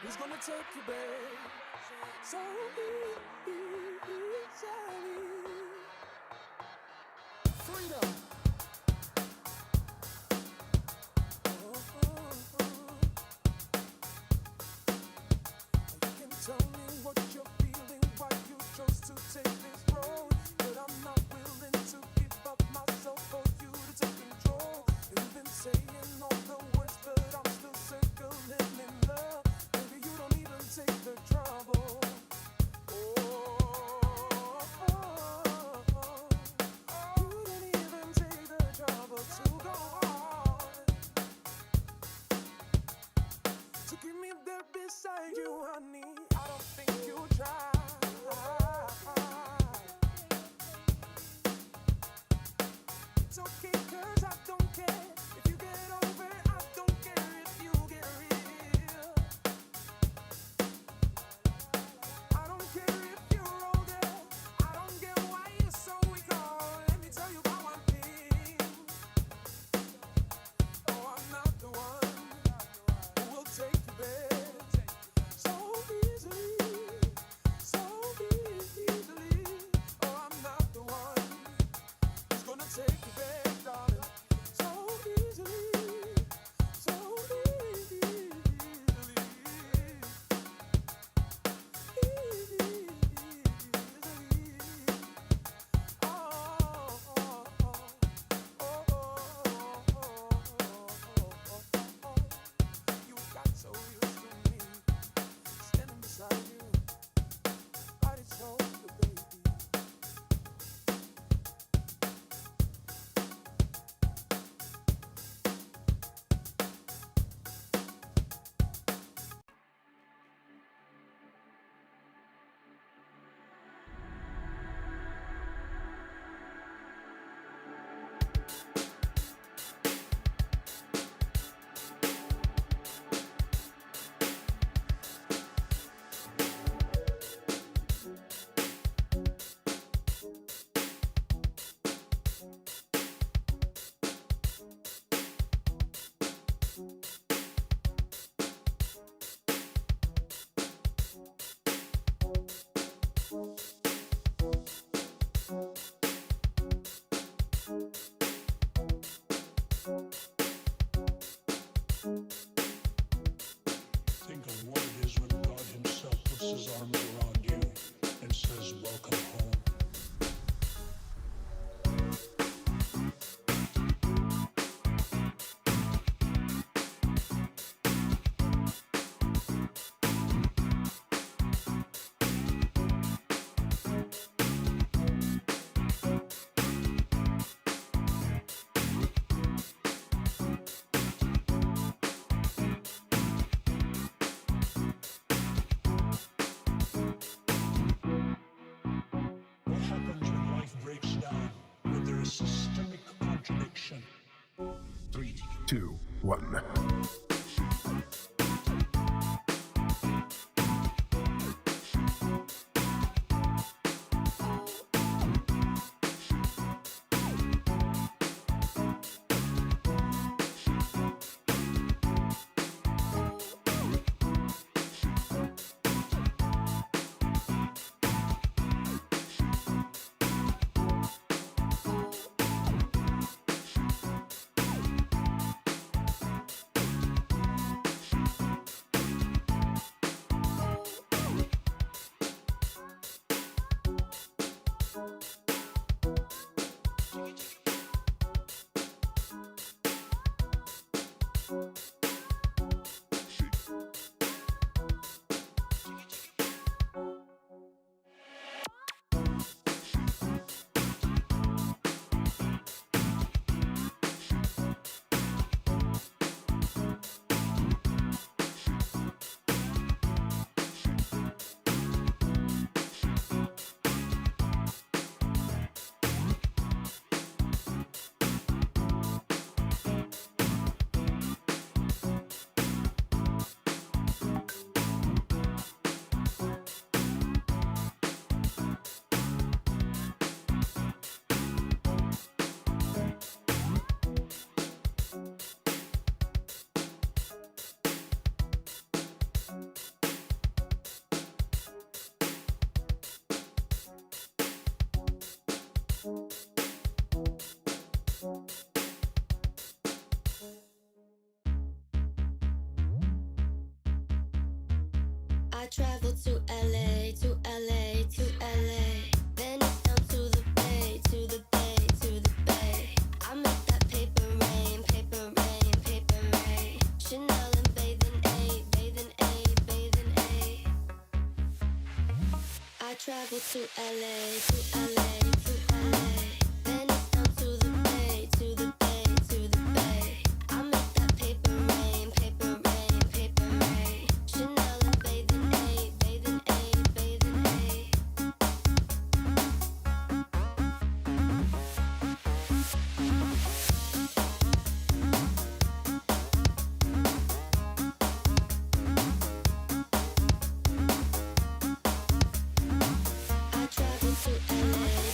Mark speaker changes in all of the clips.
Speaker 1: He's gonna take you back so easily. Freedom. You can tell me what you're feeling, why you chose to take this road, but I'm not willing to give up myself for you to take control. You've been saying all the words, but I'm still circling in love. Maybe you don't even take the trouble. You don't even take the trouble to go on, to keep me there beside you, honey. I don't think you try. It's okay, cause I don't care if you get over. I don't care if you get real. I don't care if you're older. I don't get why you're so weak. Oh, let me tell you about one thing. Oh, I'm not the one who will take you back so easily, so easily. Oh, I'm not the one who's gonna take you back, darling, so easily, so easily. You got so used to me standing beside you, but it's over, baby.
Speaker 2: Think of what it is when God himself puts his arms around you and says, welcome home. What happens when life breaks down, when there is systemic contradiction?
Speaker 3: 3, 2, 1.
Speaker 4: I travel to LA, to LA, to LA. Then it's down to the bay, to the bay, to the bay. I make that paper rain, paper rain, paper rain. Chanel and bathing aid, bathing aid, bathing aid. I travel to LA, to LA, to LA. Then it's down to the bay, to the bay, to the bay. I make that paper rain, paper rain, paper rain. Chanel and bathing aid, bathing aid, bathing aid. I travel to LA.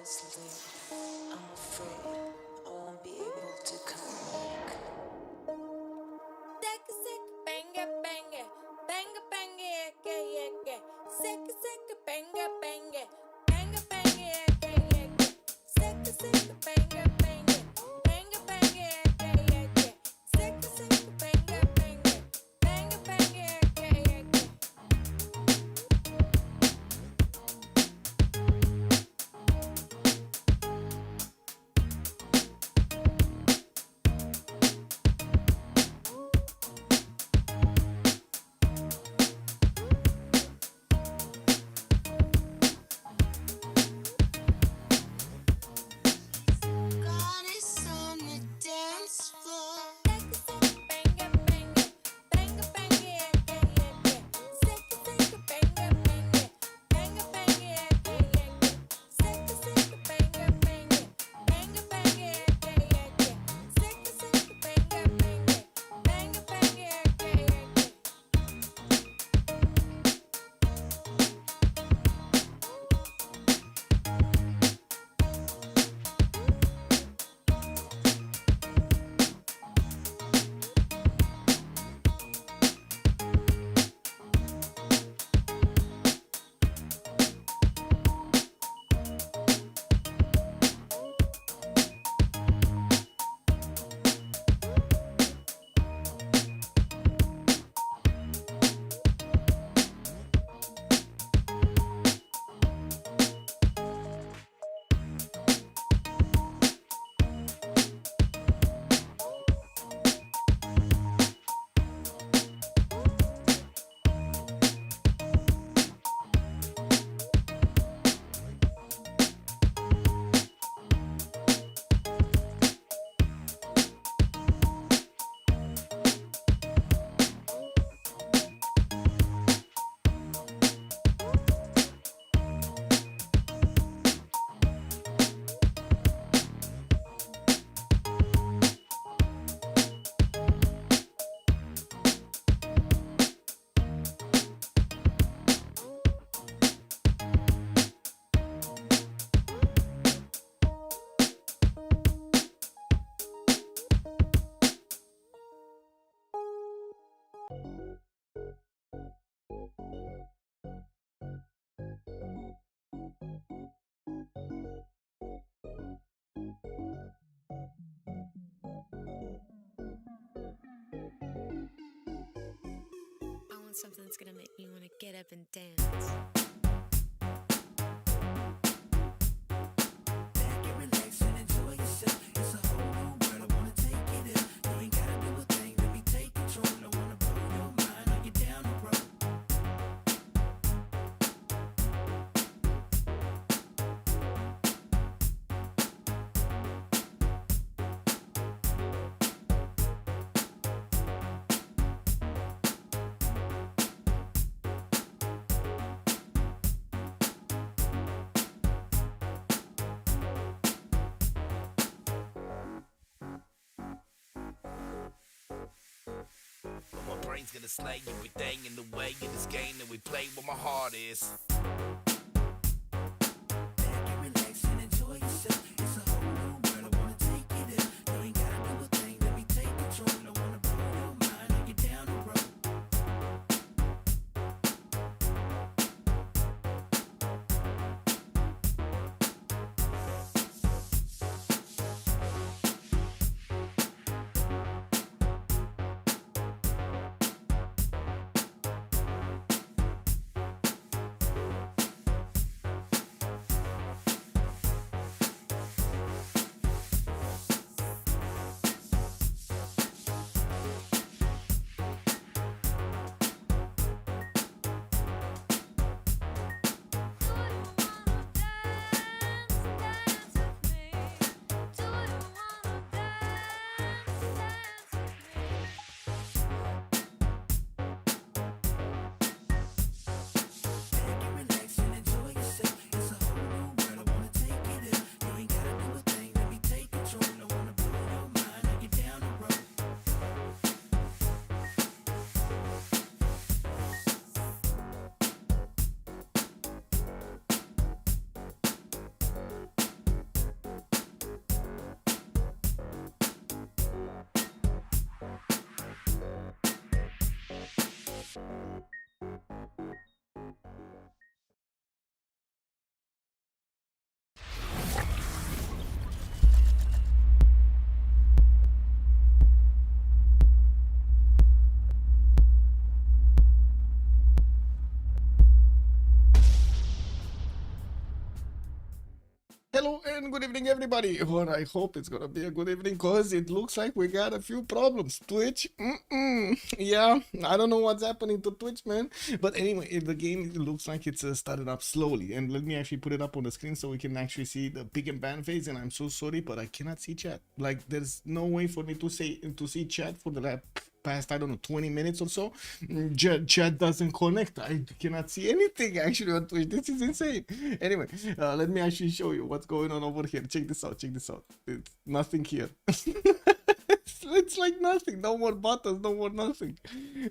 Speaker 5: sleep. I'm afraid I won't be able to come back.
Speaker 4: Sick, sick, banger, banger, banger, banger, yeah, yeah, yeah. Sick, sick, banger, banger, banger, banger, yeah, yeah, yeah. Sick, sick, banger, banger, banger, banger, yeah, yeah, yeah. Sick, sick, banger, banger, banger, banger, yeah, yeah, yeah. God is on the dance floor. Banger, banger, banger, banger, yeah, yeah, yeah. Sick, banger, banger, banger, banger, yeah, yeah, yeah. Sick, banger, banger, banger, banger, yeah, yeah, yeah. Sick, banger, banger, banger, banger, yeah, yeah, yeah. I want something that's gonna make me wanna get up and dance.
Speaker 6: My brain's gonna slay everything in the way of this game that we play where my heart is.
Speaker 7: Hello and good evening, everybody. Or I hope it's gonna be a good evening because it looks like we got a few problems. Twitch, yeah, I don't know what's happening to Twitch, man. But anyway, the game it looks like it's started up slowly. And let me actually put it up on the screen so we can actually see the pick and ban phase. And I'm so sorry, but I cannot see chat. Like, there's no way for me to see chat for the past, I don't know, 20 minutes or so. Chat doesn't connect. I cannot see anything actually on Twitch. This is insane. Anyway, let me actually show you what's going on over here. Check this out. It's nothing here. It's like nothing. No more buttons, no more nothing.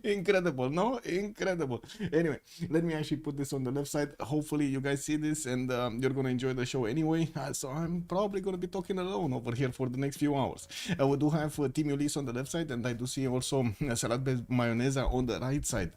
Speaker 7: Incredible, no? Incredible. Anyway, let me actually put this on the left side. Hopefully you guys see this and you're gonna enjoy the show anyway. So I'm probably gonna be talking alone over here for the next few hours. We do have Team Ulyss on the left side, and I do see also salad-based mayoneza on the right side.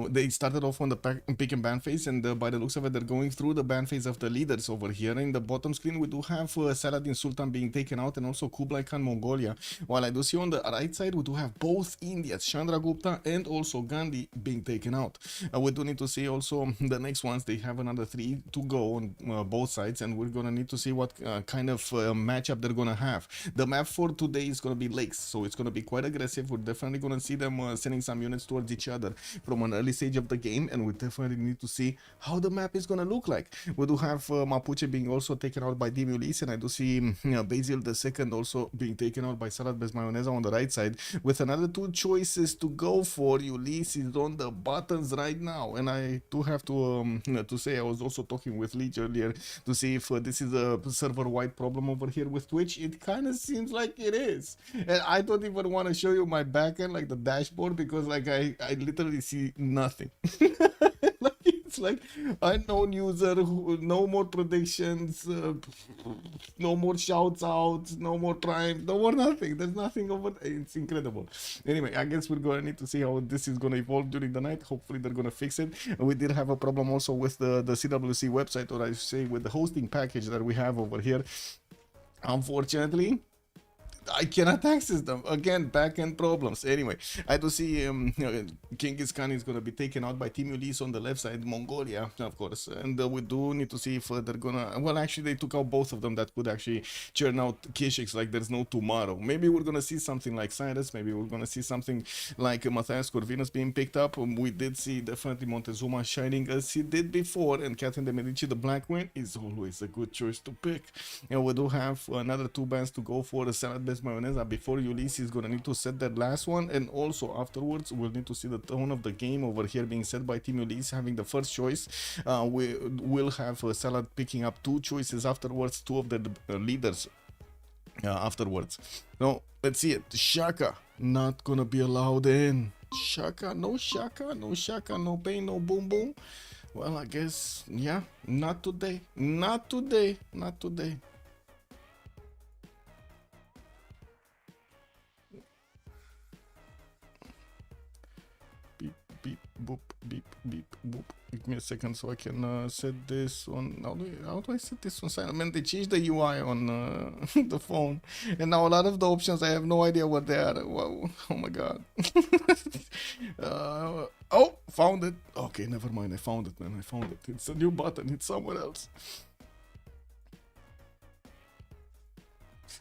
Speaker 7: They started off on the pick and ban phase, and by the looks of it, they're going through the ban phase of the leaders over here. In the bottom screen, we do have Saladin Sultan being taken out, and also Kublai Khan Mongolia. While I do see on the right side, we do have both Indias, Chandragupta and also Gandhi, being taken out. We do need to see also the next ones. They have another 3 to go on both sides, and we're gonna need to see what kind of matchup they're gonna have. The map for today is gonna be lakes, so it's gonna be quite aggressive. We're definitely gonna see them sending some units towards each other from an early stage of the game, and we definitely need to see how the map is gonna look like. We do have Mapuche being also taken out by Team Ulyss, and I do see Basil II also being taken out by Salad-based mayoneza on the right side, with another 2 choices to go for. Ulyss is on the buttons right now, and I do have to say I was also talking with Leech earlier to see if this is a server-wide problem over here with Twitch. It kind of seems like it is, and I don't even want to show you my backend, like the dashboard, because like I literally see nothing. Like, it's like unknown user, no more predictions, no more shouts outs, no more triumphs, no more nothing. There's nothing over there. It's incredible. Anyway, I guess we're gonna need to see how this is gonna evolve during the night. Hopefully they're gonna fix it. We did have a problem also with the CWC website, or I should say with the hosting package that we have over here. Unfortunately, I cannot access them. Again, backend problems. Anyway, I do see Genghis Khan is going to be taken out by Team Ulyss on the left side, Mongolia, of course. And we do need to see if they're going to... Well, actually, they took out both of them. That could actually churn out Kishiks like there's no tomorrow. Maybe we're going to see something like Cyrus. Maybe we're going to see something like Matthias Corvinus being picked up. We did see definitely Montezuma shining as he did before. And Catherine de Medici, the Black Queen, is always a good choice to pick. And we do have another 2 bands to go for the salad-based mayoneza before Ulyss is gonna need to set that last one, and also afterwards we'll need to see the tone of the game over here being set by Team Ulyss having the first choice. We will have Salad picking up 2 choices afterwards, 2 of the leaders afterwards. Now let's see it. Shaka not gonna be allowed in. Shaka, no pain, no boom boom. Well, I guess, yeah, not today. Beep, boop. Give me a second so I can set this on. How do I set this on silent? Man, they changed the UI on the phone, and now a lot of the options I have no idea what they are. Wow. Oh my god. Oh, found it. Okay, never mind. I found it, man. I found it. It's a new button. It's somewhere else.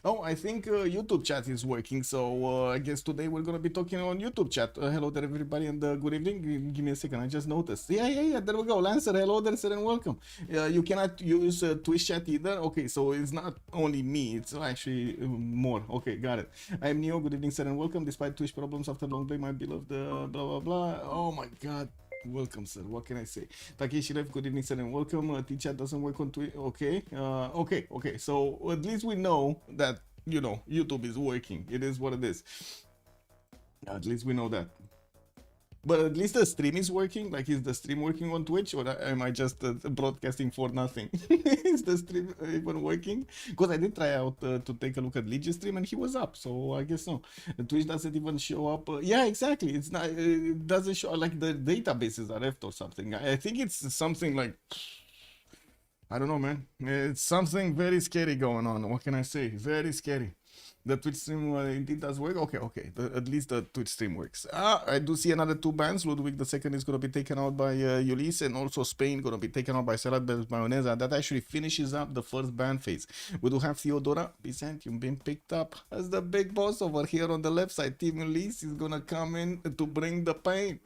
Speaker 7: Oh, I think YouTube chat is working, so I guess today we're gonna be talking on YouTube chat. Hello there, everybody, and good evening. Give me a second, I just noticed. Yeah, there we go. Lancer, hello there, sir, and welcome. You cannot use Twitch chat either. Okay, so it's not only me, it's actually more. Okay, got it. I am Neo. Good evening, sir, and welcome. Despite Twitch problems after long day, my beloved blah blah blah. Oh my god. Welcome, sir. What can I say? Takeshi Ref, good evening, sir, and welcome. T-chat doesn't work on Twitch. Okay. Okay. So at least we know that, you know, YouTube is working. It is what it is. At least we know that. But at least the stream is working. Like, is the stream working on Twitch, or am I just broadcasting for nothing? Is the stream even working? Because I did try out to take a look at Legion's stream, and he was up. So I guess no. Twitch doesn't even show up. Yeah, exactly. It's not. It doesn't show, like the databases are left or something. I think it's something like, I don't know, man. It's something very scary going on. What can I say? Very scary. The Twitch stream indeed does work. Okay. At least the Twitch stream works. I do see another 2 bans. Ludwig II is going to be taken out by Ulyss, and also Spain going to be taken out by Salad Bells Mayoneza. That actually finishes up the first ban phase. We do have Theodora Byzantium being picked up as the big boss over here on the left side. Team Ulyss is going to come in to bring the pain.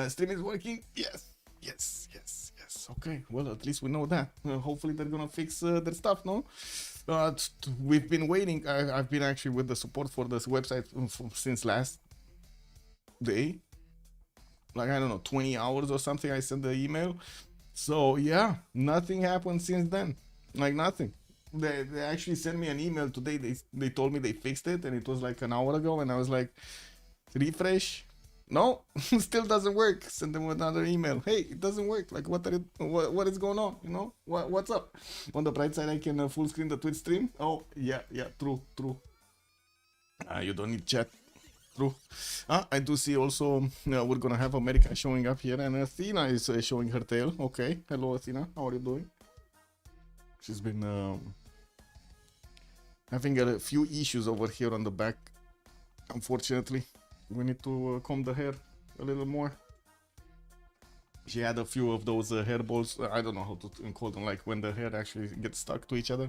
Speaker 7: Stream is working. Yes. Okay, well, at least we know that. Hopefully they're going to fix their stuff, no? We've been waiting. I've been actually with the support for this website since last day, like I don't know, 20 hours or something. I sent the email, so yeah, nothing happened since then, like nothing. They actually sent me an email today. They told me they fixed it, and it was like an hour ago, and I was like, refresh. No, still doesn't work. Send them another email. Hey, it doesn't work. Like, what is going on? You know, what's up? On the bright side, I can full screen the Twitch stream. Oh, yeah, true. You don't need chat. True. I do see also we're gonna have America showing up here, and Athena is showing her tail. Okay, hello Athena, how are you doing? She's been having a few issues over here on the back, unfortunately. We need to comb the hair a little more. She had a few of those hair balls. I don't know how to call them, like when the hair actually gets stuck to each other.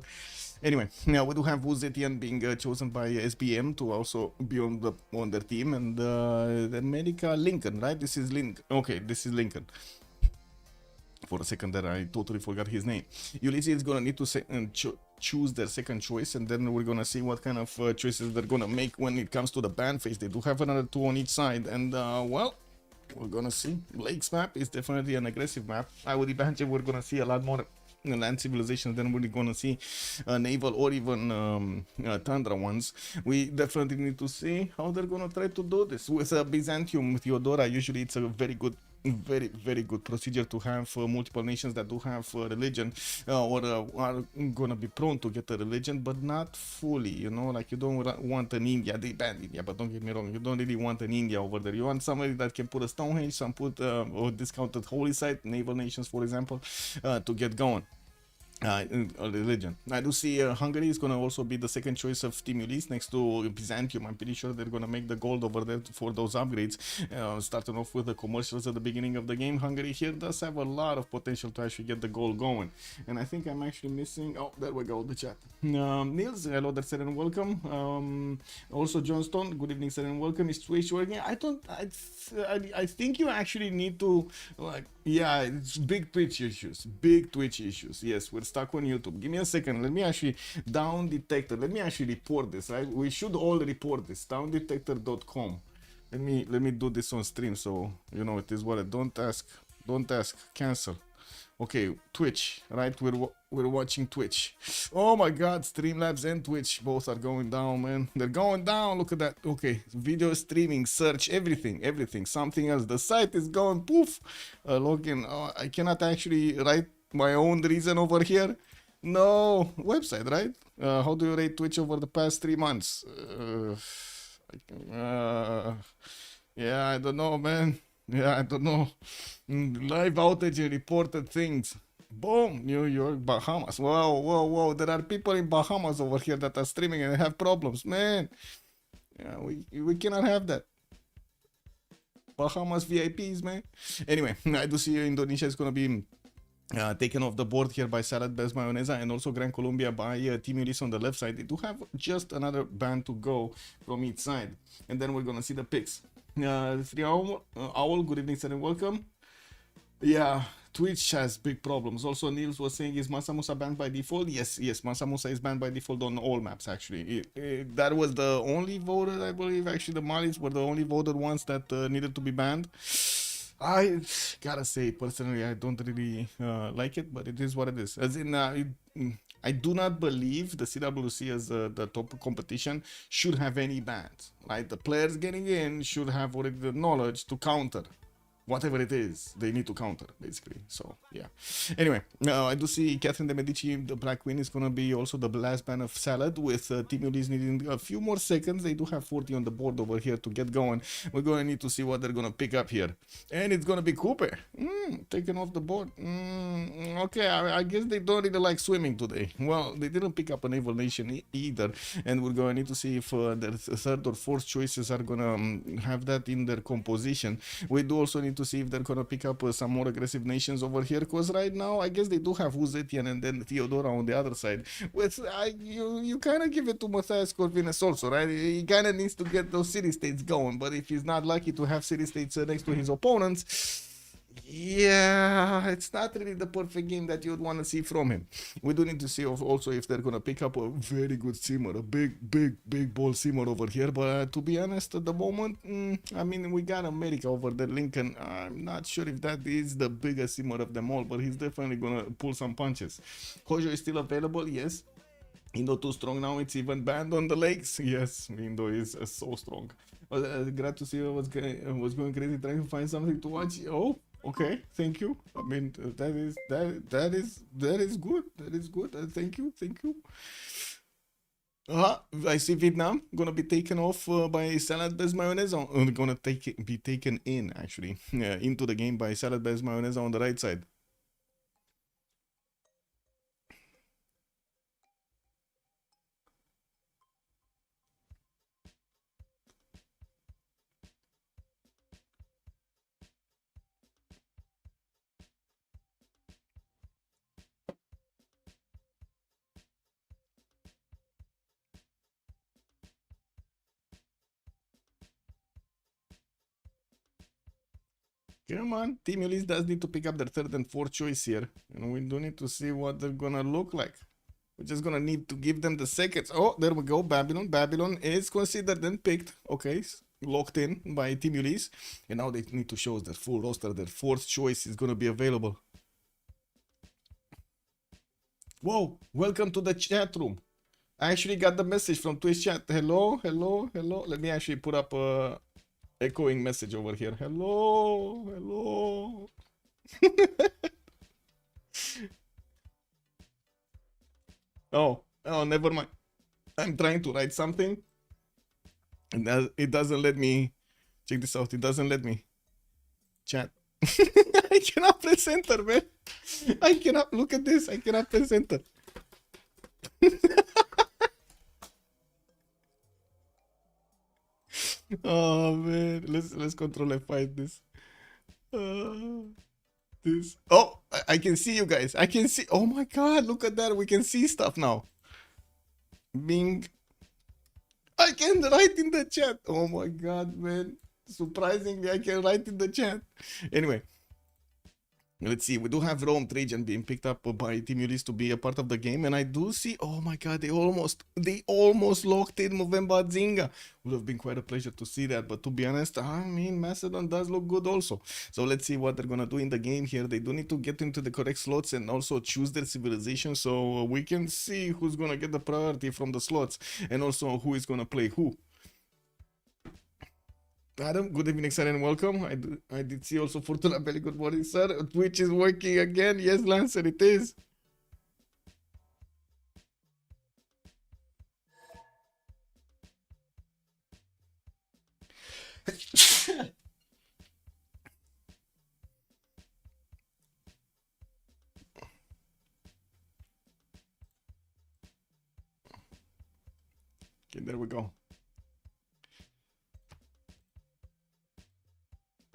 Speaker 7: Anyway, now we do have Wu Zetian being chosen by SBM to also be on their team, and the America Lincoln, right? This is Lincoln. Okay, this is Lincoln. For a second there, I totally forgot his name. Ulyss is gonna need to choose their second choice, and then we're gonna see what kind of choices they're gonna make when it comes to the ban phase. They do have another 2 on each side, and well, we're gonna see. Lake's map is definitely an aggressive map. I would imagine we're gonna see a lot more land civilizations than we're gonna see naval or even tundra ones. We definitely need to see how they're gonna try to do this. With Byzantium Theodora, usually it's a very good procedure to have multiple nations that do have religion or are gonna be prone to get a religion, but not fully, you know. Like, you don't want an India. They banned India, but don't get me wrong, you don't really want an India over there. You want somebody that can put a Stonehenge, some put or discounted holy site, naval nations for example, to get going. Religion. I do see Hungary is going to also be the second choice of Team Ulyss next to Byzantium. I'm pretty sure they're going to make the gold over there for those upgrades. Starting off with the commercials at the beginning of the game, Hungary here does have a lot of potential to actually get the goal going. And I think I'm actually missing... Oh, there we go, the chat. Niels, hello there, sir, and welcome. Also Johnston, good evening, sir, and welcome. Is Twitch working? I think you actually need to, like, yeah, it's big Twitch issues. Yes, we're stuck on YouTube. Give me a second. Let me actually down detector. Let me actually report this, right? We should all report this. Downdetector.com. Let me do this on stream, so you know it is what it. Don't ask. Cancel. Okay, Twitch, right? We're watching Twitch. Oh my God, Streamlabs and Twitch both are going down, man. They're going down. Look at that. Okay, video streaming, search, everything. Something else. The site is going poof. Login. Oh, I cannot actually write my own reason over here. No, website, right? How do you rate Twitch over the past 3 months? Yeah, I don't know, man. Yeah, I don't know. Live outage and reported things. Boom, New York, Bahamas. Whoa. There are people in Bahamas over here that are streaming and have problems, man. Yeah, we cannot have that. Bahamas VIPs, man. Anyway, I do see Indonesia is going to be taken off the board here by Salad Best Mayoneza, and also Gran Colombia by Team Ulyss on the left side. They do have just another ban to go from each side, and then we're going to see the picks. 3 Owl, good evening, sir, and welcome. Yeah, Twitch has big problems. Also, Niels was saying, is Mansa Musa banned by default? Yes, Mansa Musa is banned by default on all maps, actually. That was the only voted, I believe. Actually, the Malis were the only voted ones that needed to be banned. I gotta say, personally, I don't really like it, but it is what it is. As in, I do not believe the CWC as the top competition should have any bans. Right? The players getting in should have already the knowledge to counter. whatever it is, they need to counter, basically. So, yeah. Anyway, I do see Catherine de Medici, the Black Queen, is going to be also the last ban of Salad, with Team Ulyss needing a few more seconds. They do have 40 on the board over here to get going. We're going to need to see what they're going to pick up here. And it's going to be Cooper. Taken off the board. Okay, I guess they don't really like swimming today. Well, they didn't pick up a Naval Nation either. And we're going to need to see if their third or fourth choices are going to have that in their composition. We do also need to see if they're gonna pick up some more aggressive nations over here, because right now I guess they do have Uzetian and then Theodora on the other side. With you kind of give it to Matthias Corvinus also, right? He kind of needs to get those city states going, but if he's not lucky to have city states next to his opponents, yeah, it's not really the perfect game that you'd want to see from him. We do need to see also if they're gonna pick up a very good simmer, a big ball simmer over here. But to be honest, at the moment, I mean, we got America over there, Lincoln. I'm not sure if that is the biggest simmer of them all, but he's definitely gonna pull some punches. Hojo is still available, yes. Indo too strong now, it's even banned on the lakes. Yes, Indo is so strong. But glad to see I was going crazy trying to find something to watch. Oh, okay, thank you. I mean, that is good. That is good. Thank you. I see Vietnam gonna be taken off by Salad Bez Mayoneza. Gonna be taken in actually into the game by Salad Bez Mayoneza on the right side. Come on, Team Ulyss does need to pick up their third and fourth choice here, and we do need to see what they're gonna look like. We're just gonna need to give them the seconds. Oh, there we go, Babylon. Babylon is considered and picked. Okay, locked in by Team Ulyss, and now they need to show us their full roster. Their fourth choice is gonna be available. Whoa, welcome to the chat room. I actually got the message from Twitch chat. Hello. Let me actually put up a echoing message over here. Hello. Oh, never mind. I'm trying to write something, and it doesn't let me. Check this out. It doesn't let me chat. I cannot press enter, man. I cannot look at this. I cannot press enter. Oh man, let's control F5 this. This. Oh, I can see you guys. I can see. Oh my god, look at that. We can see stuff now. Bing. I can write in the chat. Oh my god, man. Surprisingly, I can write in the chat. Anyway. Let's see, we do have Rome Trajan being picked up by Team Ulyss to be a part of the game, and I do see, oh my god, they almost locked in Movember Zinga. Would have been quite a pleasure to see that, but to be honest, I mean, Macedon does look good also. So let's see what they're gonna do in the game here. They do need to get into the correct slots and also choose their civilization, so we can see who's gonna get the priority from the slots, and also who is gonna play who. Adam, good evening, sir, and welcome. I did see also Fortuna Belly. Good morning, sir. Twitch is working again. Yes, Lancer, it is. Okay, there we go.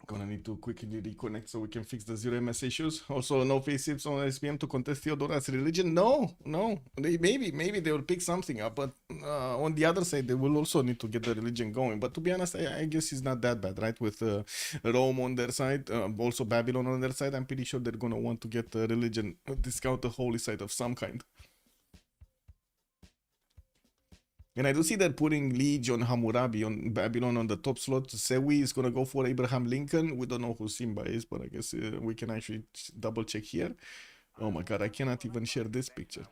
Speaker 7: Gonna need to quickly reconnect so we can fix the 0ms issues. Also, no facelifts on SPM to contest Theodora's religion. No. Maybe they will pick something up, but on the other side, they will also need to get the religion going. But to be honest, I guess it's not that bad, right? With Rome on their side, also Babylon on their side, I'm pretty sure they're gonna want to get the religion, discount the holy side of some kind. And I do see that putting Liege on Hammurabi on Babylon on the top slot. Sewi is going to go for Abraham Lincoln. We don't know who Simba is, but I guess we can actually double check here. Oh my god, I cannot even share this picture.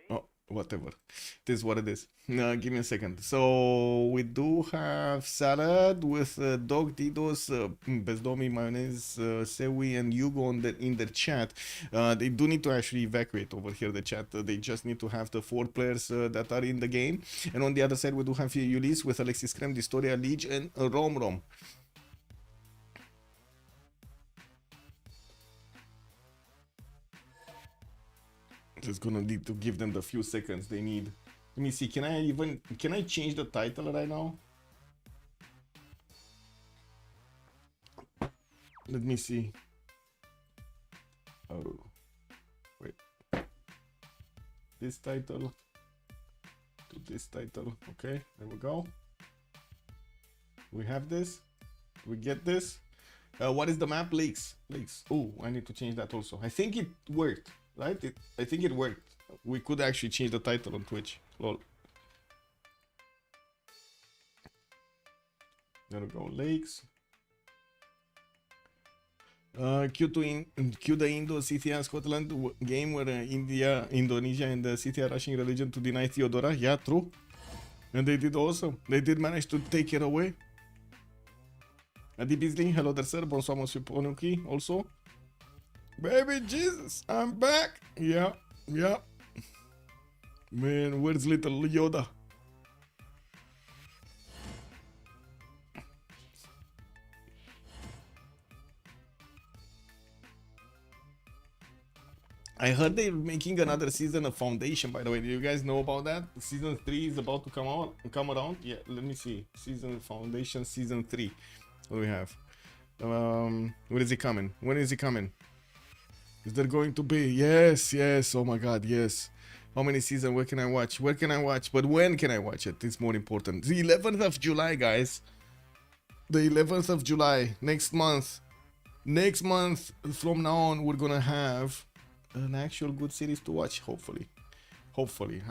Speaker 7: Oh, whatever. It is what it is. Give me a second. So we do have salad with dog Didos, Bezdomi, Mayoneza, Sewi, and Hugo in the chat. They do need to actually evacuate over here the chat. They just need to have the 4 players that are in the game. And on the other side, we do have here Ulyss with Alexis Krem, Distoria, Lige, and Rom. Just gonna need to give them the few seconds they need. Let me see, can I change the title right now? Let me see. Oh, wait. This title to this title. Okay, there we go. We have this. We get this. What is the map? Lakes. Oh, I need to change that also. I think it worked. Right? I think it worked. We could actually change the title on Twitch. Lol. There we go. Lakes. Q the Indo-Scythia Scotland game where India, Indonesia, and the Scythia rushing religion to deny Theodora. Yeah, true. And they did also. They did manage to take it away. Adi Beasley, hello there, sir. Bonsoir, monsieur Ponuki, also. Baby Jesus, I'm back. Yeah. Man, where's little Yoda? I heard they're making another season of Foundation, by the way. Do you guys know about that? Season 3 is about to come around. Yeah, let me see. Foundation season 3. What do we have? When is it coming? Is there going to be? Yes. Oh my god, yes. How many seasons? Where can I watch? But when can I watch it? It's more important. The 11th of July, guys. The 11th of July. Next month from now on, we're gonna have an actual good series to watch, hopefully.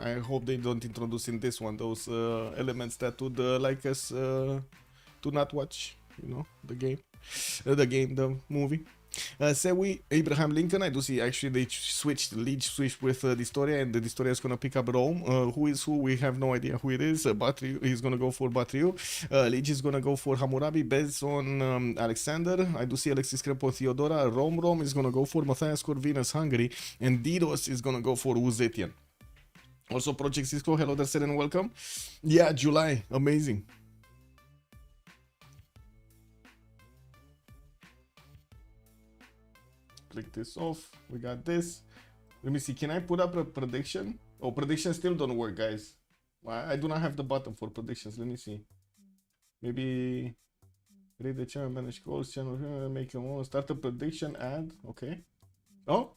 Speaker 7: I hope they don't introduce in this one those elements that would like us to not watch, the movie. Sewi, Abraham Lincoln, I do see actually they Lige switched with Distoria, and the Distoria is gonna pick up Rome. Who is who? We have no idea who it is. Batri, he's gonna go for Batriu. Lige is gonna go for Hammurabi, Bez on Alexander. I do see Alexis Crepo, Theodora. Rome is gonna go for Matthias Corvinus, Hungary, and Didos is gonna go for Uzetian. Also, Project Cisco, hello there, sir, and welcome. Yeah, July, amazing. Click this off. We got this. Let me see. Can I put up a prediction? Oh, predictions still don't work, guys. I do not have the button for predictions. Let me see. Maybe read the channel, manage calls, channel, make a more, start a prediction, add. Okay. Oh,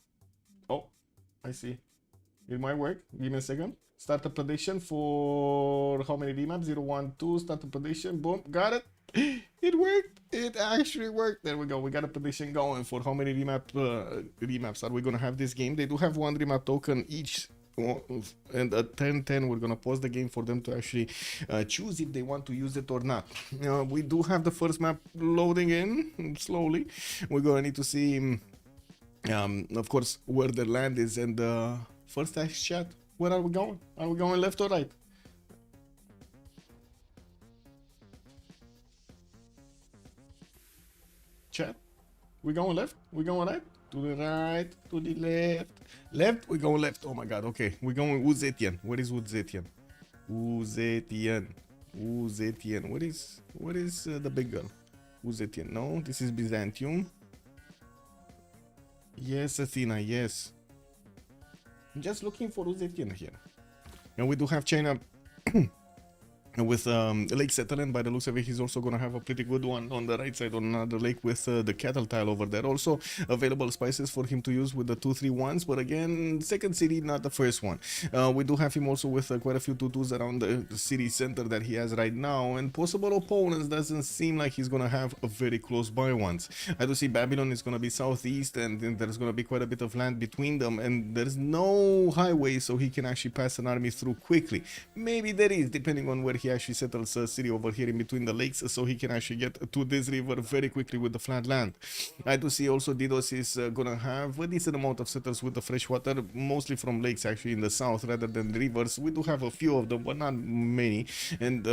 Speaker 7: I see. It might work. Give me a second. Start a prediction for how many remaps? 0, 1, 2. Start a prediction. Boom. Got it. It worked. It actually worked. There we go. We got a prediction going for how many remaps are we gonna have this game. They do have 1 remap token each, and at 10-10 we're gonna pause the game for them to actually choose if they want to use it or not. We do have the first map loading in slowly. We're gonna need to see of course where the land is, and first chat, where are we going? Are we going left or right? Chat, we going left? We going right? To the right, to the left. Left, we going left. Oh my god, okay. We're going Uzetian. Where is Uzetian? Uzetian. What is the big girl? Uzetian. No, this is Byzantium. Yes, Athena, yes. I'm just looking for Uzetian here. And we do have China with Lake Settlement. By the looks of it, he's also gonna have a pretty good one on the right side on another lake with the cattle tile over there. Also available spices for him to use with the 2-3-1s, but again, second city, not the first one. We do have him also with quite a few 2-2s around the city center that he has right now, and possible opponents doesn't seem like he's gonna have a very close by ones. I do see Babylon is gonna be southeast, and there's gonna be quite a bit of land between them, and there's no highway so he can actually pass an army through quickly. Maybe there is, depending on where he actually settles a city over here in between the lakes, so he can actually get to this river very quickly with the flat land. I do see also Didos is gonna have a decent amount of settlers with the fresh water, mostly from lakes actually in the south rather than rivers. We do have a few of them, but not many, and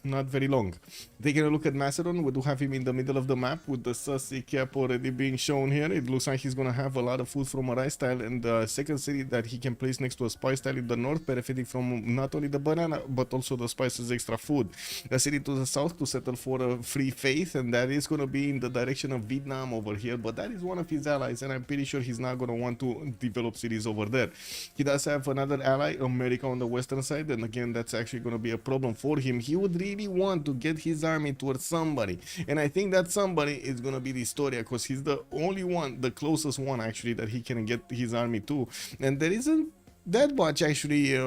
Speaker 7: not very long. Taking a look at Macedon, we do have him in the middle of the map with the Sussy cap already being shown here. It looks like he's gonna have a lot of food from a rice tile, and the second city that he can place next to a spice tile in the north, benefiting from not only the banana but also the spices extra food. The city to the south to settle for a free faith, and that is gonna be in the direction of Vietnam over here, but that is one of his allies, and I'm pretty sure he's not gonna want to develop cities over there. He does have another ally, America, on the western side, and again that's actually gonna be a problem for him. He would really want to get his army towards somebody, and I think that somebody is gonna be the Historia, because he's the only one, the closest one actually, that he can get his army to, and there isn't that much actually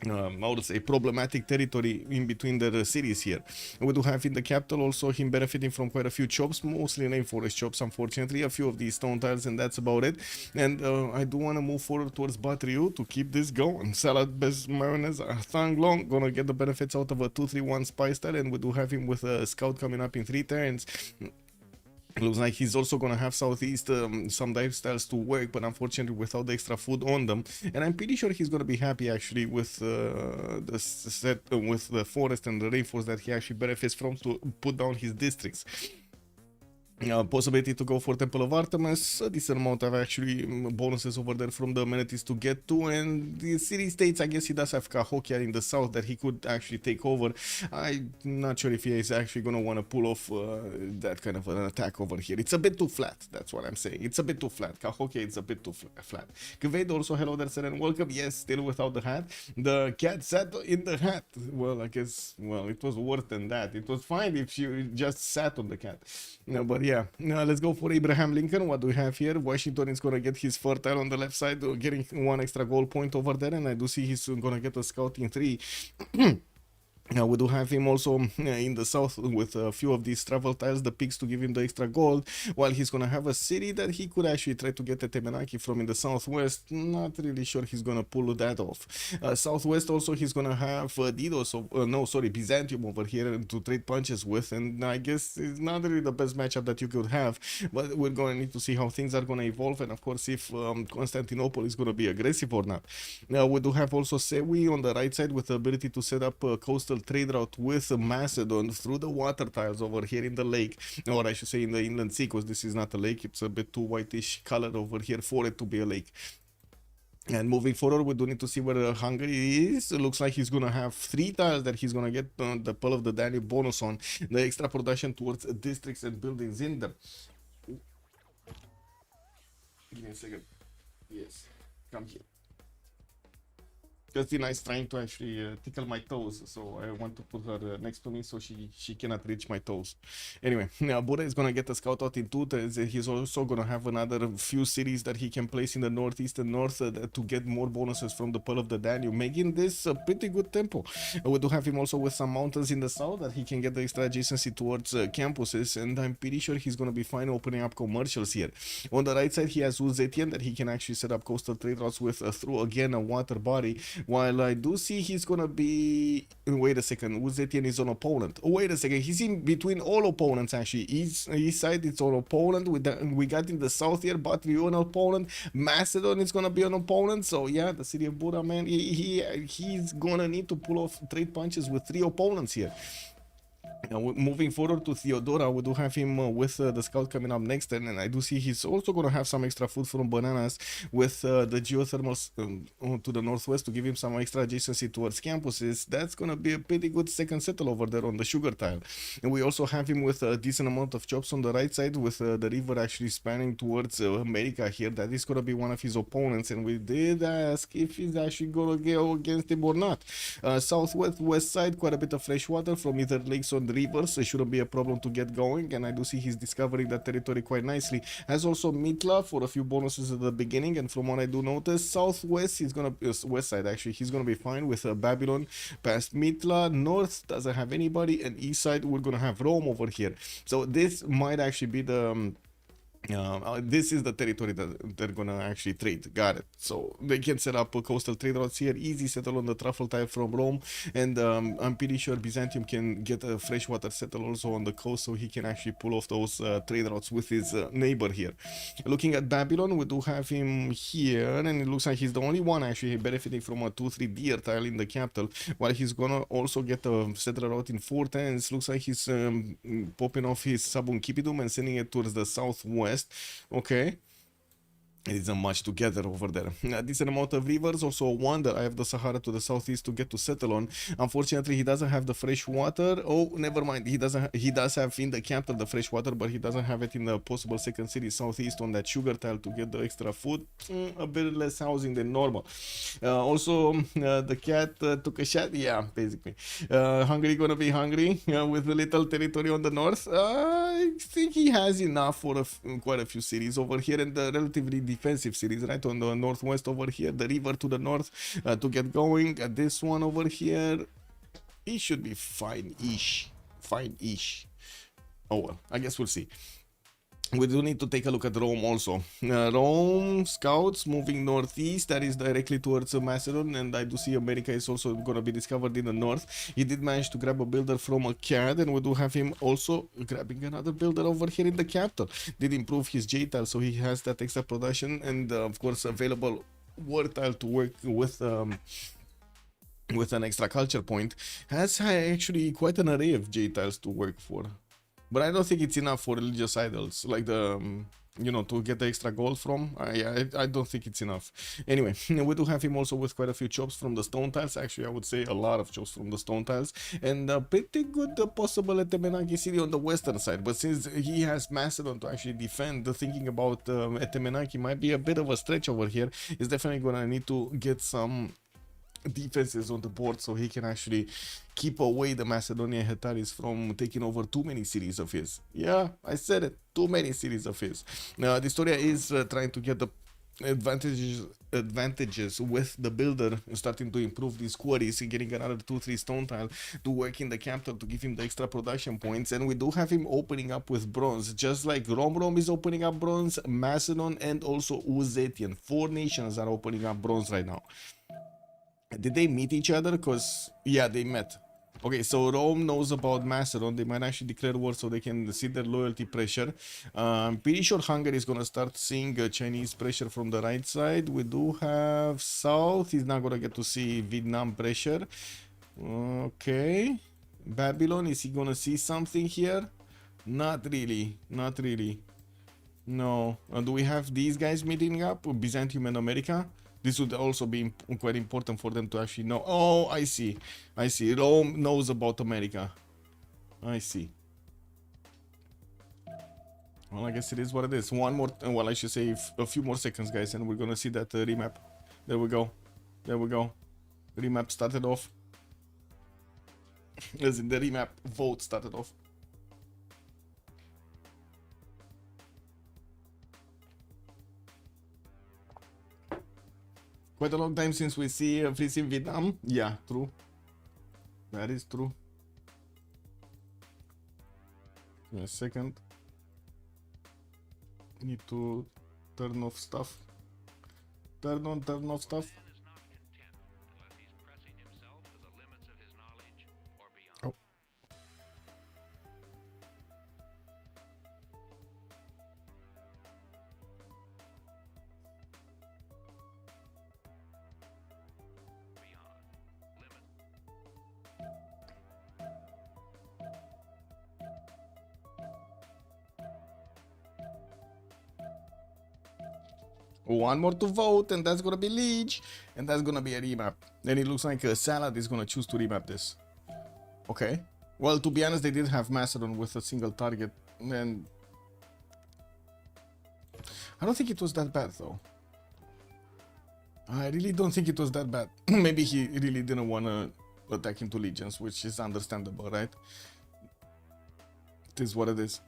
Speaker 7: I would say problematic territory in between the cities here. We do have in the capital also him benefiting from quite a few chops, mostly rainforest chops, unfortunately, a few of these stone tiles, and that's about it. And I do want to move forward towards Batriu to keep this going. Salad best mayonnaise, Thang Long gonna get the benefits out of a 2-3-1 spice tile, and we do have him with a scout coming up in 3 turns. Looks like he's also gonna have southeast some dive styles to work, but unfortunately without the extra food on them. And I'm pretty sure he's gonna be happy actually with the set with the forest and the rainforest that he actually benefits from to put down his districts. Possibility to go for Temple of Artemis, a decent amount of actually bonuses over there from the amenities to get to, and the city states, I guess he does have Cahokia in the south that he could actually take over. I'm not sure if he is actually going to want to pull off that kind of an attack over here. It's a bit too flat, that's what I'm saying. It's a bit too flat. Cahokia is a bit too flat. Kveid also, hello there, sir, and welcome. Yes, still without the hat. The cat sat in the hat. Well, I guess, well, it was worse than that. It was fine if she just sat on the cat. No, but yeah, now let's go for Abraham Lincoln. What do we have here? Washington is gonna get his fertile on the left side, getting 1 extra goal point over there, and I do see he's gonna get a scouting 3. Now we do have him also in the south with a few of these travel tiles, the pigs, to give him the extra gold, while he's gonna have a city that he could actually try to get a Temenaki from in the southwest. Not really sure he's gonna pull that off. Southwest also he's gonna have Didos, no sorry, Byzantium over here to trade punches with, and I guess it's not really the best matchup that you could have, but we're gonna need to see how things are gonna evolve, and of course if Constantinople is gonna be aggressive or not. Now we do have also Sewi on the right side with the ability to set up coastal trade route with Macedon through the water tiles over here in the lake, or I should say in the inland sea, because this is not a lake, it's a bit too whitish color over here for it to be a lake. And moving forward, we do need to see where Hungary is. It looks like he's gonna have 3 tiles that he's gonna get the Pearl of the Danube bonus on, the extra production towards districts and buildings in them. Give me a second. Yes, come here. Justina is trying to actually tickle my toes, so I want to put her next to me so she cannot reach my toes. Anyway, now Buddha is gonna get a scout out in 2 turns. He's also gonna have another few cities that he can place in the northeast and north to get more bonuses from the Pearl of the Danube, making this a pretty good tempo. We do have him also with some mountains in the south that he can get the extra adjacency towards campuses, and I'm pretty sure he's gonna be fine opening up commercials here. On the right side, he has Uzetian that he can actually set up coastal trade routes with through again a water body. While I do see he's gonna be... Wait a second, Uzetian is on opponent. Oh, wait a second, he's in between all opponents actually. East side it's on opponent. We got in the south here, but we on opponent. Macedon is gonna be an opponent. So yeah, the city of Buddha, man, he's gonna need to pull off trade punches with 3 opponents here. Now, moving forward to Theodora, we do have him with the scout coming up next turn, and I do see he's also going to have some extra food from bananas with the geothermals to the northwest to give him some extra adjacency towards campuses. That's going to be a pretty good second settle over there on the sugar tile. And we also have him with a decent amount of chops on the right side with the river actually spanning towards America here. That is going to be one of his opponents, and we did ask if he's actually going to go against him or not. Southwest, west side, quite a bit of fresh water from either lakes or the rivers, so it shouldn't be a problem to get going, and I do see he's discovering that territory quite nicely. Has also Mitla for a few bonuses at the beginning, and from what I do notice, southwest he's gonna west side actually he's gonna be fine with Babylon past Mitla. North doesn't have anybody, and east side we're gonna have Rome over here. So this might actually be the This is the territory that they're gonna actually trade. Got it. So they can set up coastal trade routes here. Easy settle on the truffle type from Rome, and I'm pretty sure Byzantium can get a freshwater settle also on the coast, so he can actually pull off those trade routes with his neighbor here. Looking at Babylon, we do have him here, and it looks like he's the only one actually benefiting from a 2-3 deer tile in the capital, while he's gonna also get a settler route in 410s. Looks like he's popping off his Sabunkipidum and sending it towards the southwest. Okay. It isn't much together over there. A decent amount of rivers, also a wonder. I have the Sahara to the southeast to get to settle on. Unfortunately, he doesn't have the fresh water. Oh, never mind. He does have in the capital the fresh water, but he doesn't have it in the possible second city southeast on that sugar tile to get the extra food. A bit less housing than normal. Also, the cat took a shot. Yeah, basically. Hungary gonna be hungry with a little territory on the north. I think he has enough for quite a few cities over here, and the relatively defensive cities right on the northwest over here, the river to the north to get going. This one over here, he should be fine-ish. Oh well, I guess we'll see. We do need to take a look at Rome also. Rome scouts moving northeast, that is directly towards Macedon, and I do see America is also going to be discovered in the north. He did manage to grab a builder from a CAD, and we do have him also grabbing another builder over here in the capital. Did improve his J tile, so he has that extra production and of course available war tile to work with an extra culture point. Has actually quite an array of J tiles to work for. But I don't think it's enough for religious idols, like the, you know, to get the extra gold from. I don't think it's enough. Anyway, we do have him also with quite a few chops from the stone tiles. Actually, I would say a lot of chops from the stone tiles. And pretty good possible Etemenaki city on the western side. But since he has Macedon to actually defend, thinking about Etemenaki might be a bit of a stretch over here. He's definitely going to need to get some defenses on the board so he can actually keep away the Macedonian Hetaris from taking over too many cities of his. Yeah, I said it, too many cities of his. Now, Historia is trying to get the advantages with the builder, starting to improve these quarries, getting another 2-3 stone tile to work in the capital to give him the extra production points. And we do have him opening up with bronze, just like Rome is opening up bronze, Macedon and also Uzetian. 4 nations are opening up bronze right now. Did they meet each other? Because, yeah, they met. Okay, so Rome knows about Macedon. They might actually declare war so they can see their loyalty pressure. I'm pretty sure Hungary is going to start seeing Chinese pressure from the right side. We do have South. He's not going to get to see Vietnam pressure. Okay. Babylon, is he going to see something here? Not really. Not really. No. Do we have these guys meeting up? Byzantium and America? This would also be quite important for them to actually know. Oh, I see. I see. Rome knows about America. I see. Well, I guess it is what it is. One more, well, I should say a few more seconds, guys, and we're gonna see that remap. There we go. There we go. Remap started off. As in the remap vote started off. Quite a long time since we see Freeze in Vietnam. Yeah, true. That is true. Give me a second. Need to turn off stuff. Turn off stuff. Oh. One more to vote, and that's gonna be Leech, and that's gonna be a remap. Then it looks like Salad is gonna choose to remap this. Okay. Well, to be honest, they did have Macedon with a single target, and I don't think it was that bad, though. I really don't think it was that bad. Maybe he really didn't want to attack into Legions, which is understandable, right? It is what it is.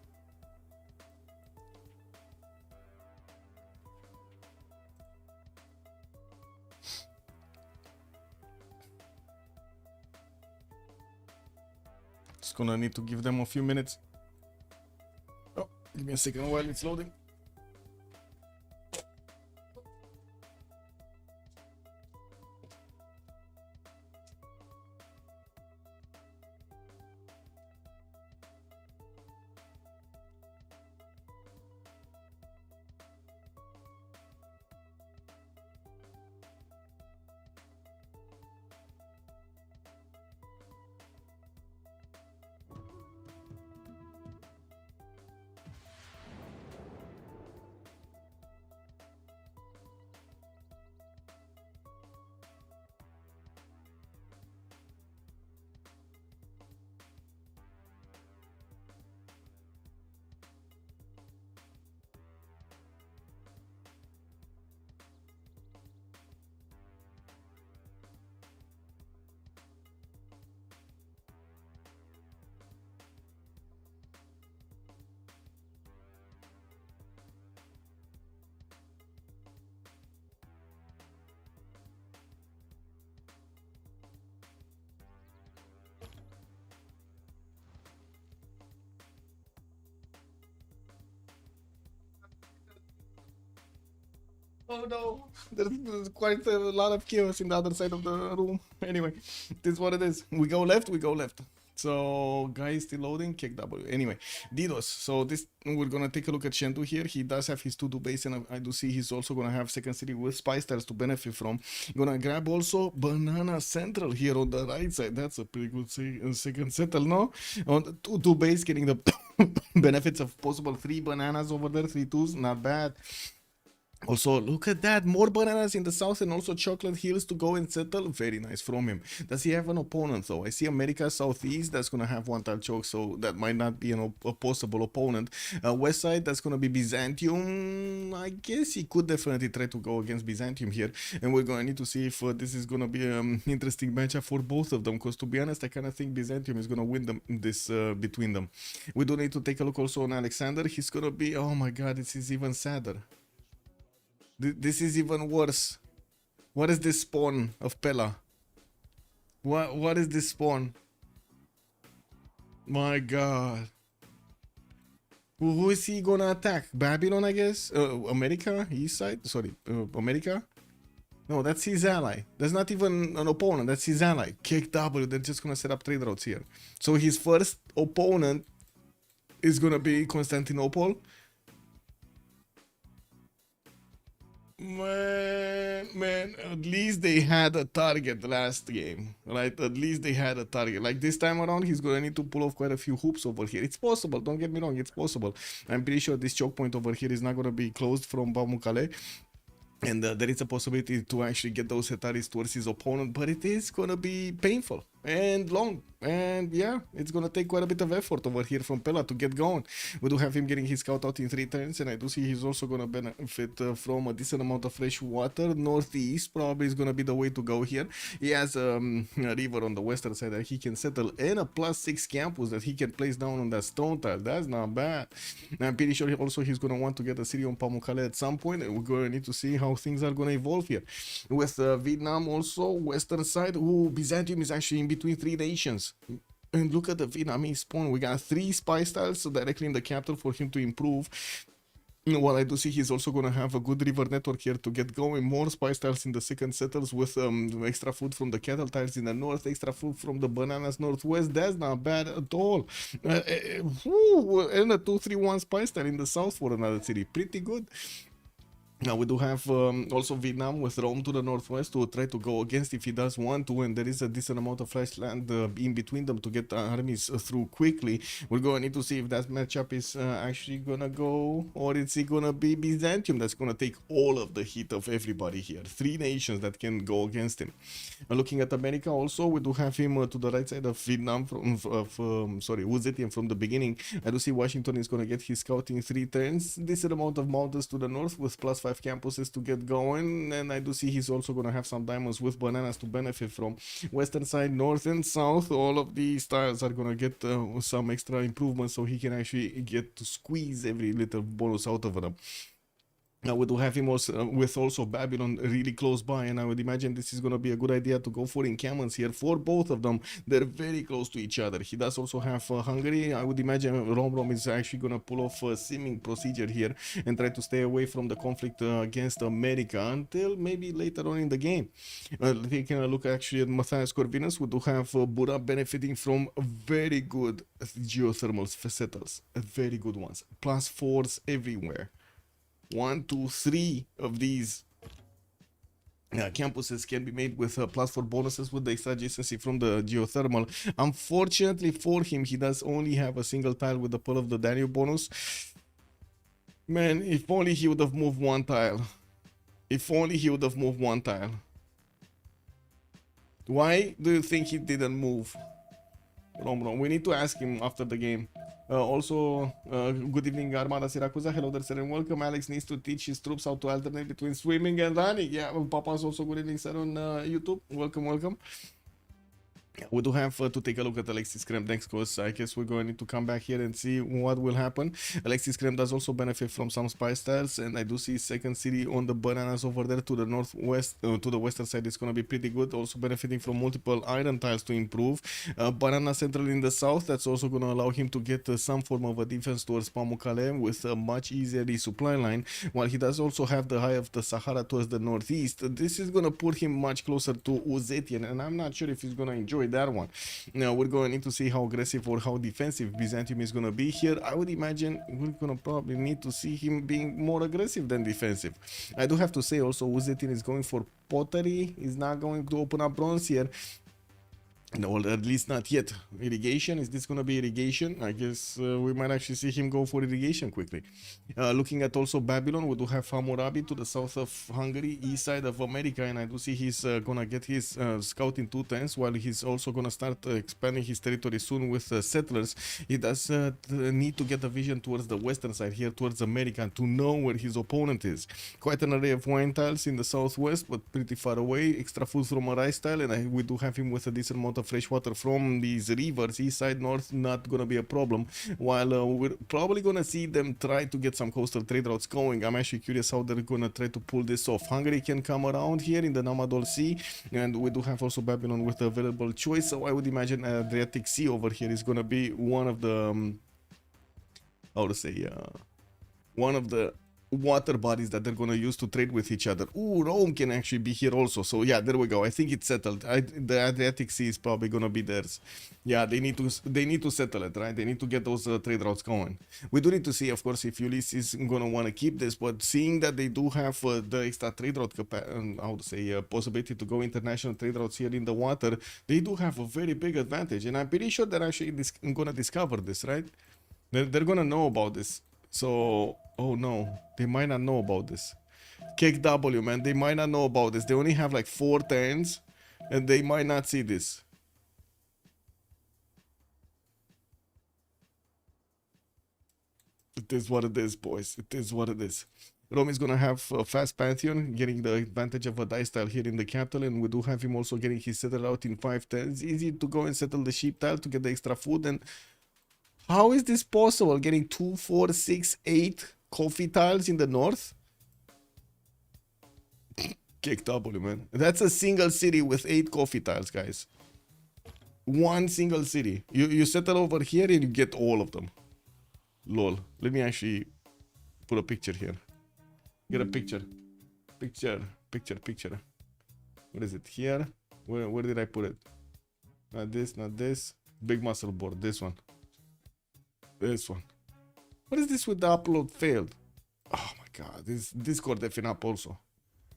Speaker 7: Just gonna need to give them a few minutes. Oh, give me a second while it's loading. Oh no, there's quite a lot of chaos in the other side of the room. Anyway, this is what it is. We go left, we go left. So, guys, still loading, kick W. Anyway, DDoS. So, this we're gonna take a look at Shendu here. He does have his 2-2 base, and I do see he's also gonna have second city with spy styles to benefit from. Gonna grab also Banana Central here on the right side. That's a pretty good second settle, no? On the 2-2 base, getting the benefits of possible 3 bananas over there, 3 2s, not bad. Also, look at that, more bananas in the south and also chocolate hills to go and settle. Very nice from him. Does he have an opponent though? I see America Southeast, that's gonna have one tile choke, so that might not be a possible opponent. West side, that's gonna be Byzantium. I guess he could definitely try to go against Byzantium here, and we're gonna need to see if this is gonna be an interesting matchup for both of them, because to be honest, I kind of think Byzantium is gonna win them this between them. We do need to take a look also on Alexander. He's gonna be, oh my god, this is even sadder. This is even worse. What is this spawn of Pella? What is this spawn? My god. Who is he gonna attack? Babylon, I guess? America? East side? Sorry, America? No, that's his ally. That's not even an opponent, that's his ally. Kick W, they're just gonna set up trade routes here. So his first opponent is gonna be Constantinople. Man, at least they had a target last game, right? At least they had a target. Like this time around, he's gonna need to pull off quite a few hoops over here. It's possible, don't get me wrong, it's possible. I'm pretty sure this choke point over here is not gonna be closed from Pamukkale. And there is a possibility to actually get those hetaris towards his opponent, but it is gonna be painful and long. And yeah, it's gonna take quite a bit of effort over here from Pella to get going. We do have him getting his scout out in 3 turns, and I do see he's also gonna benefit from a decent amount of fresh water. Northeast probably is gonna be the way to go here. He has a river on the western side that he can settle, and a +6 campus that he can place down on that stone tile. That's not bad. I'm pretty sure also he's gonna want to get a city on Pamukkale at some point, and we're gonna need to see how things are gonna evolve here. With Vietnam also, western side, Byzantium is actually in between 3 nations. And look at the Vietnamese spawn. We got 3 spy styles directly in the capital for him to improve. While I do see he's also going to have a good river network here to get going. More spy styles in the second settles with extra food from the cattle tiles in the north, extra food from the bananas northwest. That's not bad at all. And a 2-3-1 spy style in the south for another city. Pretty good. Now we do have also Vietnam with Rome to the northwest to try to go against if he does want to, and there is a decent amount of fresh land in between them to get armies through quickly. We're going to need to see if that matchup is actually gonna go, or is it gonna be Byzantium that's gonna take all of the heat of everybody here. 3 nations that can go against him. Looking at America also, we do have him to the right side of Vietnam Uzetian from the beginning. I do see Washington is gonna get his scout in 3 turns. Decent amount of mountains to the north with +5 campuses to get going, and I do see he's also gonna have some diamonds with bananas to benefit from. Western side, north and south, all of these tiles are gonna get some extra improvements, so he can actually get to squeeze every little bonus out of them. Now we do have him also, with also Babylon really close by, and I would imagine this is going to be a good idea to go for encampments here for both of them. They're very close to each other. He does also have Hungary. I would imagine Rome is actually going to pull off a seeming procedure here and try to stay away from the conflict against America until maybe later on in the game. Taking a look actually at Matthias Corvinus, we do have Bura benefiting from very good geothermal settles, very good ones, +4s everywhere. 1, 2, 3 of these campuses can be made with +4 bonuses with the extra adjacency from the geothermal. Unfortunately for him, he does only have a single tile with the Pearl of the Danube bonus. Man, if only he would have moved 1 tile. If only he would have moved 1 tile. Why do you think he didn't move? Rom, we need to ask him after the game. Also, good evening, Armada Siracusa. Hello there, sir, and welcome. Alex needs to teach his troops how to alternate between swimming and running. Yeah, Papa's also good evening, sir, on YouTube. Welcome. We do have to take a look at Alexis Krem next, because I guess we're going to need to come back here and see what will happen. Alexis Krem does also benefit from some spy styles, and I do see second city on the bananas over there to the northwest, to the western side. It's going to be pretty good, also benefiting from multiple iron tiles to improve. Banana central in the south, that's also going to allow him to get some form of a defense towards Pamukkale with a much easier resupply line, while he does also have the high of the Sahara towards the northeast. This is going to put him much closer to Uzetian, and I'm not sure if he's going to enjoy that one. Now we're going to need to see how aggressive or how defensive Byzantium is going to be here. I would imagine we're going to probably need to see him being more aggressive than defensive. I do have to say also Uzetian is going for pottery. He's not going to open up bronze here. No, or at least not yet. Irrigation, is this going to be irrigation? I guess we might actually see him go for irrigation quickly. Looking at also Babylon, we do have Hammurabi to the south of Hungary, east side of America, and I do see he's going to get his scout in 2 turns, while he's also going to start expanding his territory soon with settlers. He does need to get a vision towards the western side here, towards America, to know where his opponent is. Quite an array of wine tiles in the southwest, but pretty far away. Extra food from a rice tile, and we do have him with a decent amount of fresh water from these rivers. East side, north, not gonna be a problem, while we're probably gonna see them try to get some coastal trade routes going. I'm actually curious how they're gonna try to pull this off. Hungary can come around here in the Namadol Sea, and we do have also Babylon with the available choice, so I would imagine Adriatic Sea over here is gonna be one of the how to say one of the water bodies that they're going to use to trade with each other. Ooh, Rome can actually be here also. So yeah, there we go. I think it's settled. The Adriatic Sea is probably going to be theirs. Yeah, they need to settle it, right? They need to get those trade routes going. We do need to see, of course, if Ulyss is going to want to keep this, but seeing that they do have the extra trade route how to say possibility to go international trade routes here in the water, they do have a very big advantage, and I'm pretty sure they're actually going to discover this, right? They're going to know about this. So, oh no, they might not know about this. Kick W, man, they might not know about this. They only have like 4 turns, and they might not see this. It is what it is, boys. It is what it is. Rome is going to have a fast Pantheon, getting the advantage of a dice tile here in the capital, and we do have him also getting his settle out in 5 turns. Easy to go and settle the sheep tile to get the extra food. And how is this possible? Getting 2, 4, 6, 8 coffee tiles in the north? Kick W, man. That's a single city with 8 coffee tiles, guys. One single city. You settle over here and you get all of them. Lol. Let me actually put a picture here. Get a picture. Picture. What is it? Here? Where did I put it? Not this, not this. Big muscle board. This one. This one. What is this with the upload failed? Oh my god, this Discord effing up also.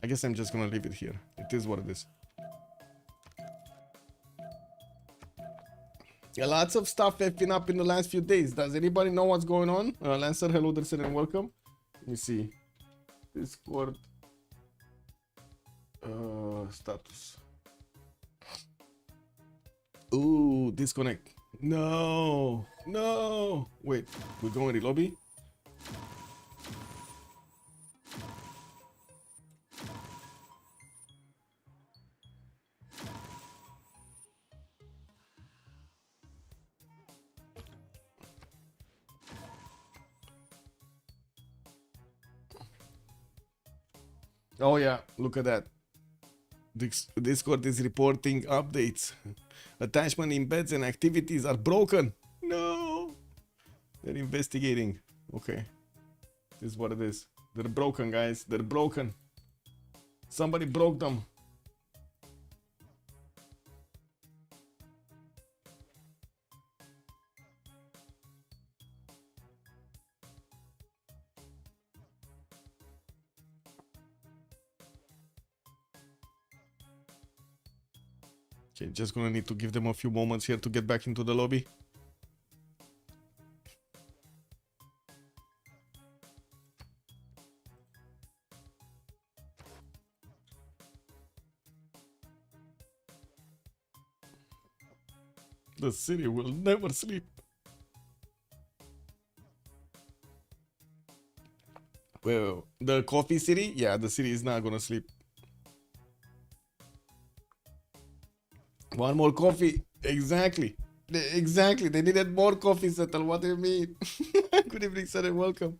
Speaker 7: I guess I'm just gonna leave it here. It is what it is. Yeah, lots of stuff effing up in the last few days. Does anybody know what's going on? Lancer, hello there, and welcome. Let me see. Discord status. Ooh, disconnect. No. Wait, we're going to the lobby? Oh yeah, look at that. Discord is reporting updates. Attachment embeds and activities are broken. No. They're investigating. Okay. This is what it is. They're broken, guys. They're broken. Somebody broke them. Okay, just gonna need to give them a few moments here to get back into the lobby. The city will never sleep. Well, the coffee city? Yeah, the city is not gonna sleep. One more coffee Exactly. Exactly. They needed more coffee, Settle. What do you mean? Good evening, sir, and welcome.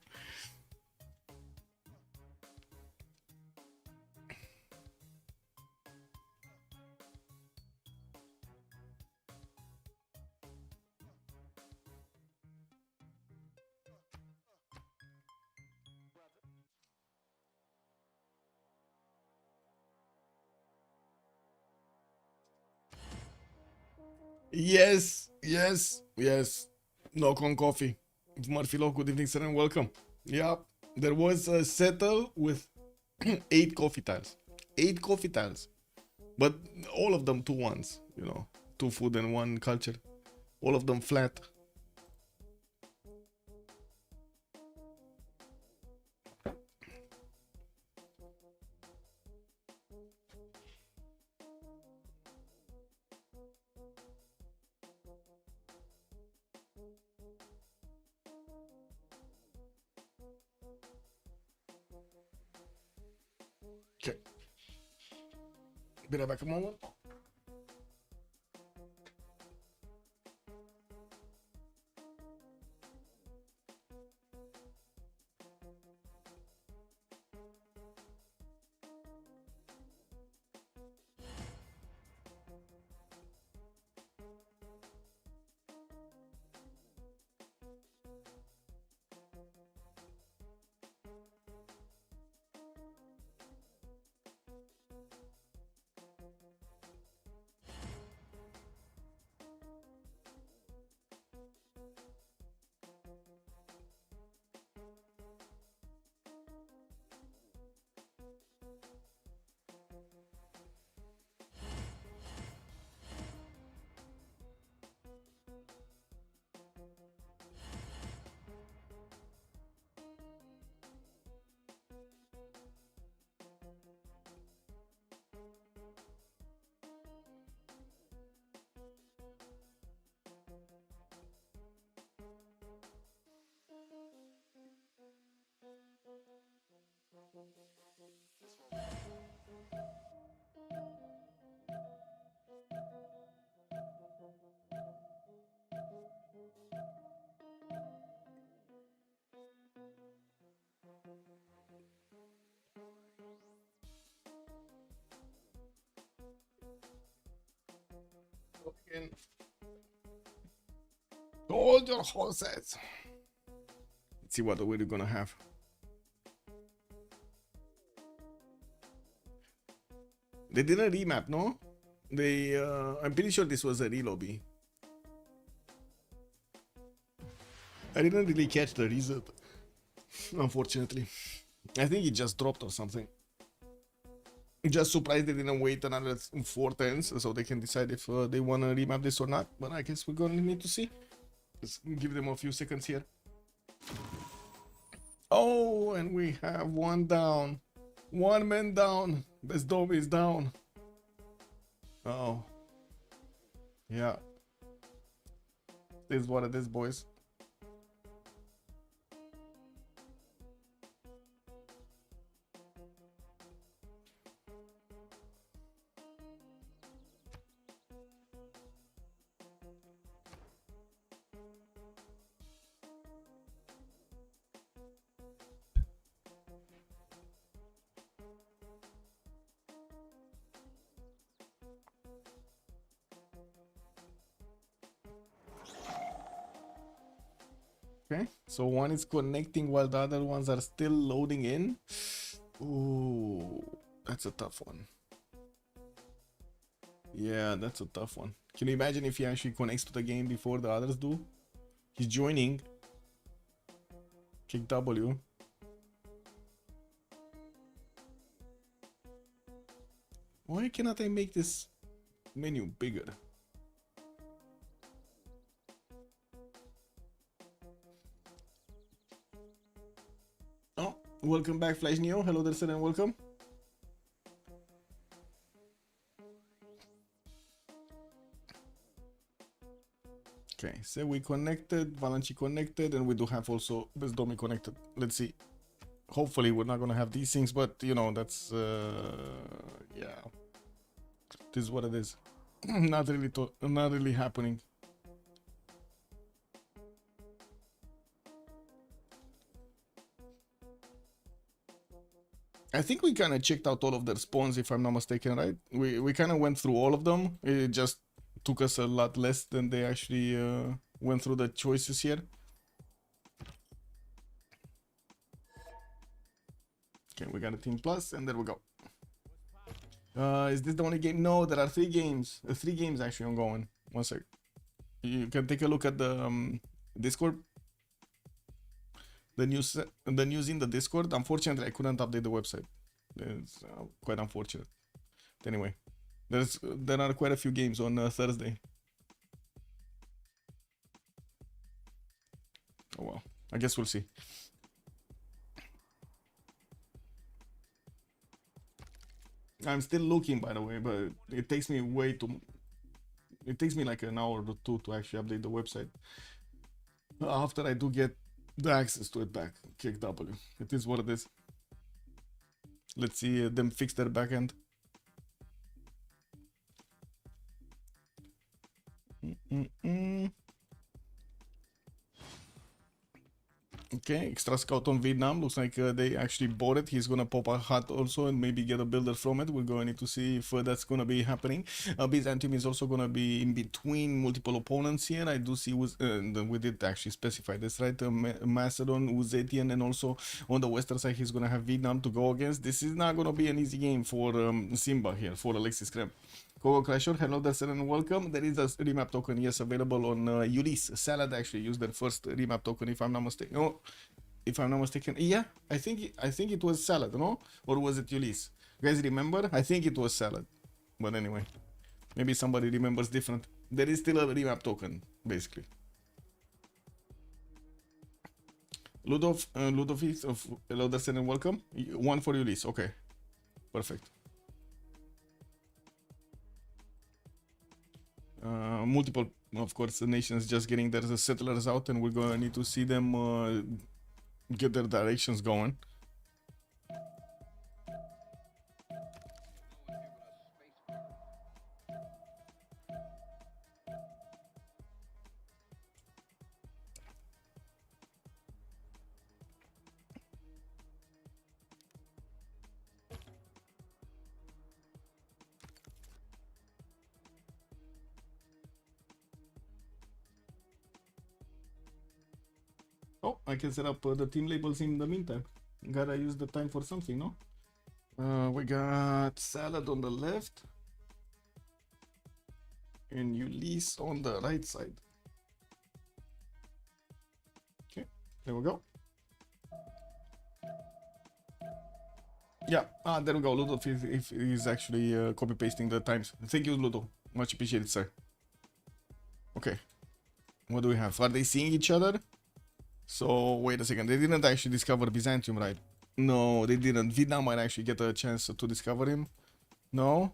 Speaker 7: Yes, yes, yes. Knock on coffee. Murphy Law, good evening, sir, and welcome. Yeah, there was a settle with 8 coffee tiles. 8 coffee tiles. But all of them 2 1s, you know. 2 food and 1 culture. All of them flat. Okay. Be right back a moment. Again. Hold your horses. Let's see what we're gonna have. They did a remap, no? They, I'm pretty sure this was a re-lobby. I didn't really catch the reset, unfortunately. I think it just dropped or something. Just surprised they didn't wait another 4 turns so they can decide if they want to remap this or not. But I guess we're gonna need to see. Let's give them a few seconds here. Oh, and we have 1 down. 1 man down. This dome is down. Oh. Yeah. This is what it is, boys. Okay, so one is connecting while the other ones are still loading in. Ooh, that's a tough one. Yeah, that's a tough one. Can you imagine if he actually connects to the game before the others do? He's joining. Kick W. Why cannot I make this menu bigger? Oh, welcome back, Flash Neo. Hello there, sir, and welcome. Okay, so we connected, Valanchi connected, and we do have also Bezdomi connected. Let's see. Hopefully we're not gonna have these things, but you know, that's yeah. This is what it is. not really, not really happening. I think we kind of checked out all of their spawns, if I'm not mistaken, right? We kind of went through all of them. It just took us a lot less than they actually went through the choices here. Okay, we got a team plus, and there we go. Is this the only game? No, there are 3 games. 3 games actually ongoing. One sec. You can take a look at the Discord. The news in the Discord. Unfortunately, I couldn't update the website. It's quite unfortunate. Anyway, there are quite a few games on Thursday. Oh well, I guess we'll see. I'm still looking, by the way, but it takes me way too. It takes me like an hour or 2 to actually update the website. After I do get the access to it back. Kick W. It is what it is. Let's see them fix their backend. Okay, extra scout on Vietnam. Looks like they actually bought it. He's gonna pop a hut also and maybe get a builder from it. We're going to need to see if that's gonna be happening. Byzantium is also gonna be in between multiple opponents here. I do see we did actually specify this, right? Macedon, Uzetian, and also on the western side he's gonna have Vietnam to go against. This is not gonna be an easy game for Simba here, for Alexis Krem. Coco Crasher, hello there, sir, and welcome. There is a remap token, yes, available on Ulyss. Salad actually used their first remap token, if I'm not mistaken. Oh, if I'm not mistaken, yeah, I think it was Salad, no? Or was it Ulyss? You guys remember? I think it was Salad. But anyway, maybe somebody remembers different. There is still a remap token, basically. Ludovic of hello there, sir, and welcome. One for Ulyss, okay, perfect. Multiple, of course, the nations just getting their settlers out, and we're gonna need to see them get their directions going. Oh, I can set up the team labels in the meantime. Gotta use the time for something, no? We got Salad on the left and Ulyss on the right side. Okay, there we go. Yeah, there we go. Ludo if he's actually copy pasting the times. Thank you, Ludo. Much appreciated, sir. Okay, what do we have? Are they seeing each other? So wait a second, they didn't actually discover Byzantium, right? No, they didn't. Vietnam might actually get a chance to discover him. No?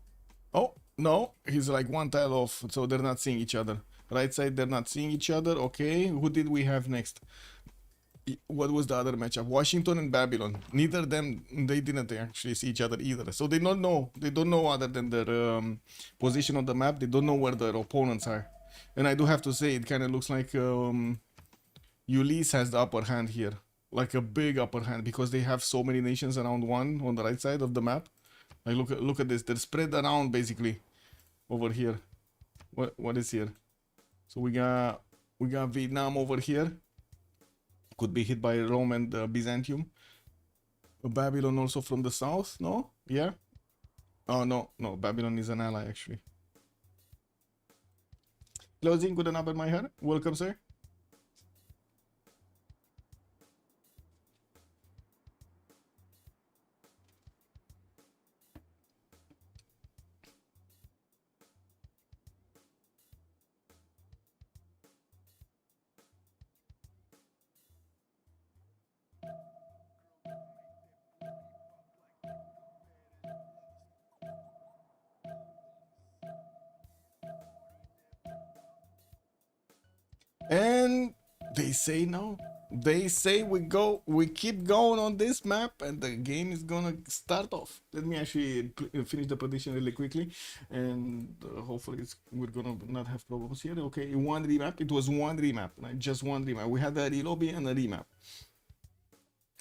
Speaker 7: Oh, no, he's like one tile off, so they're not seeing each other. Right side, they're not seeing each other. Okay, who did we have next? What was the other matchup? Washington and Babylon. Neither of them, they didn't actually see each other either. So they don't know other than their position on the map. They don't know where their opponents are. And I do have to say, it kind of looks like Ulyss has the upper hand here, like a big upper hand, because they have so many nations around one on the right side of the map. Like look at this, they're spread around basically over here. What is here? So we got Vietnam over here, could be hit by Rome and Byzantium. Babylon also from the south, no? Yeah. Oh no, Babylon is an ally actually. Closing, good enough at my hair. Welcome, sir. And they say no. They say we keep going on this map, and the game is gonna start off. Let me actually finish the prediction really quickly, and hopefully we're gonna not have problems here. Okay, one remap. It was one remap, right? Just one remap. We had a relobby and a remap.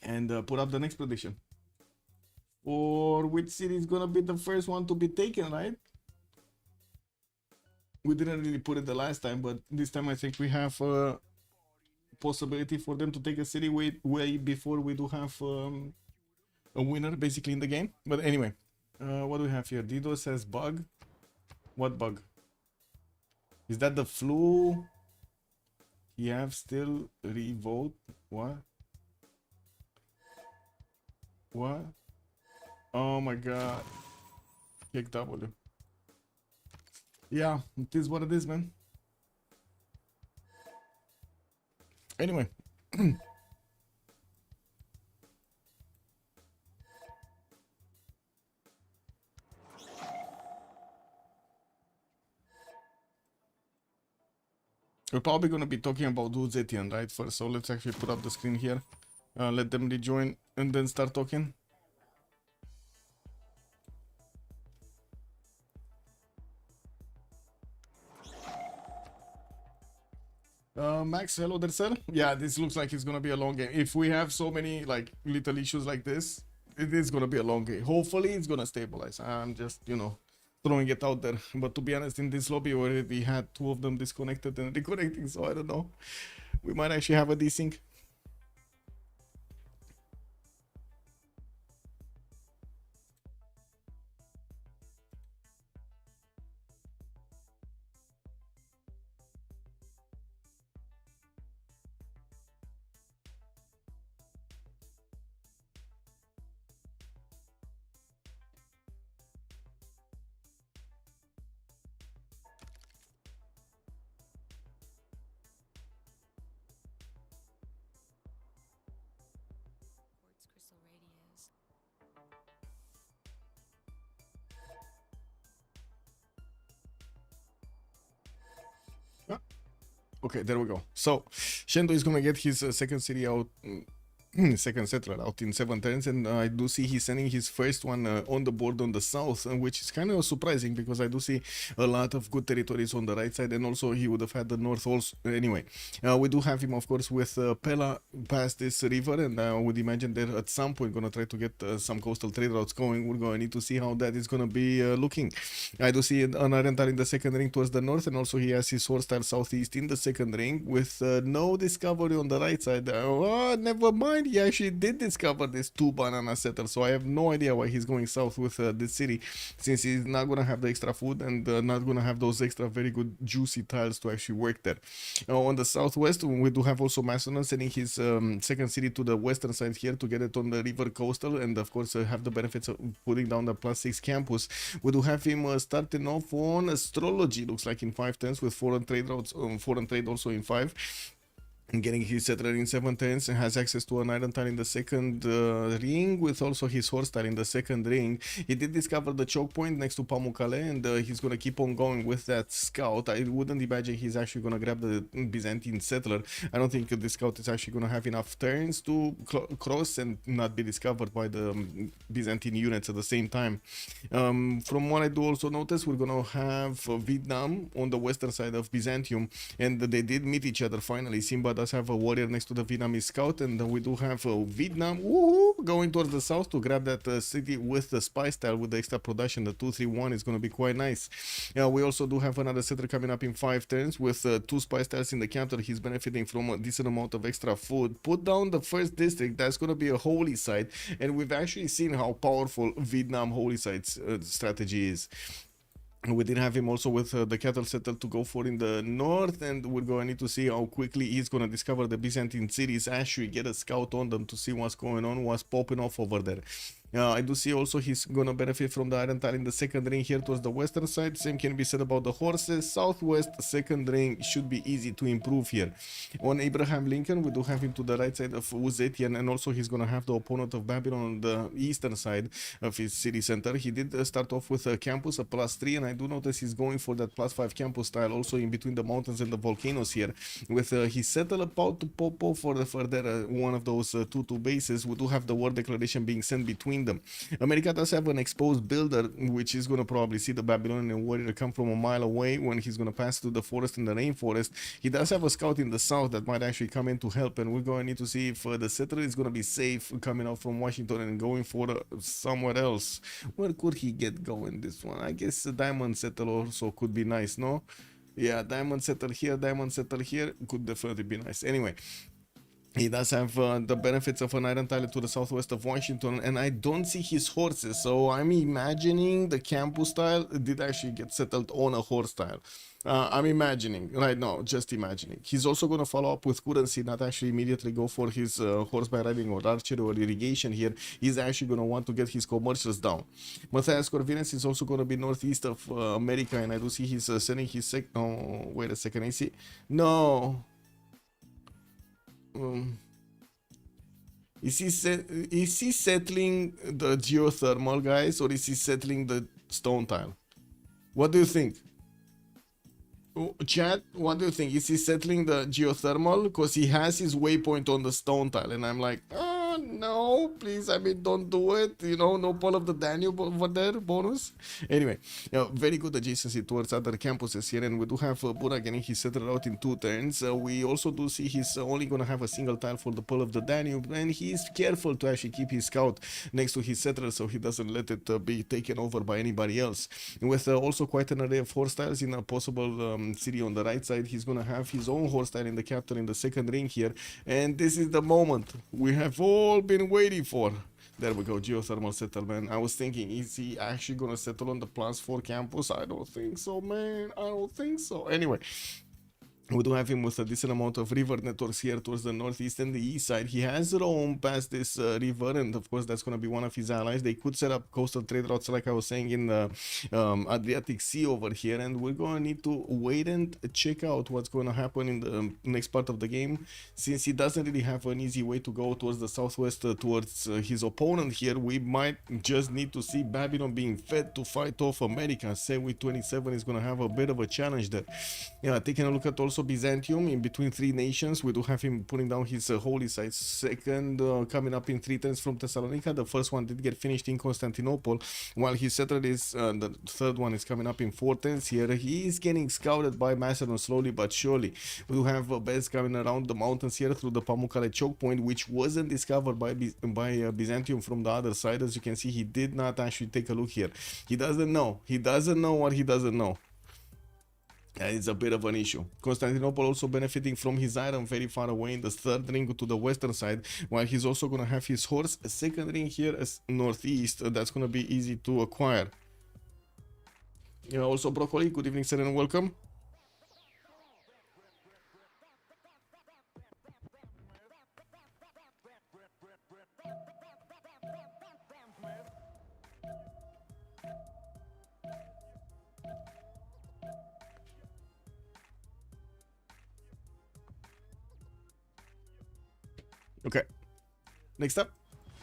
Speaker 7: And put up the next prediction. For which city is gonna be the first one to be taken, right? We didn't really put it the last time, but this time I think we have possibility for them to take a city way before we do have a winner basically in the game. But anyway, what do we have here? Dido says bug. What bug? Is that the flu? You have still revote? What? What? Oh my god. Kick W. Yeah, it is what it is, man. Anyway. We're probably going to be talking about Uzetian, right? First, so let's actually put up the screen here. Let them rejoin and then start talking. Max, hello there, sir. Yeah, this looks like it's gonna be a long game. If we have so many like little issues like this, it is gonna be a long game. Hopefully, it's gonna stabilize. I'm just, you know, throwing it out there. But to be honest, in this lobby, we already had two of them disconnected and reconnecting, so I don't know. We might actually have a desync. Okay, there we go. So, Shendo is gonna get his second city out, second settler out in 7 turns, and I do see he's sending his first one on the board on the south, which is kind of surprising because I do see a lot of good territories on the right side, and also he would have had the north also. Anyway, we do have him, of course, with Pella past this river, and I would imagine that at some point gonna try to get some coastal trade routes going. We're gonna need to see how that is gonna be looking. I do see an Arental in the second ring towards the north, and also he has his horse style southeast in the second ring with no discovery on the right side. Oh, never mind. He actually did discover this 2 banana setter, so I have no idea why he's going south with this city, since he's not gonna have the extra food and not gonna have those extra very good juicy tiles to actually work there. On the southwest, we do have also Macedon sending his second city to the western side here to get it on the river coastal, and of course have the benefits of putting down the +6 campus. We do have him starting off on astrology, looks like in 5 turns with foreign trade routes, foreign trade also in 5. And getting his settler in 7 turns and has access to an iron tile in the second ring, with also his horse tile in the second ring. He did discover the choke point next to Pamukkale, and he's gonna keep on going with that scout. I wouldn't imagine he's actually gonna grab the Byzantine settler. I don't think this scout is actually gonna have enough turns to cross and not be discovered by the Byzantine units at the same time. From what I do also notice, we're gonna have Vietnam on the western side of Byzantium, and they did meet each other finally. Simba does have a warrior next to the Vietnamese scout, and we do have Vietnam going towards the south to grab that city with the spy style with the extra production. The 2-3-1 is going to be quite nice. We also do have another settler coming up in 5 turns with 2 spy styles in the counter. He's benefiting from a decent amount of extra food. Put down the first district. That's going to be a holy site, and we've actually seen how powerful Vietnam holy sites strategy is. We did have him also with the cattle settle to go for in the north, and we're going to need to see how quickly he's going to discover the Byzantine cities, actually get a scout on them to see what's going on, what's popping off over there. I do see also he's gonna benefit from the iron tile in the second ring here towards the western side. Same can be said about the horses. Southwest second ring should be easy to improve here. On Abraham Lincoln, we do have him to the right side of Uzetian, and also he's gonna have the opponent of Babylon on the eastern side of his city center. He did start off with a campus, a +3, and I do notice he's going for that +5 campus style also in between the mountains and the volcanoes here. With his settle about to pop off for the further one of those 2-2 bases. We do have the war declaration being sent between them. America does have an exposed builder, which is going to probably see the Babylonian warrior come from a mile away when he's going to pass through the forest and the rainforest. He does have a scout in the south that might actually come in to help, and we're going to need to see if the settler is going to be safe coming out from Washington and going for somewhere else. Where could he get going this one? I guess a diamond settle also could be nice, no? Yeah, diamond settle here could definitely be nice. Anyway, he does have the benefits of an iron tile to the southwest of Washington, and I don't see his horses, so I'm imagining the campus tile did actually get settled on a horse tile. I'm imagining right now, just imagining. He's also going to follow up with currency, not actually immediately go for his horse by riding or archery or irrigation here. He's actually going to want to get his commercials down. Matthias Corvinus is also going to be northeast of America, and I do see he's sending his oh, wait a second, is he? No. Is he settling the geothermal, guys, or is he settling the stone tile? What do you think? Oh, chat, what do you think? Is he settling the geothermal? Because he has his waypoint on the stone tile, and I'm like, oh no, please, I mean, don't do it. You know, no Paul of the Danube over there bonus. Anyway, very good adjacency towards other campuses here, and we do have Burak getting his settled out in 2 turns. We also do see he's only going to have a single tile for the Pearl of the Danube, and he's careful to actually keep his scout next to his settler so he doesn't let it be taken over by anybody else. With also quite an array of horse tiles in a possible city on the right side, he's going to have his own horse tile in the capital in the second ring here, and this is the moment we have all been waiting for. There we go, geothermal settlement. I was thinking, is he actually gonna settle on the +4 campus? I don't think so, man. I don't think so. Anyway, we do have him with a decent amount of river networks here towards the northeast and the east side. He has roam past this river, and of course that's going to be one of his allies. They could set up coastal trade routes, like I was saying, in the Adriatic Sea over here, and we're going to need to wait and check out what's going to happen in the next part of the game, since he doesn't really have an easy way to go towards the southwest towards his opponent here. We might just need to see Babylon being fed to fight off America. Sewi 27 is going to have a bit of a challenge there. Yeah, taking a look at also Byzantium in between 3 nations. We do have him putting down his holy sites. Second coming up in 3 turns from Thessalonica. The first one did get finished in Constantinople, while his settled is the third one is coming up in 4 turns here. He is getting scouted by Macedon slowly but surely. We do have Bez coming around the mountains here through the Pamukkale choke point, which wasn't discovered by Byzantium from the other side. As you can see, he did not actually take a look here. He doesn't know what he doesn't know. It's a bit of an issue. Constantinople also benefiting from his iron very far away in the third ring to the western side, while he's also going to have his horse a second ring here as northeast. That's going to be easy to acquire. Also Broccoli, good evening sir and welcome. Okay, next up,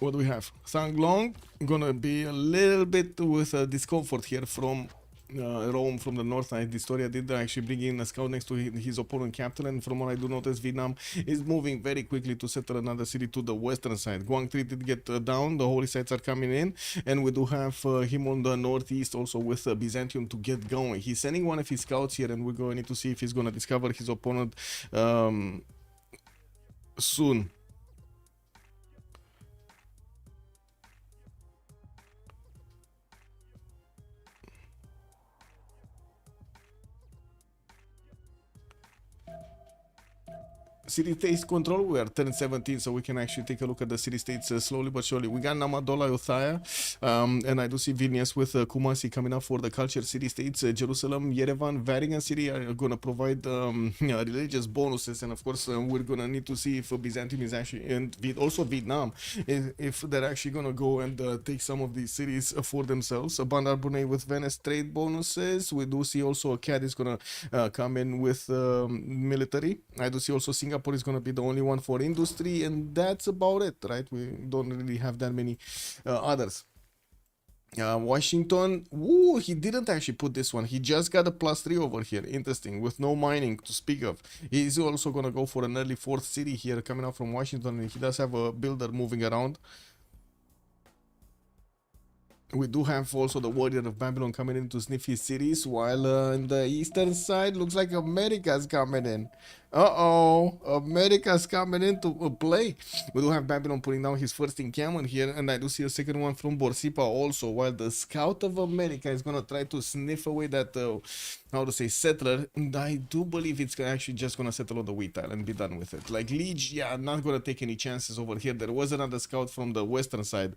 Speaker 7: what do we have? Sanglong, gonna be a little bit with discomfort here from Rome from the north side. Historia did actually bring in a scout next to his opponent capital, and from what I do notice, Vietnam is moving very quickly to settle another city to the western side. Guang 3 did get down, the holy sites are coming in, and we do have him on the northeast also with Byzantium to get going. He's sending one of his scouts here, and we're going to need to see if he's going to discover his opponent soon. city states control. We are turn 17, so we can actually take a look at the city states slowly but surely. We got Namadola Uthaya, and I do see Vilnius with Kumasi coming up for the culture city states. Jerusalem, Yerevan, Vatican City are going to provide religious bonuses, and of course we're going to need to see if Byzantium is actually, and also Vietnam, if they're actually going to go and take some of these cities for themselves. Bandar Brunei with Venice trade bonuses. We do see also a CAD is going to come in with military. I do see also Singapore is going to be the only one for industry, and that's about it, right? We don't really have that many others. Washington, ooh, he didn't actually put this one. He just got a +3 over here. Interesting, with no mining to speak of. He's also going to go for an early 4th city here coming out from Washington, and he does have a builder moving around. We do have also the Warrior of Babylon coming in to sniff his cities, while in the eastern side, looks like America's coming in. Uh-oh, America's coming in to play. We do have Babylon putting down his first encampment here, and I do see a second one from Borsipa also, while the Scout of America is going to try to sniff away that, how to say, settler, and I do believe it's actually just going to settle on the wheat tile and be done with it. Like Liege, yeah, not going to take any chances over here. There was another Scout from the western side.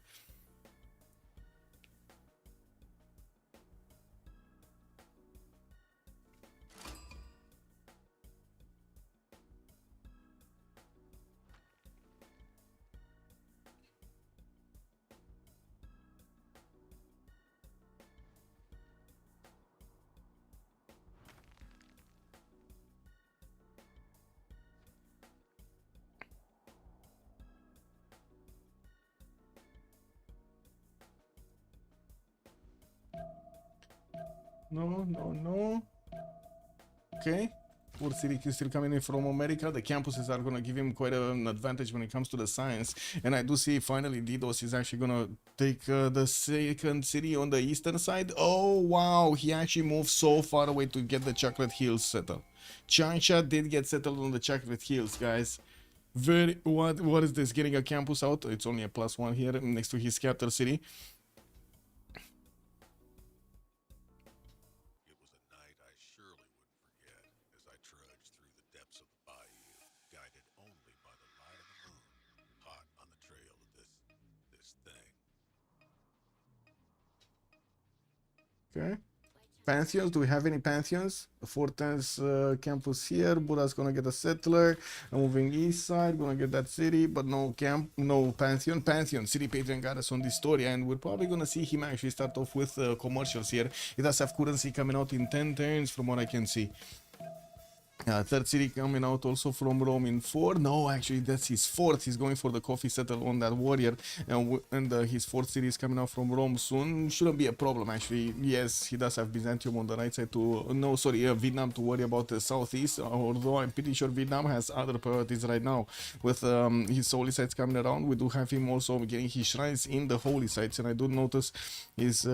Speaker 7: No. Okay. Poor city is still coming in from America. The campuses are going to give him quite an advantage when it comes to the science. And I do see finally Didos is actually going to take the second city on the eastern side. Oh, wow. He actually moved so far away to get the Chocolate Hills settled. Changsha did get settled on the Chocolate Hills, guys. What is this? Getting a campus out? It's only a +1 here next to his capital city. Okay. Pantheons, do we have any Pantheons? Forten's campus here. Buddha's gonna get a settler. Moving east side, gonna get that city, but no camp, no Pantheon. Pantheon, City Patron got us on this story, and we're probably gonna see him actually start off with commercials here. He does have currency coming out in 10 turns from what I can see. Third city coming out also from Rome in 4. No, actually that's his 4th. He's going for the coffee settle on that warrior, and his 4th city is coming out from Rome soon. Shouldn't be a problem actually. Yes, he does have Byzantium on the right side to Vietnam to worry about the southeast, although I'm pretty sure Vietnam has other priorities right now with his holy sites coming around. We do have him also getting his shrines in the holy sites, and I do notice his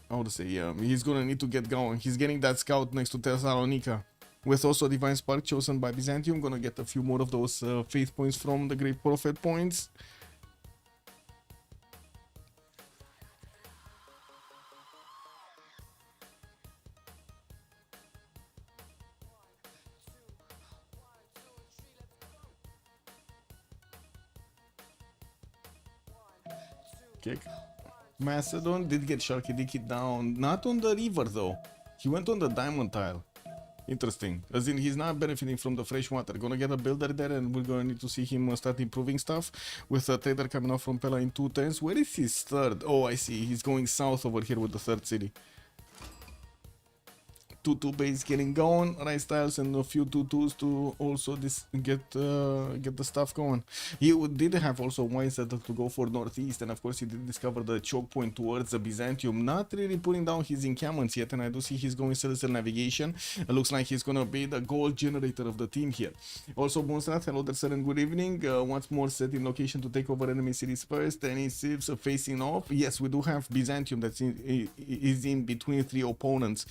Speaker 7: how to say, he's gonna need to get going. He's getting that scout next to Thessalonica. With also Divine Spark chosen by Byzantium. Gonna get a few more of those faith points from the Great Prophet points. Kick. Macedon did get Sharky Dicky down, not on the river though. He went on the diamond tile. Interesting, as in he's not benefiting from the fresh water. Gonna get a builder there, and we're gonna need to see him start improving stuff with a trader coming off from Pella in 2 turns. Where is his third? Oh, I see, he's going south over here with the 3rd city. 2-2 base getting going, rice tiles and a few 2-2s to also get the stuff going. He did have also one settle to go for northeast, and of course he did discover the choke point towards the Byzantium, not really putting down his encampments yet, and I do see he's going celestial navigation. It looks like he's gonna be the gold generator of the team here. Also Boonsrat, hello there sir and good evening. Once more set in location to take over enemy cities first. Any civs facing off? Yes, we do have Byzantium that is in between 3 opponents.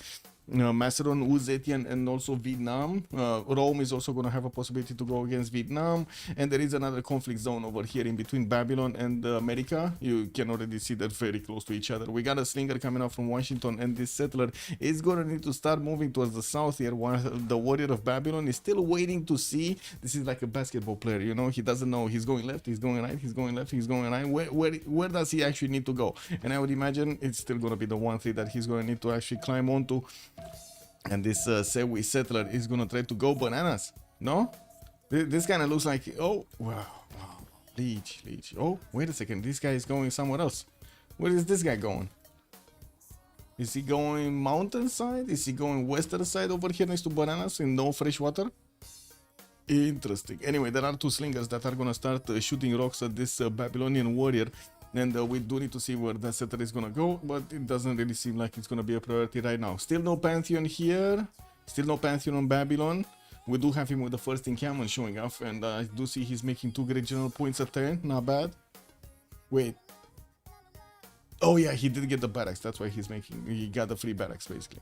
Speaker 7: Macedon, Uzbekistan, and also Vietnam. Rome is also going to have a possibility to go against Vietnam, and there is another conflict zone over here in between Babylon and America. You can already see that very close to each other. We got a slinger coming out from Washington, and this settler is going to need to start moving towards the south here, while the warrior of Babylon is still waiting to see. This is like a basketball player, you know, he doesn't know. He's going left, he's going right, he's going left, he's going right. Where does he actually need to go? And I would imagine it's still going to be the one thing that he's going to need to actually climb onto. And this Civ6 settler is going to try to go bananas. No? This kind of looks like, oh, wow. Leech. Oh, wait a second. This guy is going somewhere else. Where is this guy going? Is he going mountainside? Is he going western side over here next to bananas in no fresh water? Interesting. Anyway, there are two slingers that are going to start shooting rocks at this Babylonian warrior. And we do need to see where the settler is going to go, but it doesn't really seem like it's going to be a priority right now. Still no Pantheon here. Still no Pantheon on Babylon. We do have him with the first encampment showing off, and I do see he's making 2 great general points a turn. Not bad. Wait. Oh yeah, he did get the barracks. That's why he got the free barracks basically.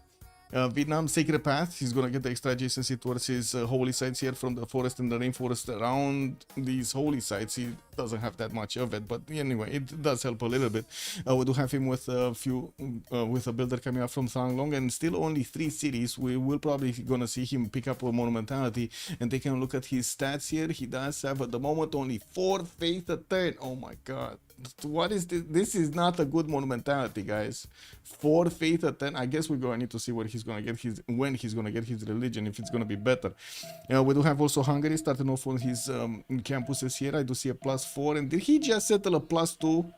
Speaker 7: Vietnam Sacred Path, he's gonna get the extra adjacency towards his holy sites here from the forest and the rainforest around these holy sites. He doesn't have that much of it, but anyway, it does help a little bit. We do have him with a few, with a builder coming up from Thang Long, and still only 3 cities. We will probably gonna see him pick up a monumentality and taking a look at his stats here. He does have at the moment only 4 faith a turn. Oh my god. What is this? This is not a good monumentality, guys. 4 faith at 10. I guess we're gonna need to see where he's gonna get his, when he's gonna get his religion, if it's gonna be better. We do have also Hungary starting off on his campuses here. I do see a +4, and did he just settle a +2?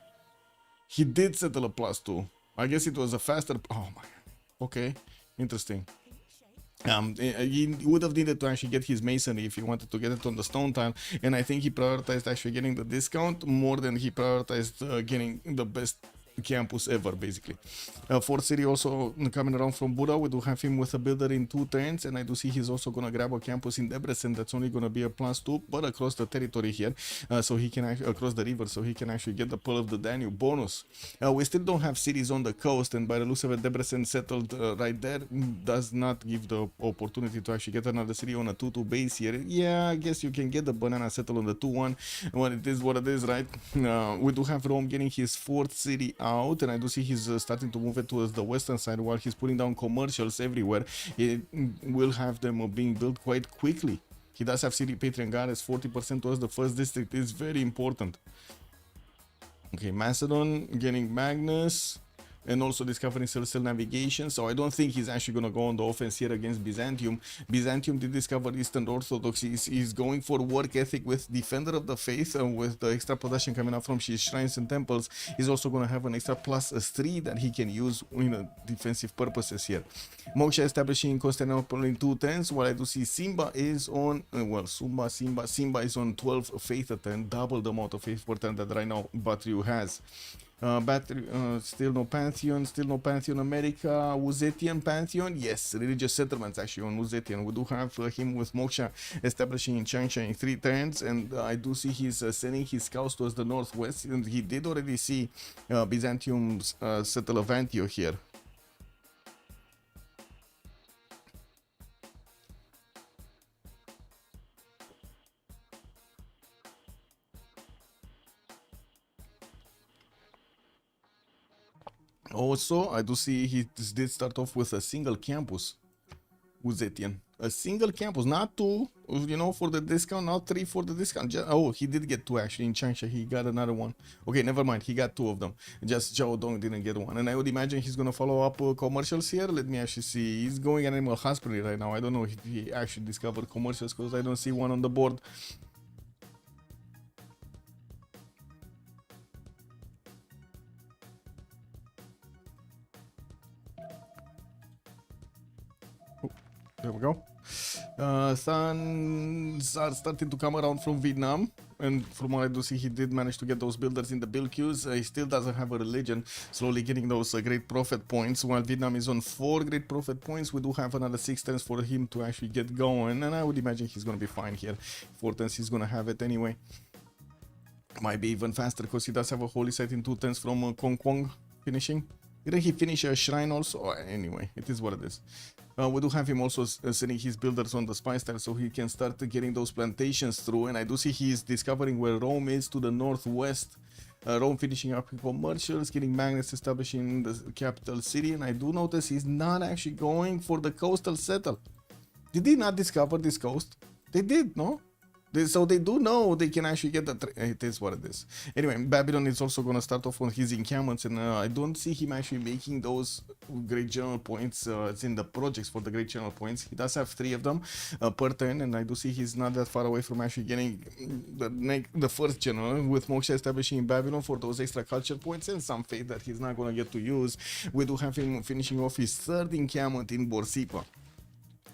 Speaker 7: He did settle a +2. I guess it was a faster. Oh my. Okay, interesting. He would have needed to actually get his masonry if he wanted to get it on the stone tile, and I think he prioritized actually getting the discount more than he prioritized getting the best campus ever basically. Fourth city also coming around from Buddha. We do have him with a builder in 2 turns, and I do see he's also gonna grab a campus in Debrecen that's only gonna be a +2, but across the territory here, so he can actually, across the river, so he can actually get the Pearl of the Danube bonus. We still don't have cities on the coast, and by the looks of it, Debrecen settled right there does not give the opportunity to actually get another city on a 2-2 base here. Yeah, I guess you can get the banana settled on the 2-1. Well, it is what it is, right? We do have Rome getting his 4th city out, and I do see he's starting to move it towards the western side while he's putting down commercials everywhere. It will have them being built quite quickly. He does have city patron goddess 40% towards the first district. Is very important. Okay, Macedon getting Magnus and also discovering Celestial Navigation, so I don't think he's actually going to go on the offense here against Byzantium. Byzantium did discover Eastern Orthodoxy. He's going for work ethic with Defender of the Faith, and with the extra production coming up from his shrines and temples, he's also going to have an extra +3 that he can use in defensive purposes here. Moksha establishing Constantinople in 2 turns, while I do see Simba is on, well, Simba is on 12 faith a turn, double the amount of faith per turn that right now Batriu has. Still no Pantheon America. Uzetian Pantheon, yes, religious settlements actually on Uzetian. We do have him with Moksha establishing in Changsha in 3 turns, and I do see he's sending his scouts towards the northwest, and he did already see Byzantium's settle of Antioch here. Also, I do see he did start off with a single campus, Uzetian. A single campus, not 2, you know, for the discount, not 3 for the discount. Oh, he did get 2 actually in Changsha. He got another one. Okay, never mind. He got 2 of them. Just Zhao Dong didn't get 1. And I would imagine he's going to follow up commercials here. Let me actually see. He's going Animal Husbandry right now. I don't know if he actually discovered commercials because I don't see one on the board. There we go. Suns are starting to come around from Vietnam, and from what I do see, he did manage to get those builders in the build queues. He still doesn't have a religion, slowly getting those great prophet points. While Vietnam is on 4 great prophet points, we do have another 6 turns for him to actually get going, and I would imagine he's going to be fine here. 4 turns he's going to have it anyway. Might be even faster because he does have a holy site in 2 turns from Kong Kwong finishing. Didn't he finish a shrine also? Oh, anyway, it is what it is. We do have him also sending his builders on the spy style so he can start getting those plantations through. And I do see he is discovering where Rome is to the northwest. Rome finishing up commercials, getting magnets establishing the capital city. And I do notice he's not actually going for the coastal settle. Did they not discover this coast? They did, no? So they do know they can actually get the... It is what it is. Anyway, Babylon is also going to start off on his encampments, and I don't see him actually making those great general points. It's in the projects for the great general points. He does have 3 of them per turn, and I do see he's not that far away from actually getting the first general, with Moksha establishing in Babylon for those extra culture points and some faith that he's not going to get to use. We do have him finishing off his 3rd encampment in Borsippa.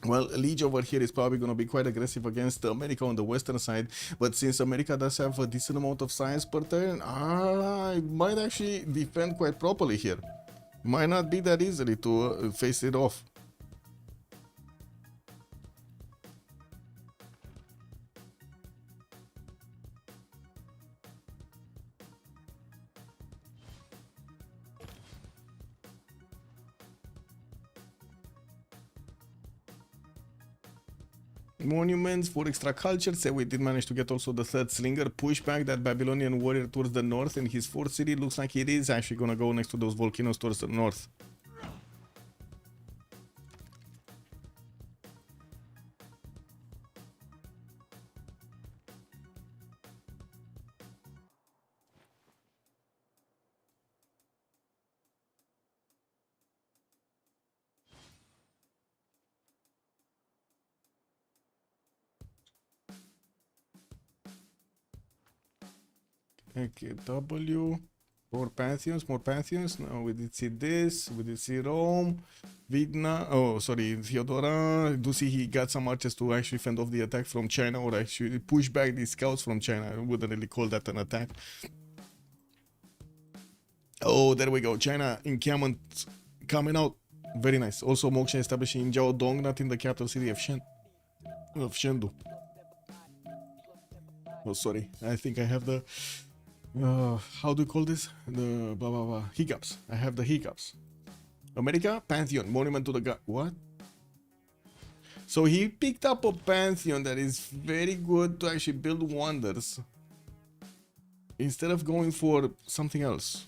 Speaker 7: Well, Liege over here is probably going to be quite aggressive against America on the western side, but since America does have a decent amount of science per turn, it might actually defend quite properly here. Might not be that easily to face it off. Monuments for extra culture. So we did manage to get also the 3rd slinger. Push back that Babylonian warrior towards the north, and his 4th city looks like it is actually gonna go next to those volcanoes towards the north. Okay, W. More pantheons, more pantheons. Now we did see this. We did see Rome. Vidna. Oh, sorry, Theodora. Do see he got some archers to actually fend off the attack from China, or actually push back the scouts from China. I wouldn't really call that an attack. Oh, there we go. China encampment coming out. Very nice. Also, Moksha establishing in Jiaodong, not in the capital city of Chengdu. Oh, sorry. I think I have the... how do you call this? The hiccups. I have the hiccups. America, Pantheon, monument to the god. What? So he picked up a Pantheon that is very good to actually build wonders, instead of going for something else.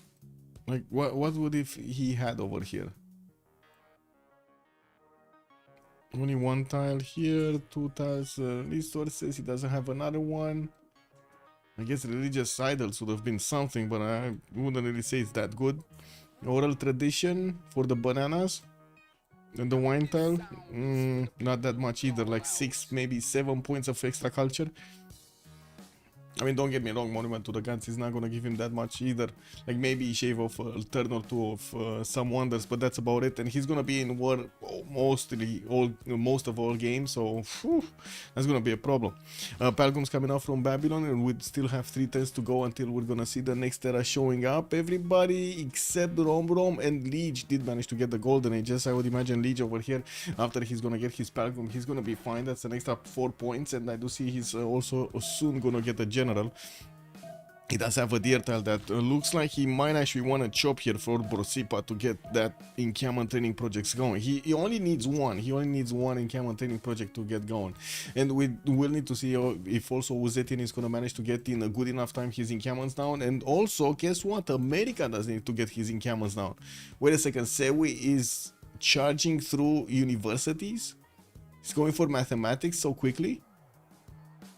Speaker 7: Like, what would if he had over here? Only 1 tile here, 2 tiles resources. He doesn't have another one. I guess religious idols would have been something, but I wouldn't really say it's that good. Oral tradition for the bananas and the wine tile, not that much either, like 6, maybe 7 points of extra culture. I mean, don't get me wrong, monument to the gods is not gonna give him that much either. Like maybe shave off a turn or 2 of some wonders, but that's about it. And he's gonna be in war most of all games, so that's gonna be a problem. Palgum's coming out from Babylon, and we still have 3 turns to go until we're gonna see the next era showing up. Everybody except Rom and Liege did manage to get the golden ages. I would imagine Liege over here, after he's gonna get his Palgum, he's gonna be fine. That's an extra 4 points, and I do see he's also soon gonna get the general. He does have a deer tile that looks like he might actually want to chop here for Borsippa to get that encampment training projects going. He only needs one. He only needs one encampment training project to get going. And we will need to see if also Uzetin is going to manage to get in a good enough time his encampments down. And also, guess what? America does need to get his encampments down. Wait a second. Sewi is charging through universities? He's going for mathematics so quickly?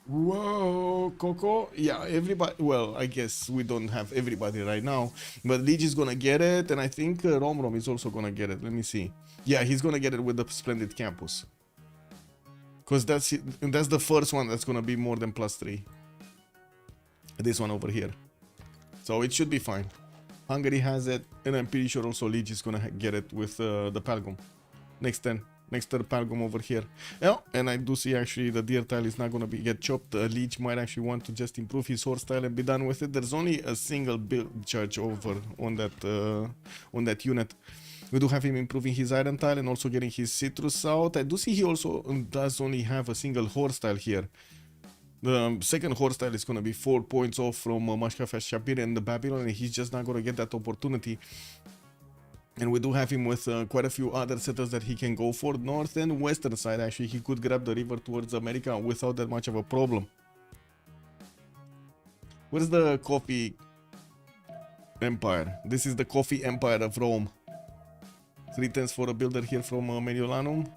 Speaker 7: Whoa, Coco. Yeah, everybody. Well, I guess we don't have everybody right now, but Liege is gonna get it, and I think Rom is also gonna get it. Let me see. Yeah, he's gonna get it with the Splendid Campus, because that's the first one that's gonna be more than +3. This one over here, so it should be fine. Hungary has it, and I'm pretty sure also Liege is gonna get it with the Palgum. Next turn. Next to the Palgum over here. Yeah, and I do see actually the deer tile is not going to get chopped. Liege might actually want to just improve his horse tile and be done with it. There's only a single build charge over on that unit. We do have him improving his iron tile and also getting his citrus out. I do see he also does only have a single horse tile here. The second horse tile is going to be 4 points off from Mashka Shapir and the Babylon, and he's just not going to get that opportunity. And we do have him with quite a few other settles that he can go for. North and western side, actually, he could grab the river towards America without that much of a problem. Where's the coffee empire? This is the coffee empire of Rome. 3 10s for a builder here from Mediolanum.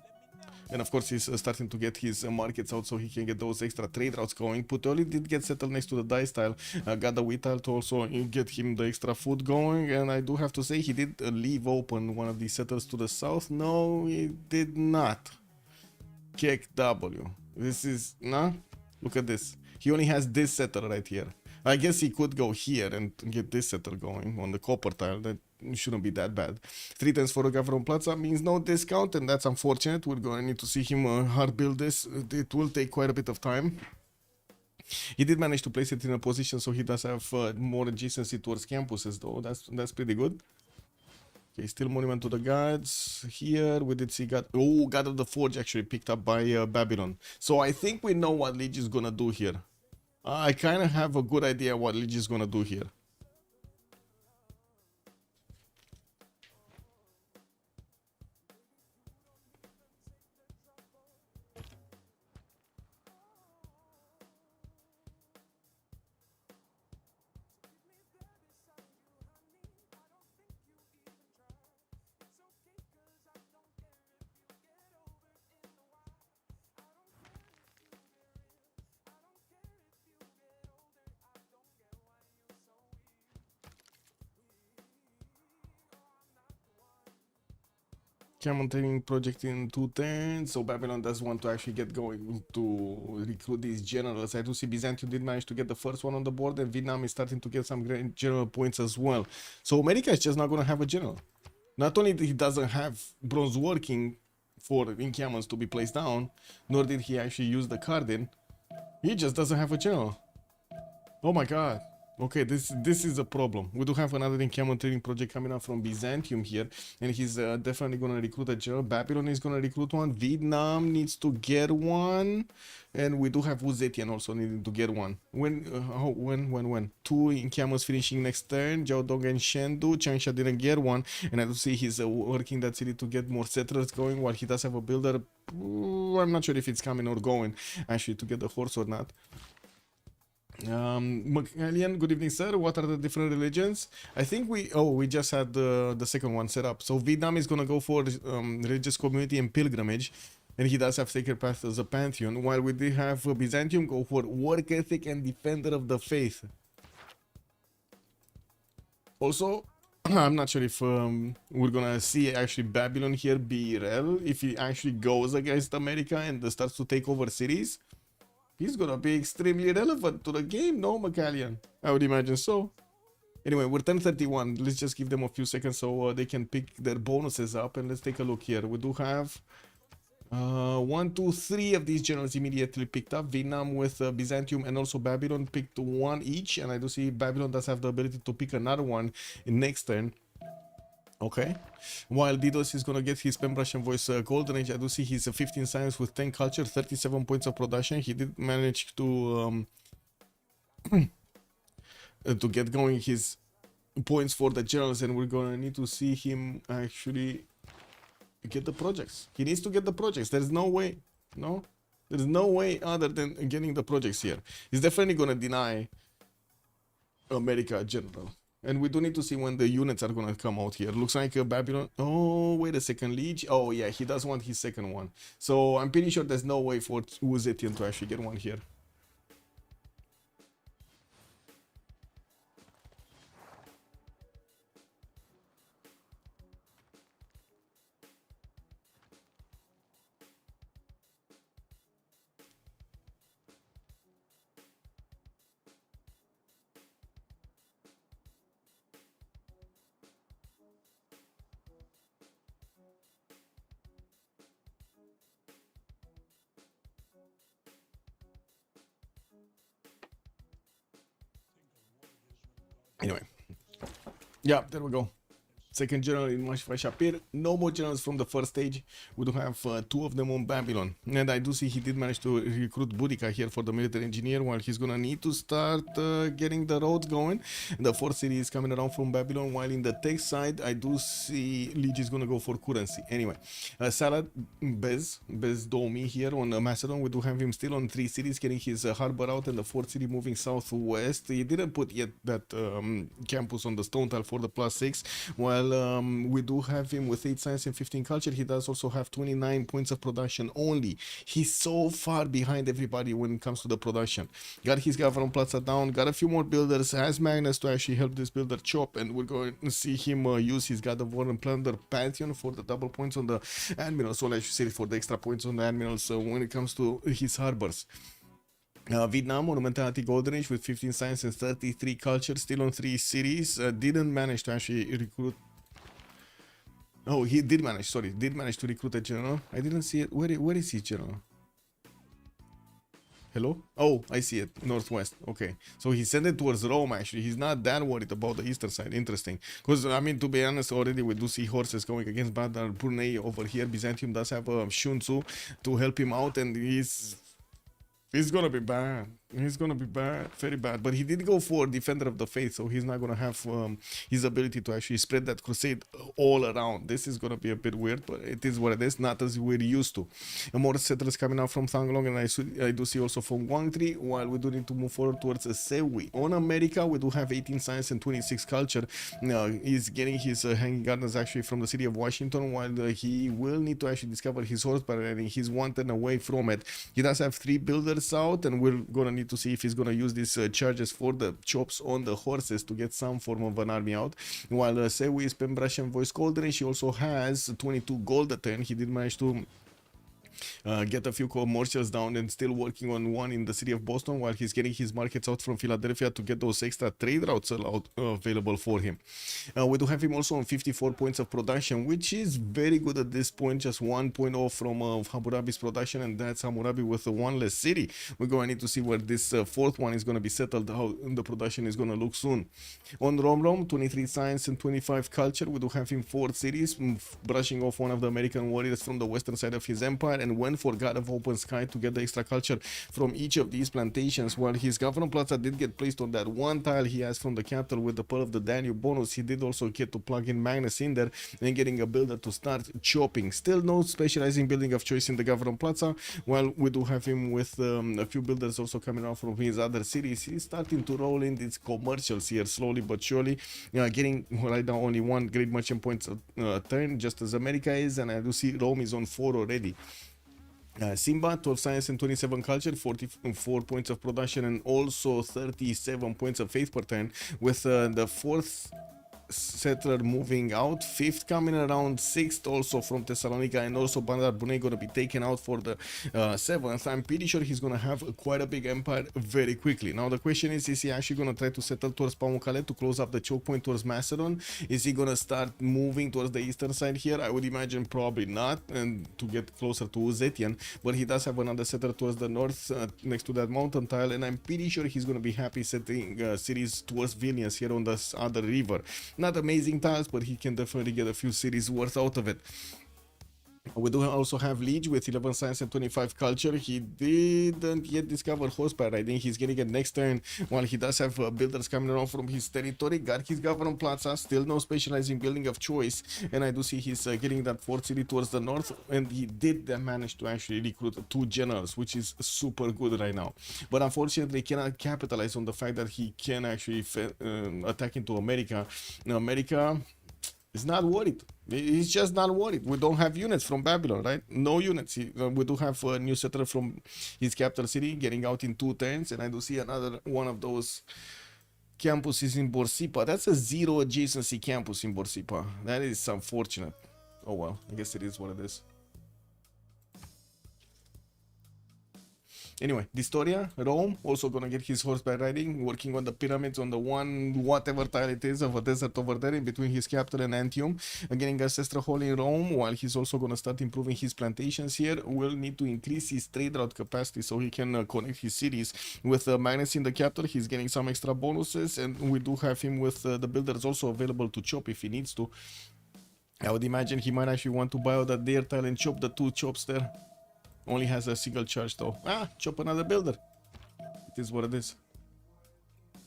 Speaker 7: And of course, he's starting to get his markets out so he can get those extra trade routes going. Puteoli did get settled next to the dye style. Got the wheat tile to also get him the extra food going. And I do have to say, he did leave open one of these settles to the south. No, he did not. Kick W. This is, nah, look at this. He only has this settle right here. I guess he could go here and get this settle going on the copper tile. That shouldn't be that bad. 3 10s for a guy from Plaza means no discount, and that's unfortunate. We're going to need to see him hard build this. It will take quite a bit of time. He did manage to place it in a position so he does have more adjacency towards campuses, though. That's pretty good. Okay, still Monument to the Gods. Here we did see God of the Forge actually picked up by Babylon. So I think we know what Liege is gonna do here. I kind of have a good idea what Liege is gonna do here. Campaigning project in 2 10, so Babylon does want to actually get going to recruit these generals. I do see Byzantium did manage to get the first one on the board, and Vietnam is starting to get some great general points as well. So America is just not going to have a general. Not only did he doesn't have bronze working for encampments to be placed down, nor did he actually use the card in, he just doesn't have a general. Oh my god. Okay, this is a problem. We do have another encampment training project coming up from Byzantium here, and he's definitely going to recruit a general. Babylon is going to recruit one. Vietnam needs to get one, and we do have Uzetian also needing to get one. When? 2 encampments finishing next turn. Jiaodong and Shendu. Changsha didn't get one, and I do see he's working that city to get more settlers going, while he does have a builder. I'm not sure if it's coming or going, actually, to get the horse or not. Alien, good evening, sir. What are the different religions? I think we just had the second one set up. So Vietnam is gonna go for religious community and pilgrimage, and he does have Sacred Path as a pantheon, while we do have Byzantium go for work ethic and defender of the faith. Also, I'm not sure if we're gonna see actually Babylon here be rel if he actually goes against America and starts to take over cities. He's gonna be extremely relevant to the game, no, McCallion? I would imagine so. Anyway, we're 10:31. Let's just give them a few seconds so they can pick their bonuses up, and let's take a look here. We do have 1, 2, 3 of these generals immediately picked up. Vietnam with Byzantium and also Babylon picked one each, and I do see Babylon does have the ability to pick another one in next turn. Okay, while Didos is gonna get his Pen Brush and Voice Golden Age, I do see he's 15 science with 10 culture, 37 points of production. He did manage to get going his points for the generals, and we're gonna need to see him actually get the projects. He needs to get the projects. There's no way, no? There's no way other than getting the projects here. He's definitely gonna deny America a general. And we do need to see when the units are gonna come out here. Looks like Babylon. Oh, wait a second, Liege. Oh yeah, he does want his second one. So I'm pretty sure there's no way for Uzetian to actually get one here. Anyway, yeah, there we go. second general in Mashfashapir. No more generals from the first stage. We do have 2 of them on Babylon. And I do see he did manage to recruit Boudica here for the military engineer, while he's gonna need to start getting the roads going. The 4th city is coming around from Babylon, while in the tech side, I do see Liege is gonna go for currency. Anyway, Salad Bez Domi here on Macedon. We do have him still on 3 cities, getting his harbor out, and the 4th city moving southwest. He didn't put yet that campus on the stone tile for the +6, while we do have him with 8 science and 15 culture. He does also have 29 points of production only. He's so far behind everybody when it comes to the production. Got his government plaza down, got a few more builders, has Magnus to actually help this builder chop, and we're going to see him use his God of War and Plunder Pantheon for the double points on the admiral, so I should say for the extra points on the admiral. So when it comes to his harbors, Vietnam, Monumentality Golden Age with 15 science and 33 culture, still on 3 cities. Didn't manage to actually recruit. Oh, he did manage, sorry, did manage to recruit a general. I didn't see it. Where is he, general? Hello? Oh, I see it. Northwest. Okay. So he sent it towards Rome, actually. He's not that worried about the eastern side. Interesting. Because, I mean, to be honest, already we do see horses going against Badar Brunei over here. Byzantium does have Shunzu to help him out, and he's gonna be bad. He's gonna be bad, very bad. But he did go for Defender of the Faith, so he's not gonna have his ability to actually spread that crusade all around. This is gonna be a bit weird, but it is what it is, not as we're used to. And more settlers coming out from Thanglong, and I do see also from Guangtri, while we do need to move forward towards Sewi. On America, we do have 18 science and 26 culture. He's getting his hanging gardens actually from the city of Washington, while he will need to actually discover his horsepower, and he's 1 turn away from it. He does have 3 builders out, and we're gonna need to see if he's gonna use these charges for the chops on the horses to get some form of an army out. While Sewi is Pembrasian Voice Golden, she also has 22 gold a turn. He did manage to get a few commercials down and still working on one in the city of Boston, while he's getting his markets out from Philadelphia to get those extra trade routes available for him. We do have him also on 54 points of production, which is very good at this point, just 1 point off from Hammurabi's production, and that's Hammurabi with 1 less city. We're going to need to see where this 4th one is going to be settled, how the production is going to look soon. On Rom, 23 science and 25 culture. We do have him 4 cities, brushing off one of the American warriors from the western side of his empire, and went for God of Open Sky to get the extra culture from each of these plantations. While his government plaza did get placed on that 1 tile he has from the capital with the Pearl of the Danube bonus, he did also get to plug in Magnus in there and getting a builder to start chopping. Still no specializing building of choice in the government plaza, while we do have him with a few builders also coming out from his other cities. He's starting to roll in these commercials here slowly but surely, getting right now only 1 great merchant points a turn, just as America is, and I do see Rome is on 4 already. Simba, 12 science and 27 culture, 44 points of production, and also 37 points of faith per turn, with the 4th settler moving out, 5th coming around, 6th also from Thessalonica, and also Bandar Brunei going to be taken out for the 7th. I'm pretty sure he's going to have quite a big empire very quickly. Now the question is he actually going to try to settle towards Pamukkale to close up the choke point towards Macedon? Is he going to start moving towards the eastern side here? I would imagine probably not, and to get closer to Uzetian, but he does have another settler towards the north next to that mountain tile, and I'm pretty sure he's going to be happy setting cities towards Vilnius here on this other river. Not amazing tiles, but he can definitely get a few cities worth out of it. We do also have Liege with 11 science and 25 culture. He didn't yet discover horsepower riding. He's getting it next turn, while he does have builders coming around from his territory. Got his government plaza, still no specializing building of choice, and I do see he's getting that 4th city towards the north, and he did manage to actually recruit 2 generals, which is super good right now. But unfortunately, he cannot capitalize on the fact that he can actually attack into America. Now, America is not worried. He's just not worried. We don't have units from Babylon, right? No units. We do have a new settler from his capital city getting out in 2 turns, and I do see another one of those campuses in Borsippa. That's a 0 adjacency campus in Borsippa. That is unfortunate. Oh well, I guess it is what it is. Anyway, Distoria, Rome, also gonna get his horseback riding, working on the pyramids on the 1 whatever tile it is of a desert over there in between his capital and Antium, and getting Ancestral Hall in Rome, while he's also gonna start improving his plantations here. Will need to increase his trade route capacity so he can connect his cities. With Magnus in the capital, he's getting some extra bonuses, and we do have him with the builders also available to chop if he needs to. I would imagine he might actually want to buy out that deer tile and chop the 2 chops there. Only has a single charge though. Chop another builder. It is what it is.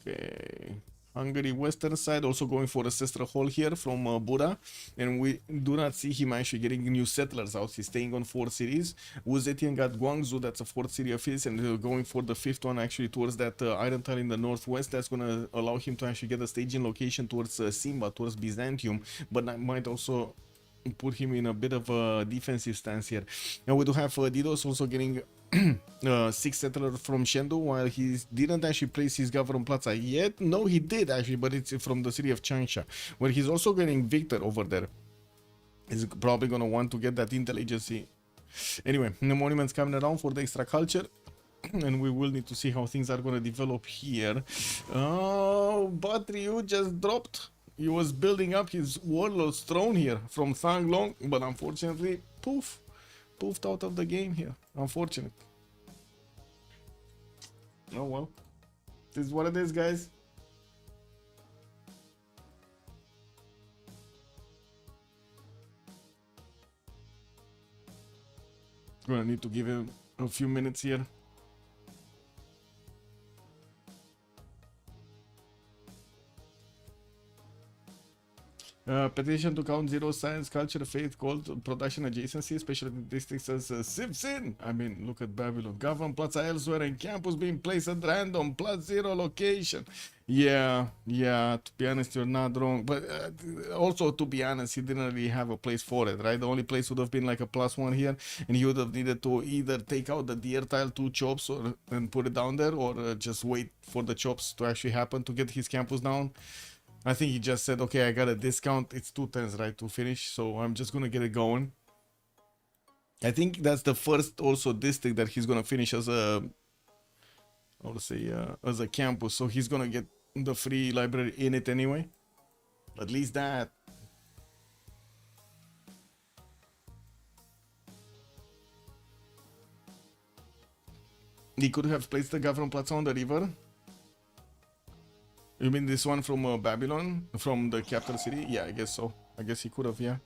Speaker 7: Okay. Hungary western side also going for ancestral hall here from Buddha, and we do not see him actually getting new settlers out. He's staying on 4 cities. Wu Zetian got Guangzhou, that's a 4th city of his, and going for the 5th one actually towards that iron tile in the northwest. That's going to allow him to actually get a staging location towards Simba, towards Byzantium, but that might also put him in a bit of a defensive stance here. And we do have Didos also getting 6 settlers from Chengdu, while he didn't actually place his government plaza yet. No, he did actually, but it's from the city of Changsha, where he's also getting Victor over there. He's probably gonna want to get that intelligence. Anyway, the monuments coming around for the extra culture, and we will need to see how things are gonna develop here. Oh, but Ryu just dropped. He was building up his warlord's throne here from Thanglong, but unfortunately, poofed out of the game here. Unfortunate. Oh well. This is what it is, guys. Gonna need to give him a few minutes here. Petition to count 0 science, culture, faith, gold, production adjacency, special districts as Civ6. I mean, look at Babylon. Govern plaza elsewhere and campus being placed at random, +0 location. Yeah, to be honest, you're not wrong. But also, to be honest, he didn't really have a place for it, right? The only place would have been like a +1 here, and he would have needed to either take out the deer tile 2 chops and put it down there, or just wait for the chops to actually happen to get his campus down. I think he just said, okay, I got a discount. It's 2 turns, right, to finish. So I'm just going to get it going. I think that's the first also district that he's going to finish as a, I would say, as a campus. So he's going to get the free library in it anyway. At least that. He could have placed the government plaza on the river. You mean this one from Babylon? From the capital city? Yeah, I guess so. I guess he could have, yeah.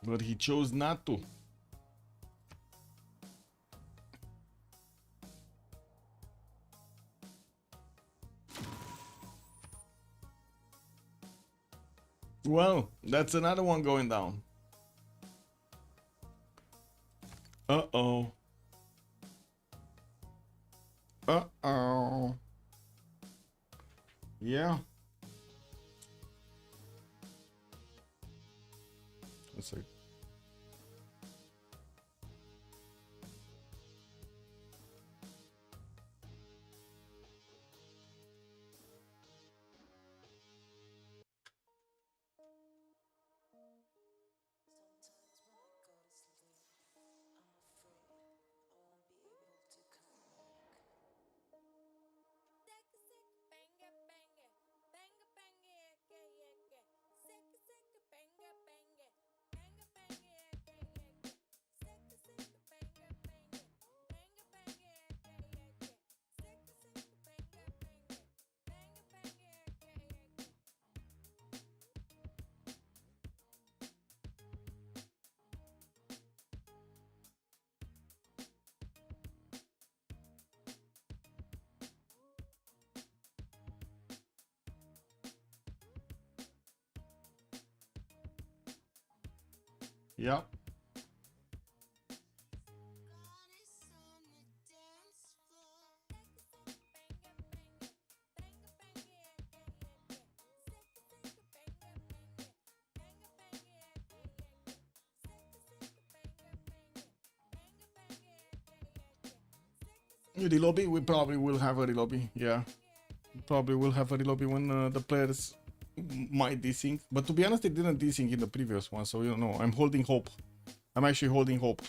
Speaker 7: But he chose not to. Well, that's another one going down. Uh-oh. Uh-oh. Yeah. Let's see. Yeah. The lobby, we probably will have a relobby. Yeah, probably will have a relobby when the players might desync. But to be honest, they didn't desync in the previous one, so you know, I'm holding hope. I'm actually holding hope.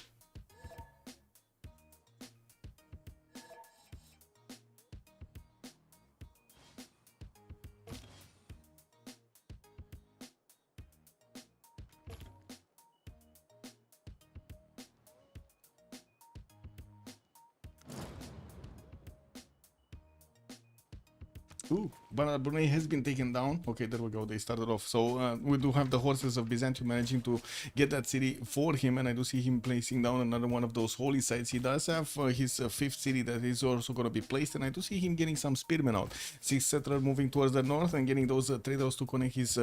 Speaker 7: Ooh, but Brunei has been taken down. Okay, there we go. They started off. So we do have the horses of Byzantium managing to get that city for him, and I do see him placing down another one of those holy sites. He does have his fifth city that is also going to be placed, and I do see him getting some spearmen out. 6 settler moving towards the north and getting those traders to connect his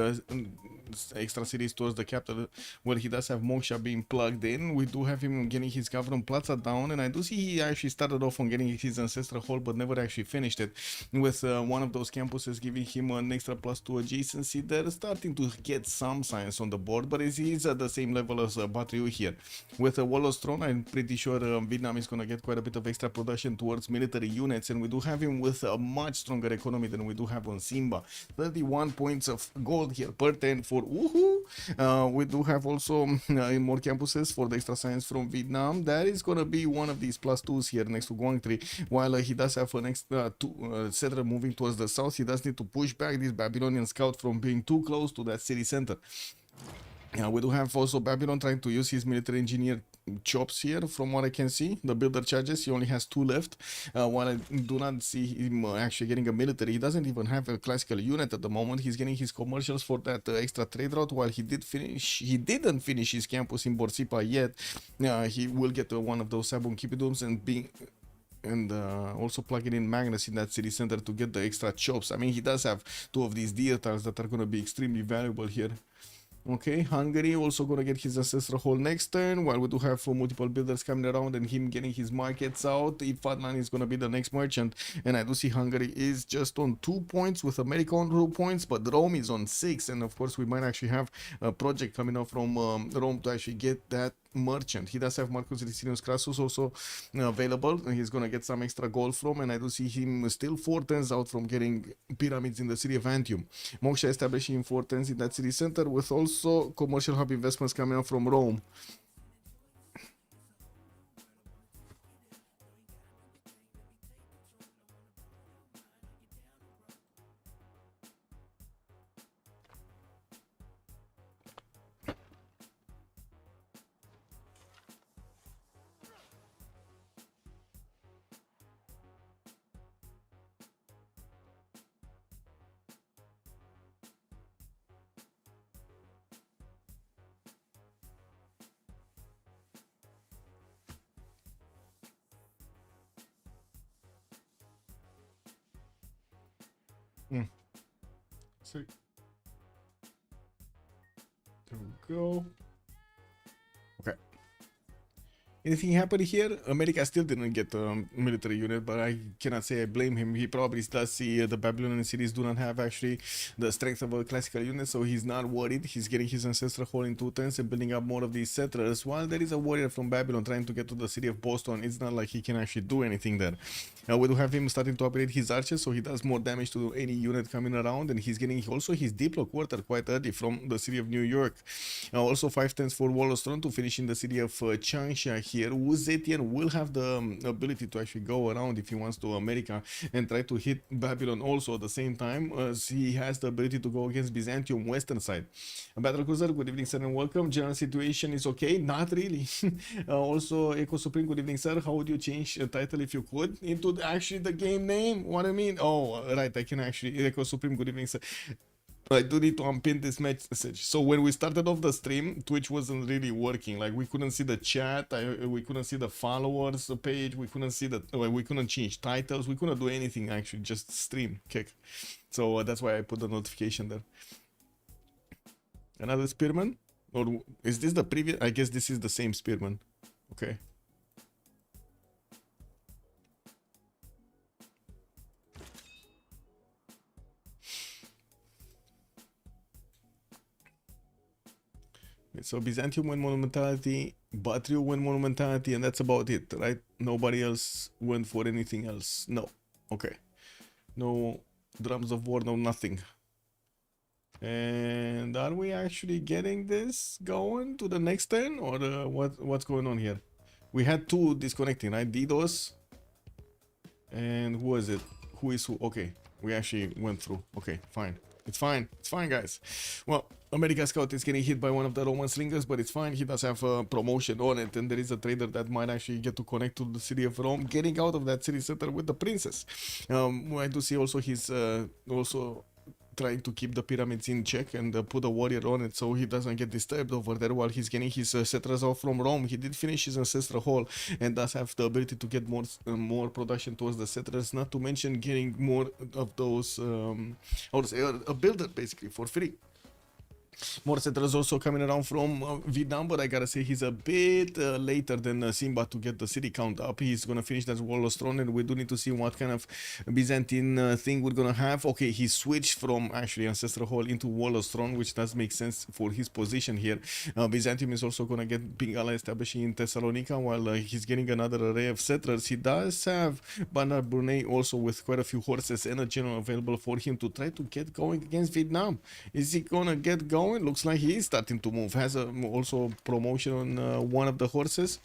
Speaker 7: extra cities towards the capital, where he does have Moksha being plugged in. We do have him getting his government plaza down, and I do see he actually started off on getting his ancestral hall, but never actually finished it. With one of those campuses giving him an extra +2 adjacency, they're starting to get some science on the board, but it is at the same level as Batriu here. With Warlord's Throne, I'm pretty sure Vietnam is going to get quite a bit of extra production towards military units, and we do have him with a much stronger economy than we do have on Simba. 31 points of gold here per 10 for woohoo. We do have also more campuses for the extra science from Vietnam. That is going to be one of these +2s here next to Guang 3, while he does have an extra 2 settler moving towards the south. He does need to push back this Babylonian scout from being too close to that city center. We do have also Babylon trying to use his military engineer chops here. From what I can see, the builder charges, he only has 2 left, while I do not see him actually getting a military. He doesn't even have a classical unit at the moment. He's getting his commercials for that extra trade route, while he didn't finish his campus in Borsipa yet. He will get one of those Sabon Kipidums and also plugging in Magnus in that city center to get the extra chops. I mean, he does have 2 of these Dietards that are going to be extremely valuable here. Okay, Hungary also gonna get his ancestral hall next turn, while we do have multiple builders coming around and him getting his markets out. Ifadlan is gonna be the next merchant, and I do see Hungary is just on 2 points with America on 2 points, but Rome is on 6, and of course we might actually have a project coming up from Rome to actually get that merchant. He does have Marcus Licinius Crassus also available, and he's gonna get some extra gold from, and I do see him still 4 turns out from getting pyramids in the city of Antium. Moksha establishing 4 turns in that city center, with also commercial hub investments coming out from Rome. So there we go. Okay. Anything happened here? America still didn't get a military unit, but I cannot say I blame him. He probably does see the Babylonian cities do not have actually the strength of a classical unit, so he's not worried. He's getting his ancestral hall in 2 turns and building up more of these settlers. While there is a warrior from Babylon trying to get to the city of Boston, it's not like he can actually do anything there. We do have him starting to operate his archers, so he does more damage to any unit coming around, and he's getting also his Diplo quarter quite early from the city of New York. Also 5 turns for Warlord's Throne to finish in the city of Changsha here. Wu Zetian will have the ability to actually go around if he wants to America and try to hit Babylon also at the same time, as he has the ability to go against Byzantium western side. Battle Cruiser, good evening sir and welcome. General situation is okay? Not really. Also Echo Supreme, good evening sir. How would you change the title if you could into actually the game name? What I mean? Oh, right, I can actually. Echo Supreme, good evening sir. I do need to unpin this message. So when we started off the stream, Twitch wasn't really working. Like we couldn't see the chat, we couldn't see the followers page, we couldn't see we couldn't change titles, we couldn't do anything actually, just stream kick. So that's why I put the notification there. Another spearman, or is this the previous? I guess this is the same spearman. Okay. So Byzantium win monumentality, Batriu win monumentality, and that's about it, right? Nobody else went for anything else. No. Okay. No drums of war, no nothing. And are we actually getting this going to the next turn, or what's going on here? We had 2 disconnecting, right? DDoS. And who is it? Who is who? Okay. We actually went through. Okay, fine. It's fine. It's fine, guys. Well, America Scout is getting hit by one of the Roman slingers, but it's fine. He does have a promotion on it, and there is a trader that might actually get to connect to the city of Rome, getting out of that city center with the princess. I do see also he's also trying to keep the pyramids in check and put a warrior on it so he doesn't get disturbed over there while he's getting his settlers out from Rome. He did finish his ancestral hall and does have the ability to get more production towards the settlers, not to mention getting more of those, how to say, a builder basically for free. More settlers also coming around from Vietnam, but I gotta say he's a bit later than Simba to get the city count up. He's gonna finish that Warlord's Throne, and we do need to see what kind of Byzantine thing we're gonna have. Okay, he switched from actually Ancestral Hall into Warlord's Throne, which does make sense for his position here. Byzantium is also gonna get big ally establishing in Thessalonica, while he's getting another array of settlers. He does have Bandar Brunei also with quite a few horses and a general available for him to try to get going against Vietnam. Is he gonna get going? Looks like he is starting to move. Has also promotion on one of the horses.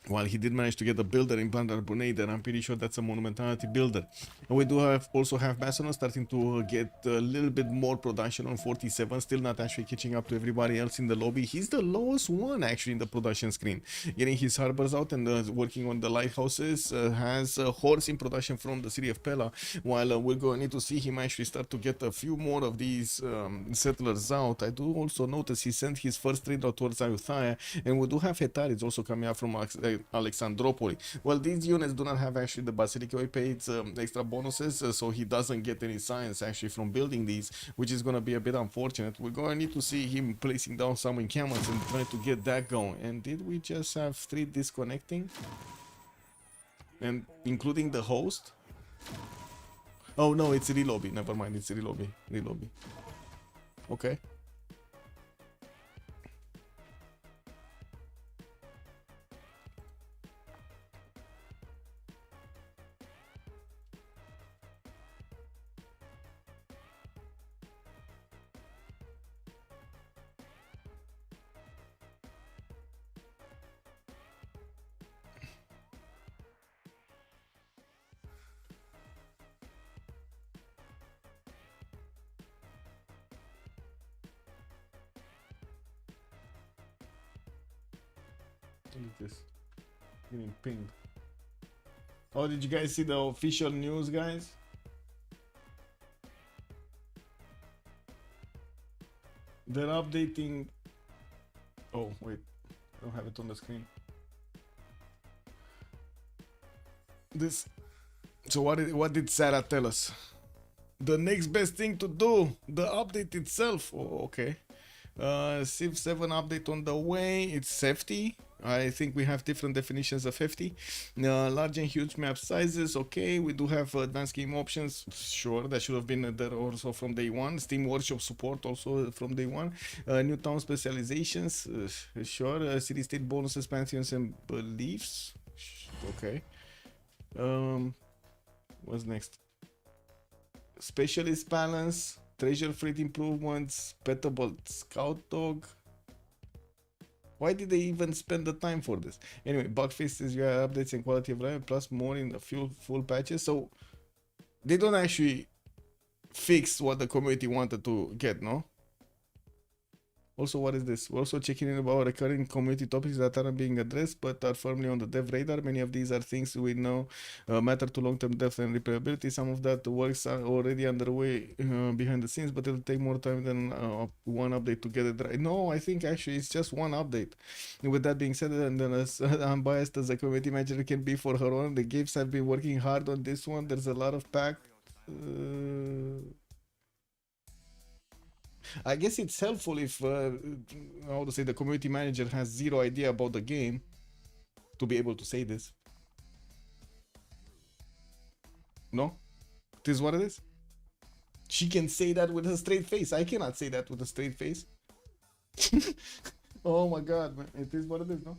Speaker 7: While he did manage to get a builder in Bandar Brunei, then I'm pretty sure that's a monumentality builder. And we do also have Macedon starting to get a little bit more production on 47, still not actually catching up to everybody else in the lobby. He's the lowest one actually in the production screen. Getting his harbors out and working on the lighthouses, has a horse in production from the city of Pella, while we're going to need to see him actually start to get a few more of these settlers out. I do also notice he sent his first trader towards Ayutthaya, and we do have Hetaris also coming out from Alexandropoli. Well, these units do not have actually the Basilica paid extra bonuses, so he doesn't get any science actually from building these, which is going to be a bit unfortunate. We're going to need to see him placing down some encampments and trying to get that going. And did we just have 3 disconnecting? And including the host? Oh no, it's relobby. Never mind, it's relobby. Relobby. Okay. What is this? Getting pinged. Oh, did you guys see the official news, guys? They're updating. Oh, wait. I don't have it on the screen. This. So what did Sarah tell us? The next best thing to do, the update itself. Oh, okay. Civ7 update on the way. It's hefty. I think we have different definitions of hefty. Large and huge map sizes. Okay, we do have advanced game options. Sure, that should have been there also from day one. Steam Workshop support also from day one. New town specializations. Sure. City state bonuses, pantheons, and beliefs. Okay. What's next? Specialist balance. Treasure fleet improvements. Petable scout dog. Why did they even spend the time for this? Anyway, bug fixes, you have updates and quality of life, plus more in the full patches. So they don't actually fix what the community wanted to get, no? Also, what is this? We're also checking in about recurring community topics that aren't being addressed but are firmly on the dev radar. Many of these are things we know matter to long-term depth and replayability. Some of that works are already underway behind the scenes, but it'll take more time than one update to get it right. No, I think actually it's just one update. With that being said, and then as unbiased as a community manager can be for her own, the games have been working hard on this one. There's a lot of pack. I guess it's helpful if, how to say, the community manager has zero idea about the game to be able to say this. No? It is what it is. She can say that with a straight face. I cannot say that with a straight face. Oh my god, man. It is what it is, no?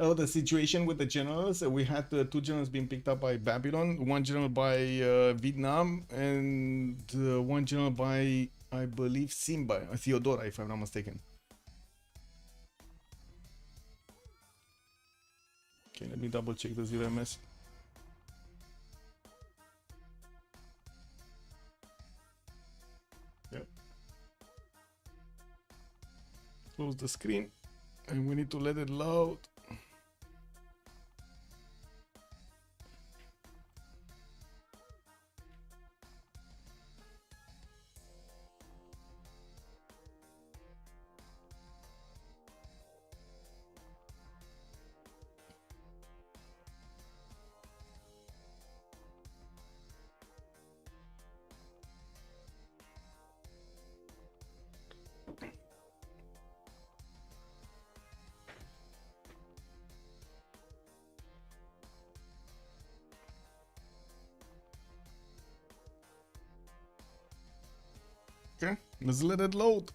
Speaker 7: Oh, the situation with the generals. We had 2 generals being picked up by Babylon, 1 general by Vietnam, and 1 general by, I believe, Simba, Theodora, if I'm not mistaken. Okay, let me double check the 0MS. Close the screen, and we need to let it load. Okay, let's let it load.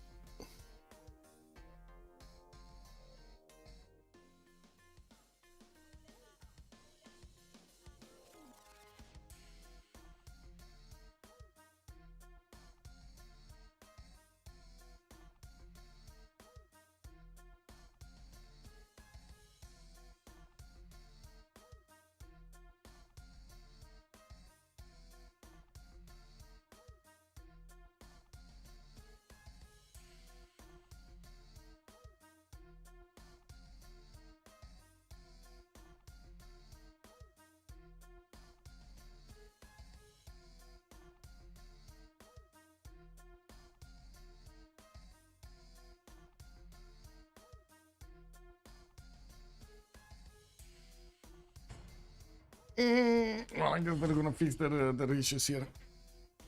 Speaker 7: Well, I guess they're gonna fix their issues here.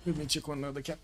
Speaker 7: Let me check on the cap.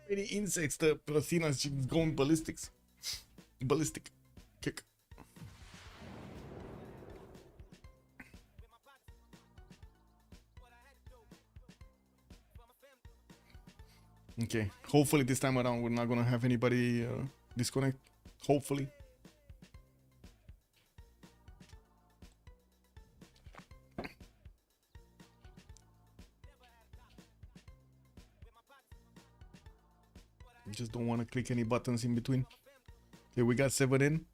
Speaker 7: Many insects, the Athena's going ballistics. Ballistic. Kick. Okay, hopefully this time around we're not gonna have anybody disconnect. Hopefully. Just don't want to click any buttons in between. Okay, we got 7 in.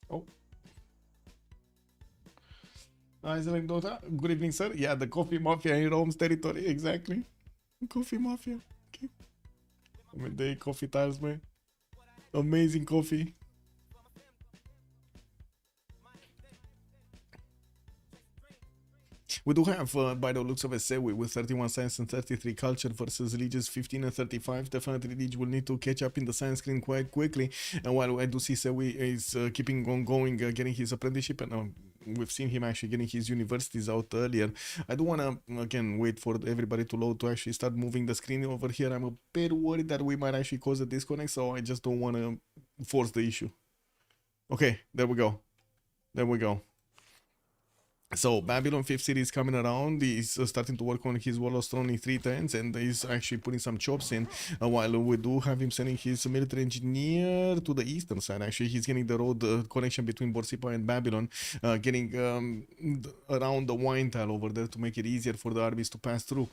Speaker 7: Oh. Iceland Dota. Good evening, sir. Yeah, the coffee mafia in Rome's territory. Exactly. Coffee mafia. Okay. Midday coffee tiles, man. Amazing coffee. We do have, by the looks of it, Sewi with 31 science and 33 culture versus Liege's 15 and 35. Definitely Liege will need to catch up in the science screen quite quickly. And while I do see Sewi is keeping on going, getting his apprenticeship, and we've seen him actually getting his universities out earlier. I do want to, again, wait for everybody to load to actually start moving the screen over here. I'm a bit worried that we might actually cause a disconnect, so I just don't want to force the issue. Okay, there we go. There we go. So Babylon 5th City is coming around. He's starting to work on his Warlord's Throne in 3 turns, and he's actually putting some chops in. While we do have him sending his military engineer to the eastern side. Actually, he's getting the road connection between Borsippa and Babylon, getting around the wine tile over there to make it easier for the armies to pass through.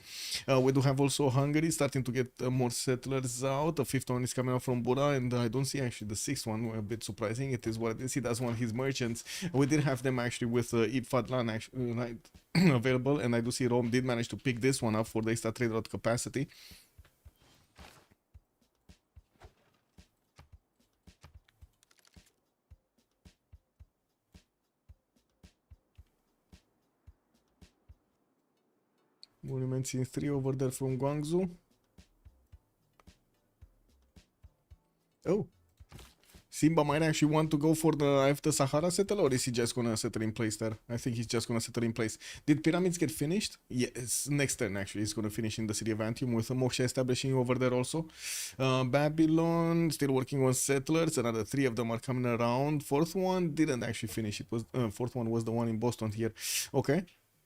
Speaker 7: We do have also Hungary starting to get more settlers out. The 5th one is coming out from Bura, and I don't see actually the 6th one. A bit surprising. It is what it is. He does want his merchants. We did have them actually with Ifadlan actually right, available, and I do see Rome did manage to pick this one up for the extra trade route capacity. Monuments in 3 over there from Guangzhou. Oh, Simba might actually want to go for the after Sahara settle, or is he just gonna settle in place there? I think he's just gonna settle in place. Did pyramids get finished? Yes, next turn actually he's gonna finish in the city of Antium with Moksha establishing over there also. Babylon still working on settlers. Another 3 of them are coming around. 4th one didn't actually finish. It was 4th one was the one in Boston here. Okay.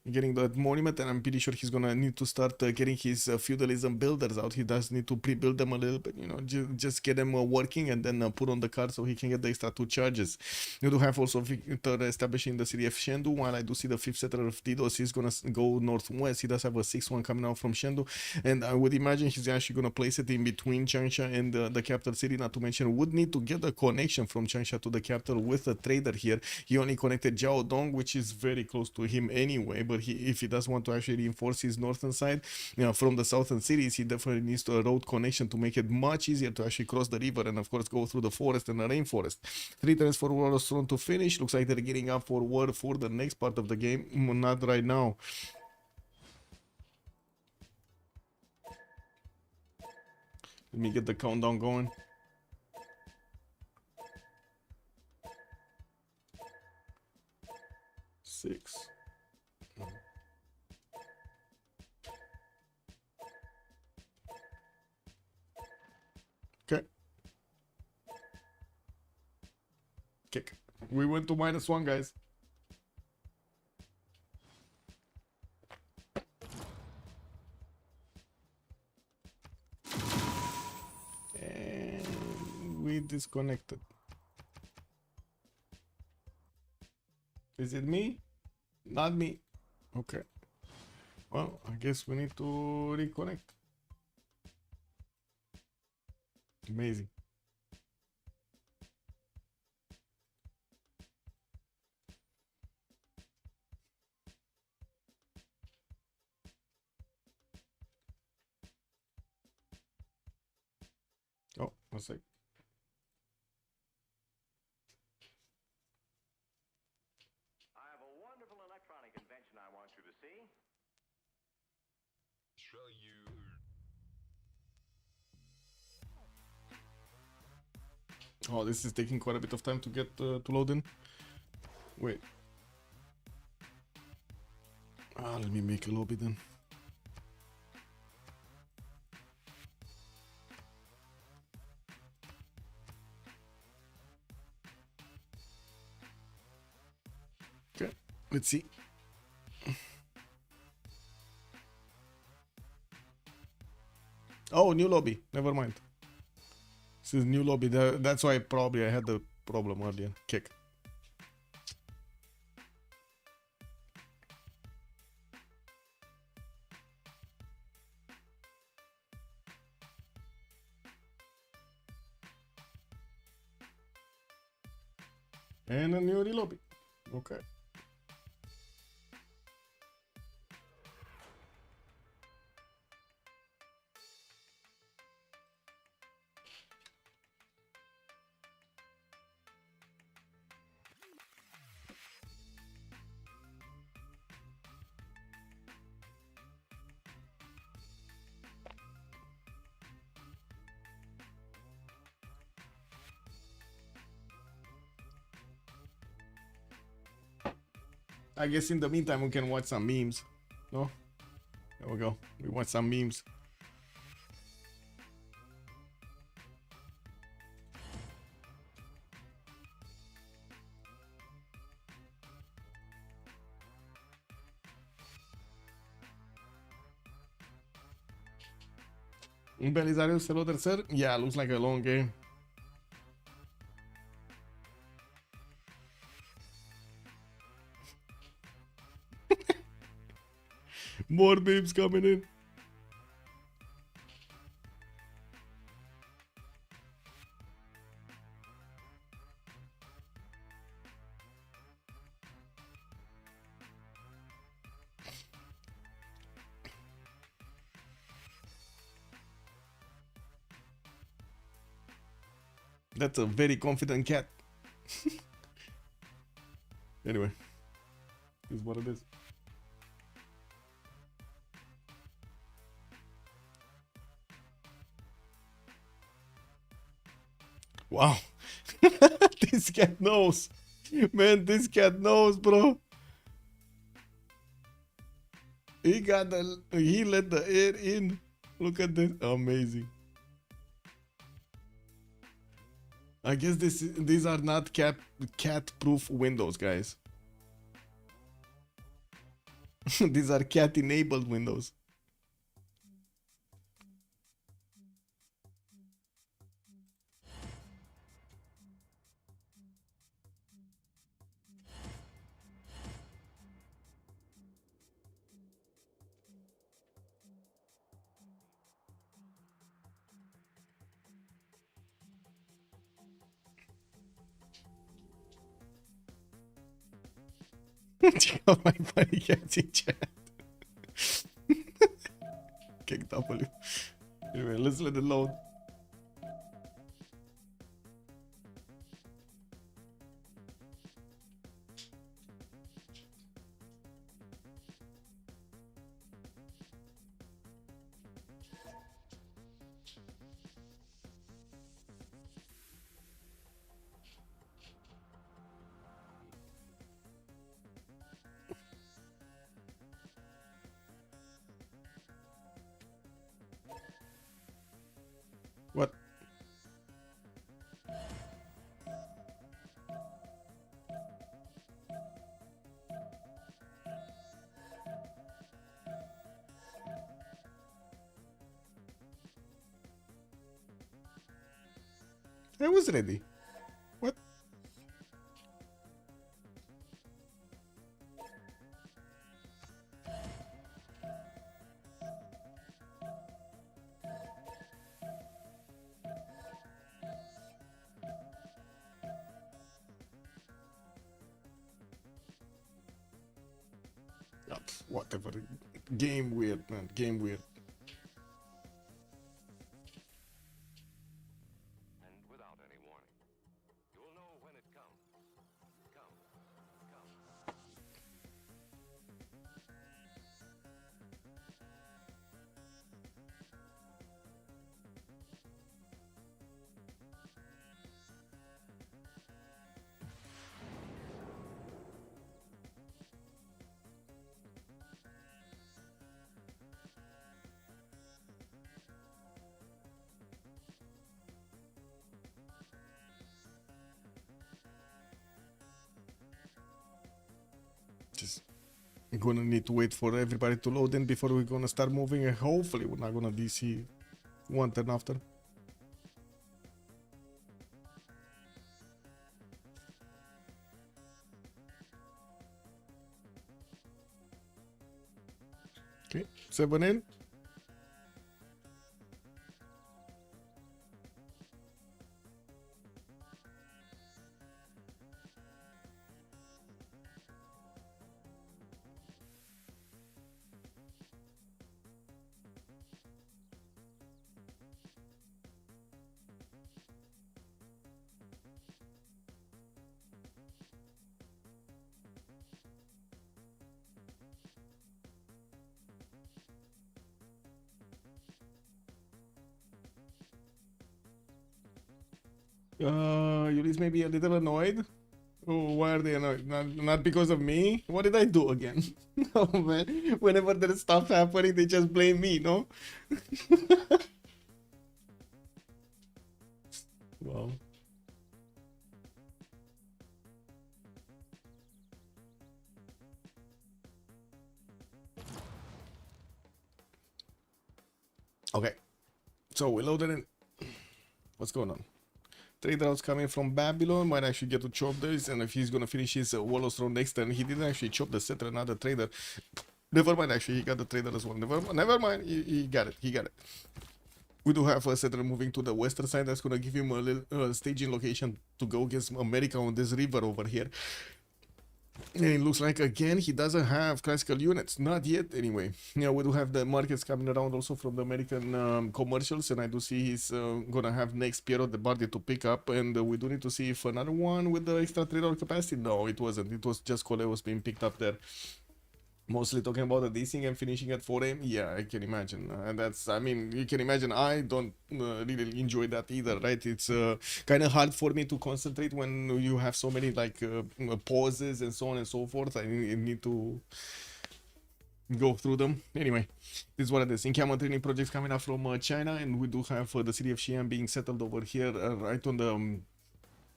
Speaker 7: Getting that monument, and I'm pretty sure he's gonna need to start getting his feudalism builders out. He does need to pre-build them a little bit, you know, just get them working, and then put on the card so he can get the extra 2 charges. You do have also Victor establishing the city of Shendu, while I do see the 5th settler of Didos is gonna go northwest. He does have a 6th one coming out from Shendu, and I would imagine he's actually gonna place it in between Changsha and the capital city. Not to mention, would need to get a connection from Changsha to the capital with a trader here. He only connected Jiaodong, which is very close to him anyway, but if he does want to actually reinforce his northern side, you know, from the southern cities, he definitely needs a road connection to make it much easier to actually cross the river and of course go through the forest and the rainforest. 3 turns for Warlord's Throne to finish. Looks like they're getting up for war for the next part of the game. Not right now. Let me get the countdown going. Six. Okay. Kick. We went to -1, guys. And we disconnected. Is it me? Not me. Okay. Well, I guess we need to reconnect. Amazing. Oh, one sec.
Speaker 8: I have a wonderful electronic invention I want you to see.
Speaker 9: Show you.
Speaker 7: Oh, this is taking quite a bit of time to get to load in. Wait. Let me make a lobby then. Okay, let's see. Oh, new lobby. Never mind. This is new lobby. That's why probably I had the problem earlier. Kick. And a new lobby. Okay. I guess in the meantime we can watch some memes. No? There we go. We watch some memes. Belisario Celo tercer. Yeah, looks like a long game. More memes coming in. That's a very confident cat. Anyway, is what it is. Wow. This cat knows. Man, this cat knows, bro. He let the air in. Look at this. Amazing. I guess these are not cat-proof windows, guys. These are cat-enabled windows. Check out my funny cats in chat. Kick W. Anyway, let's let it load. What? I was ready. What? Whatever. Game weird, man. Game weird.
Speaker 8: And without any warning. You'll know when it comes. Come.
Speaker 7: Just gonna need to wait for everybody to load in before we're gonna start moving, and hopefully we're not gonna DC one turn after. Okay, 7 in. Ulyss may be a little annoyed. Oh, why are they annoyed? Not because of me. What did I do again? Oh man, whenever there's stuff happening, they just blame me, no? Wow. Okay, So we loaded in. What's going on? Trade routes coming from Babylon. Might actually get to chop this, and if he's gonna finish his Warlord's Throne next turn, he didn't actually chop the settler, another trader. Never mind, actually, he got the trader as well. Never mind, he got it. He got it. We do have a settler moving to the western side. That's gonna give him a little staging location to go against America on this river over here. And it looks like again he doesn't have classical units, not yet anyway. Yeah, we do have the markets coming around also from the American commercials, and I do see he's gonna have next Piero the Bardi to pick up, and we do need to see if another one with the extra trader capacity. No, it wasn't. It was just Coleos being picked up there. Mostly talking about the dissing and finishing at 4M. Yeah, I can imagine. And that's, I mean, you can imagine I don't really enjoy that either, right? It's kind of hard for me to concentrate when you have so many like pauses and so on and so forth. I need to go through them. Anyway, this is what it is. In-camera training projects coming up from China, and we do have the city of Xi'an being settled over here right on the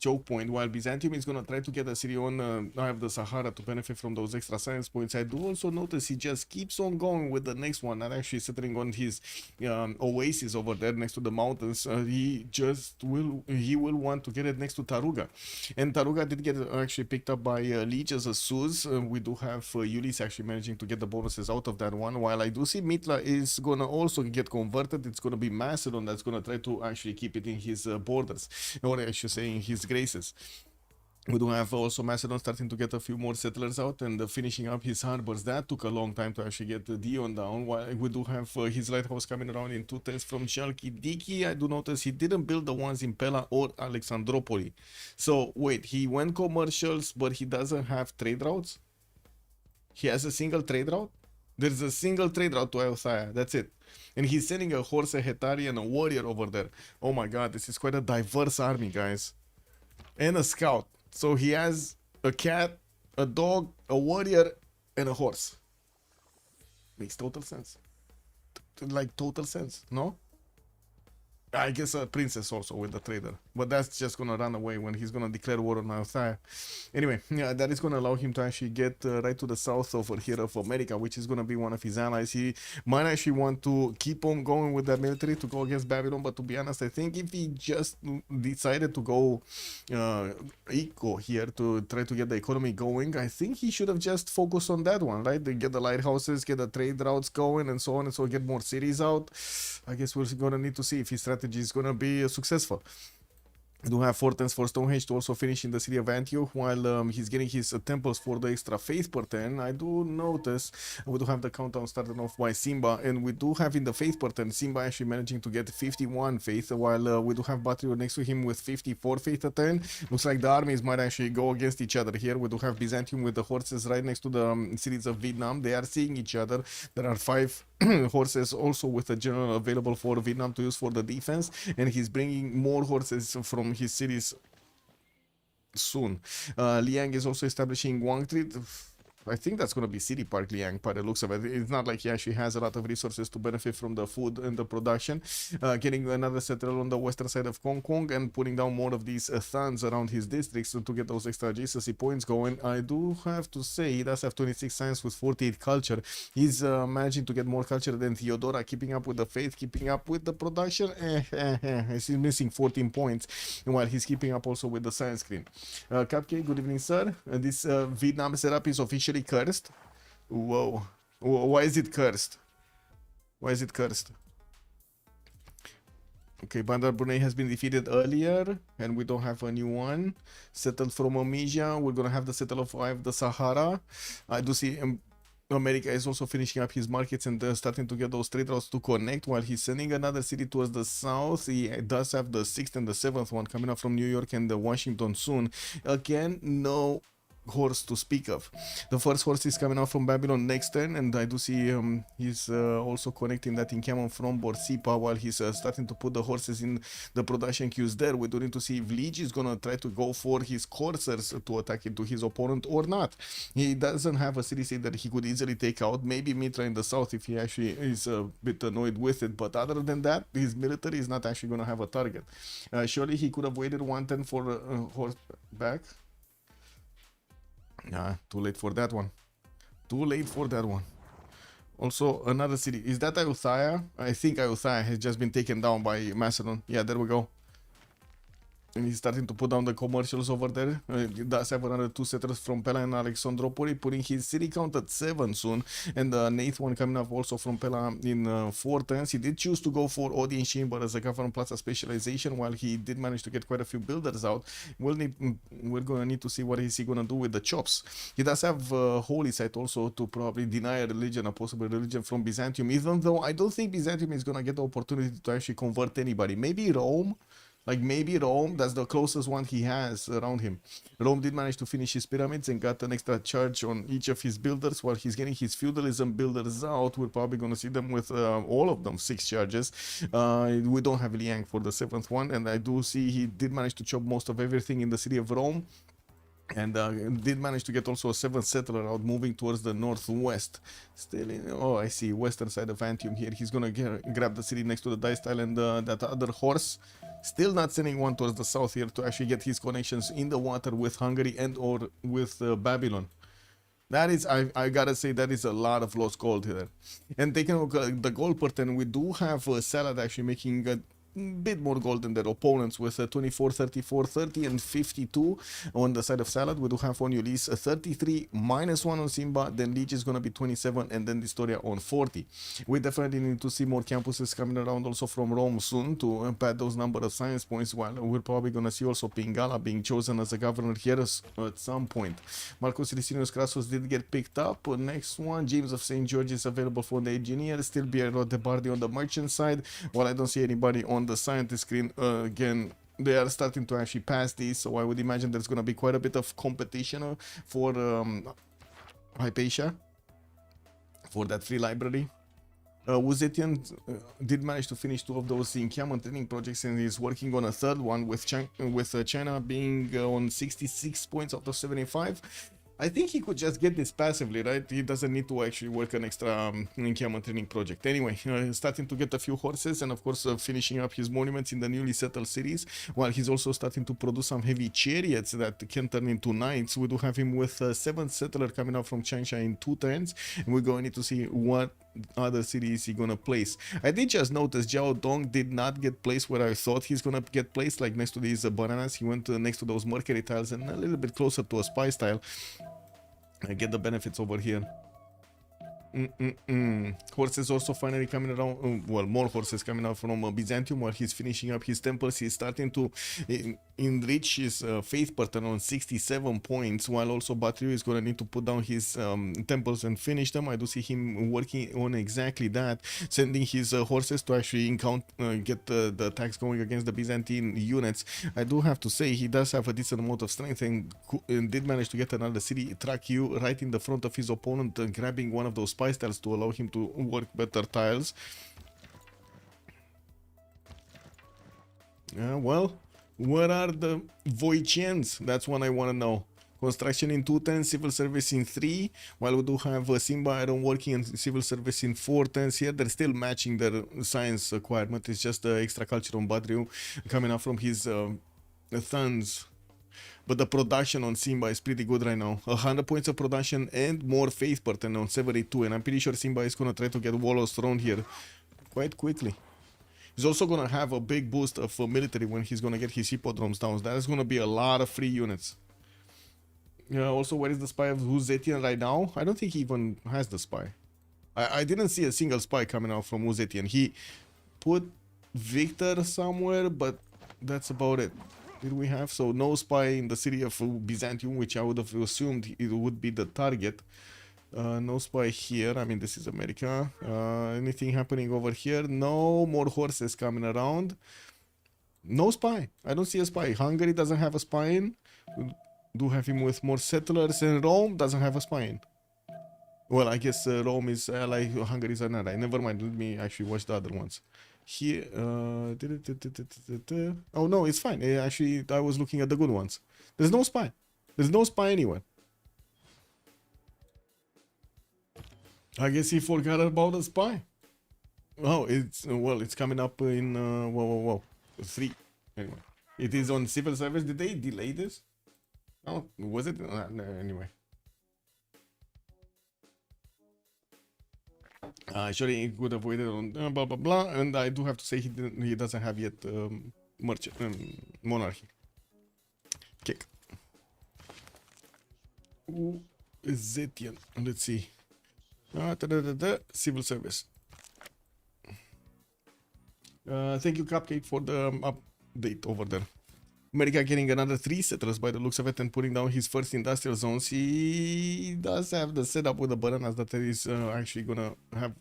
Speaker 7: choke point, while Byzantium is going to try to get a city on I have the Sahara to benefit from those extra science points. I do also notice he just keeps on going with the next one, not actually settling on his oasis over there next to the mountains. He will want to get it next to Taruga, and Taruga did get actually picked up by Leech as a Suz. We do have Ulyss actually managing to get the bonuses out of that one, while I do see Mitla is going to also get converted. It's going to be Macedon that's going to try to actually keep it in his borders, or I should say in his graces. We do have also Macedon starting to get a few more settlers out and finishing up his harbors. That took a long time to actually get Dion down, while we do have his lighthouse coming around in 2 turns from Chalkidiki. I do notice he didn't build the ones in Pella or Alexandropoli. So wait, he went commercials, but he doesn't have trade routes? He has a single trade route? There's a single trade route to Elthaya, that's it. And he's sending a horse, a Hetari, and a warrior over there. Oh my god, this is quite a diverse army, guys. And a scout. So he has a cat, a dog, a warrior, and a horse. Makes total sense. Like total sense, no? I guess a princess also with the trader, but that's just gonna run away when he's gonna declare war on Althea. Anyway, yeah, that is gonna allow him to actually get right to the south over here of America, which is gonna be one of his allies. He might actually want to keep on going with that military to go against Babylon, but to be honest, I think if he just decided to go eco here to try to get the economy going, I think he should have just focused on that one, right? They get the lighthouses, get the trade routes going, and so on, and so get more cities out. I guess we're gonna need to see if his strategy is gonna be successful. We do have 4 turns for Stonehenge to also finish in the city of Antioch, while he's getting his temples for the extra faith per turn. I do notice we do have the countdown started off by Simba, and we do have in the faith per turn Simba actually managing to get 51 faith, while we do have Batrio next to him with 54 faith a turn. Looks like the armies might actually go against each other here. We do have Byzantium with the horses right next to the cities of Vietnam. They are seeing each other. There are 5 horses also with a general available for Vietnam to use for the defense, and he's bringing more horses from his cities soon. Liang is also establishing Wang Street. I think that's going to be City Park Liang, by the looks of it. It's not like he actually has a lot of resources to benefit from the food and the production. Getting another settler on the western side of Hong Kong and putting down more of these thuns around his districts to get those extra adjacency points going. I do have to say he does have 26 science with 48 culture. He's managing to get more culture than Theodora, keeping up with the faith, keeping up with the production. He's missing 14 points, while he's keeping up also with the science screen. Cupcake, good evening, sir. This Vietnam setup is officially cursed. Whoa. Why is it cursed? Why is it cursed? Okay, Bandar Brunei has been defeated earlier, and we don't have a new one. Settled from Amnesia. We're gonna have the settle of the Sahara. I do see America is also finishing up his markets and starting to get those trade routes to connect, while he's sending another city towards the south. He does have the 6th and the 7th one coming up from New York and Washington soon. Again, no horse to speak of. The first horse is coming out from Babylon next turn, and I do see he's also connecting that in Camon from Borsipa, while he's starting to put the horses in the production queues there. We do need to see if Liege is gonna try to go for his coursers to attack into his opponent or not. He doesn't have a city state that he could easily take out. Maybe Mitra in the south if he actually is a bit annoyed with it, but other than that, his military is not actually gonna have a target. Surely he could have waited 1 turn for horse back. Nah, too late for that one. Too late for that one. Also, another city. Is that Ayutthaya? I think Ayutthaya has just been taken down by Macedon. Yeah, there we go. And he's starting to put down the commercials over there. Does have another 2 settlers from Pella and Alexandropoli, putting his city count at 7 soon. And the 8th one coming up also from Pella in 4 turns. He did choose to go for Odin Chamber as a government plaza specialization, while he did manage to get quite a few builders out. We're going to need to see what is he going to do with the chops. He does have Holy Site also to probably deny a religion, a possible religion from Byzantium, even though I don't think Byzantium is going to get the opportunity to actually convert anybody. Maybe Rome. Like maybe Rome, that's the closest one he has around him. Rome did manage to finish his pyramids and got an extra charge on each of his builders while he's getting his feudalism builders out. We're probably going to see them with all of them 6 charges. We don't have Liang for the 7th one, and I do see he did manage to chop most of everything in the city of Rome. And did manage to get also a 7th settler out moving towards the northwest. Still in, oh, I see, western side of Antium here. He's gonna grab the city next to the dice tile and that other horse. Still not sending one towards the south here to actually get his connections in the water with Hungary and or with Babylon. That is, I gotta say, that is a lot of lost gold here. And taking a look at the gold per turn, we do have Salad actually making a bit more gold than their opponents with 24, 34, 30 and 52 on the side of Salad. We do have on Ulyss 33 minus 1 on Simba, then Leech is going to be 27 and then Distoria on 40. We definitely need to see more campuses coming around also from Rome soon to pad those number of science points, while we're probably going to see also Pingala being chosen as a governor here at some point. Marcus Licinius Crassus did get picked up. Next one, James of St. George is available for the engineer, still Piero de Bardi on the merchant side, while I don't see anybody on the scientist screen. Again, they are starting to actually pass these, so I would imagine there's going to be quite a bit of competition for Hypatia for that free library. Uzetian did manage to finish 2 of those encampment training projects and is working on a 3rd one with China being on 66 points out of 75. I think he could just get this passively, right? He doesn't need to actually work an extra encampment training project. Anyway, starting to get a few horses and of course finishing up his monuments in the newly settled cities, while he's also starting to produce some heavy chariots that can turn into knights. We do have him with a 7th settler coming out from Changsha in 2 turns, and we're going to need to see what other city is he gonna place. I did just notice Jiao Dong did not get placed where I thought he's gonna get placed, like next to these bananas. He went next to those mercury tiles and a little bit closer to a spice tile. I get the benefits over here. Horses also finally coming around, well, more horses coming out from Byzantium while he's finishing up his temples. He's starting to enrich his faith pattern on 67 points, while also Batriu is going to need to put down his temples and finish them. I do see him working on exactly that, sending his horses to actually get the attacks going against the Byzantine units. I do have to say he does have a decent amount of strength and did manage to get another city, Trakiu, right in the front of his opponent, grabbing one of those spice tiles to allow him to work better tiles. Well, where are the Voicians? That's what I want to know. Construction in 2 turns, civil service in 3, while we do have Simba Iron working and civil service in 4 turns here. They're still matching their science requirement. It's just the extra culture on Badriu coming up from his thuns. But the production on Simba is pretty good right now. 100 points of production and more faith pattern on 72, and I'm pretty sure Simba is gonna try to get Wallows thrown here quite quickly. He's also gonna have a big boost of military when he's gonna get his hippodromes down. That is gonna be a lot of free units. Also, where is the spy of Uzetian right now? I don't think he even has the spy. I didn't see a single spy coming out from Uzetian. He put Victor somewhere, but that's about it. Did we have? So no spy in the city of Byzantium, which I would have assumed it would be the target. No spy here. I mean, this is America. Anything happening over here? No more horses coming around. No spy. I don't see a spy. Hungary doesn't have a spy in. We do have him with more settlers, and Rome doesn't have a spy in. Well, I guess Rome is ally, Hungary is an ally. Never mind. Let me actually watch the other ones. Here, oh no, it's fine. Actually, I was looking at the good ones. There's no spy. There's no spy anywhere. I guess he forgot about the spy. Oh, it's well, it's coming up in 3. Anyway, it is on civil service. Did they delay this? Oh, was it? No, anyway. Surely he could have waited on blah blah blah. And I do have to say he doesn't have yet monarchy. Kick. Zetian. Let's see. Civil service. Thank you, Cupcake, for the update over there. America getting another 3 settlers by the looks of it and putting down his first industrial zones. He does have the setup with the bananas that is actually gonna have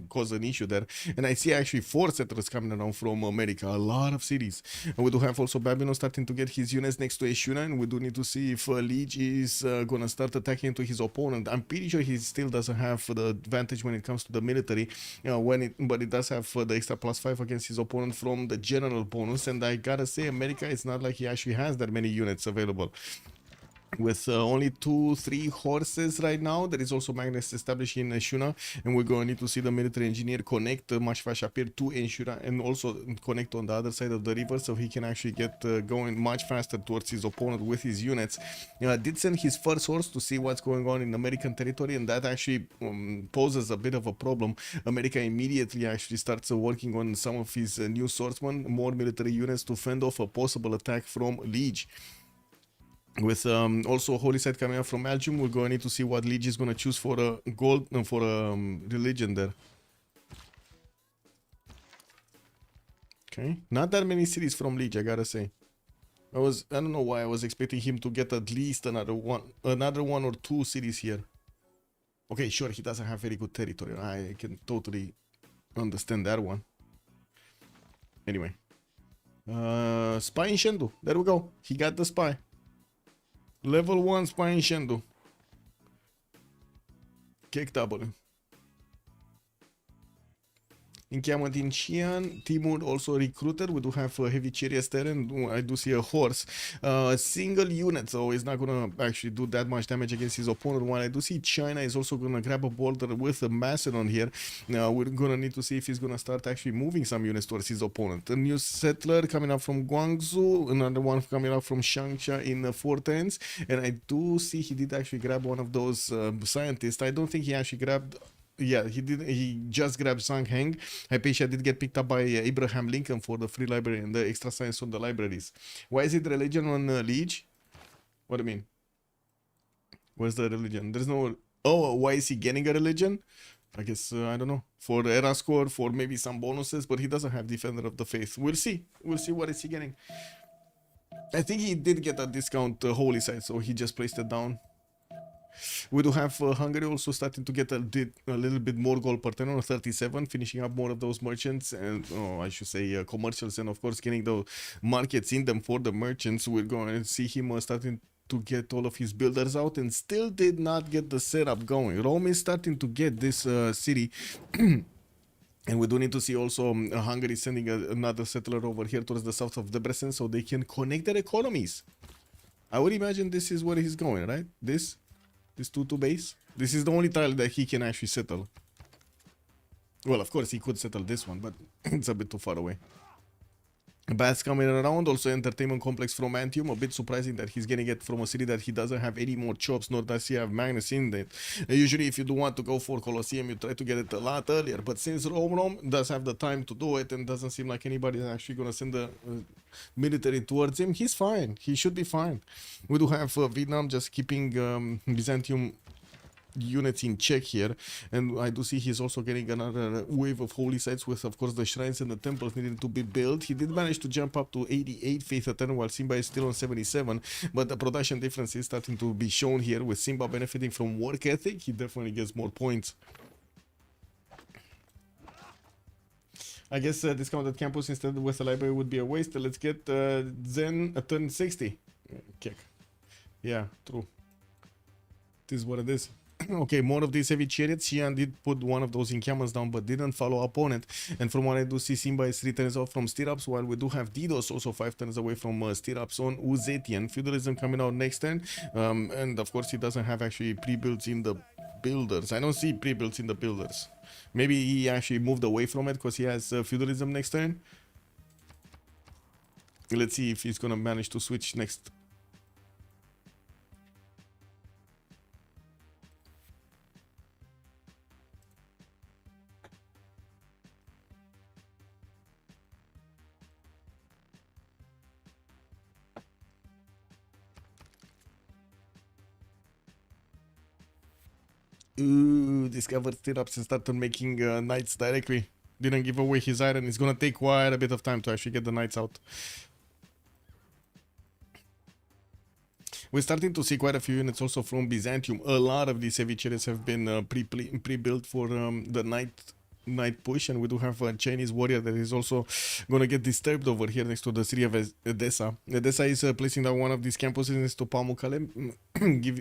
Speaker 7: cause an issue there. And I see actually 4 settlers coming around from America, a lot of cities. And we do have also Babylon starting to get his units next to Ashuna, and we do need to see if Liege is gonna start attacking into his opponent. I'm pretty sure he still doesn't have the advantage when it comes to the military, but it does have the extra +5 against his opponent from the general bonus. And I gotta say, America, it's not like he actually has that many units available. With only 2-3 horses right now. There is also Magnus established in Shuna, and we're going to need to see the military engineer connect Mashvash appear to Shuna and also connect on the other side of the river, so he can actually get going much faster towards his opponent with his units. Did send his first horse to see what's going on in American territory, and that actually poses a bit of a problem. America immediately actually starts working on some of his new swordsmen, more military units to fend off a possible attack from Liege. With also Holy Site coming up from Belgium, we're going to need to see what Liege is going to choose for a gold for a religion there. Okay, not that many cities from Liege, I gotta say. I don't know why I was expecting him to get at least another one or 2 cities here. Okay, sure, he doesn't have very good territory. I can totally understand that one. Anyway, spy in Shendu. There we go. He got the spy. Level 1 spy in Shendu. Kick W. Encampment in Xi'an. Timur also recruited. We do have heavy chariots there, and I do see a horse. A single unit, so he's not gonna actually do that much damage against his opponent. While I do see China is also gonna grab a border with a Macedon here. Now we're gonna need to see if he's gonna start actually moving some units towards his opponent. A new settler coming up from Guangzhou, another one coming up from Shangsha in Fortens, and I do see he did actually grab one of those scientists. I don't think he actually grabbed. Yeah, he did. He just grabbed Zhang Heng. Hypatia did get picked up by Abraham Lincoln for the free library and the extra science on the libraries. Why is it religion on Liege? What do you mean? Where's the religion? There's no. Oh, why is he getting a religion? I guess I don't know. For the era score, for maybe some bonuses, but he doesn't have Defender of the Faith. We'll see. We'll see what is he getting. I think he did get a discount Holy Site, so he just placed it down. We do have Hungary also starting to get a little bit more gold per turn on 37, finishing up more of those merchants and I should say commercials, and of course getting the markets in them for the merchants. We're going to see him starting to get all of his builders out, and still did not get the setup going. Rome is starting to get this city. And we do need to see also Hungary sending another settler over here towards the south of Debrecen so they can connect their economies. I would imagine this is where he's going, right? This 2-2 base. This is the only tile that he can actually settle. Well, of course he could settle this one, but it's a bit too far away. Baths coming around, also entertainment complex from Antium. A bit surprising that he's getting it from a city that he doesn't have any more chops, nor does he have Magnus in it. Usually if you do want to go for Colosseum, you try to get it a lot earlier, but since Rome does have the time to do it and doesn't seem like anybody is actually going to send the military towards him, he's fine. He should be fine. We do have Vietnam just keeping Byzantium units in check here, and I do see he's also getting another wave of holy sites with of course the shrines and the temples needing to be built. He did manage to jump up to 88 faith a turn while Simba is still on 77, but the production difference is starting to be shown here with Simba benefiting from work ethic. He definitely gets more points. I guess discounted campus instead with the library would be a waste. Let's get Zen a turn 60 kick. Yeah, true. This is what it is. Okay, more of these heavy chariots. Xi'an did put one of those encampments down, but didn't follow opponent. And from what I do see, Simba is 3 turns off from stirrups, while we do have Didos also 5 turns away from stirrups on Uzetian. Feudalism coming out next turn. And of course, he doesn't have actually pre-builds in the builders. I don't see pre-builds in the builders. Maybe he actually moved away from it because he has feudalism next turn. Let's see if he's gonna manage to switch next. Ooh, discovered stirrups and started making knights directly. Didn't give away his iron. It's gonna take quite a bit of time to actually get the knights out. We're starting to see quite a few units also from Byzantium. A lot of these heavy chariots have been pre-built for the knight push, and we do have a Chinese warrior that is also gonna get disturbed over here next to the city of Edessa. Edessa is placing down one of these campuses next to Pamukkale.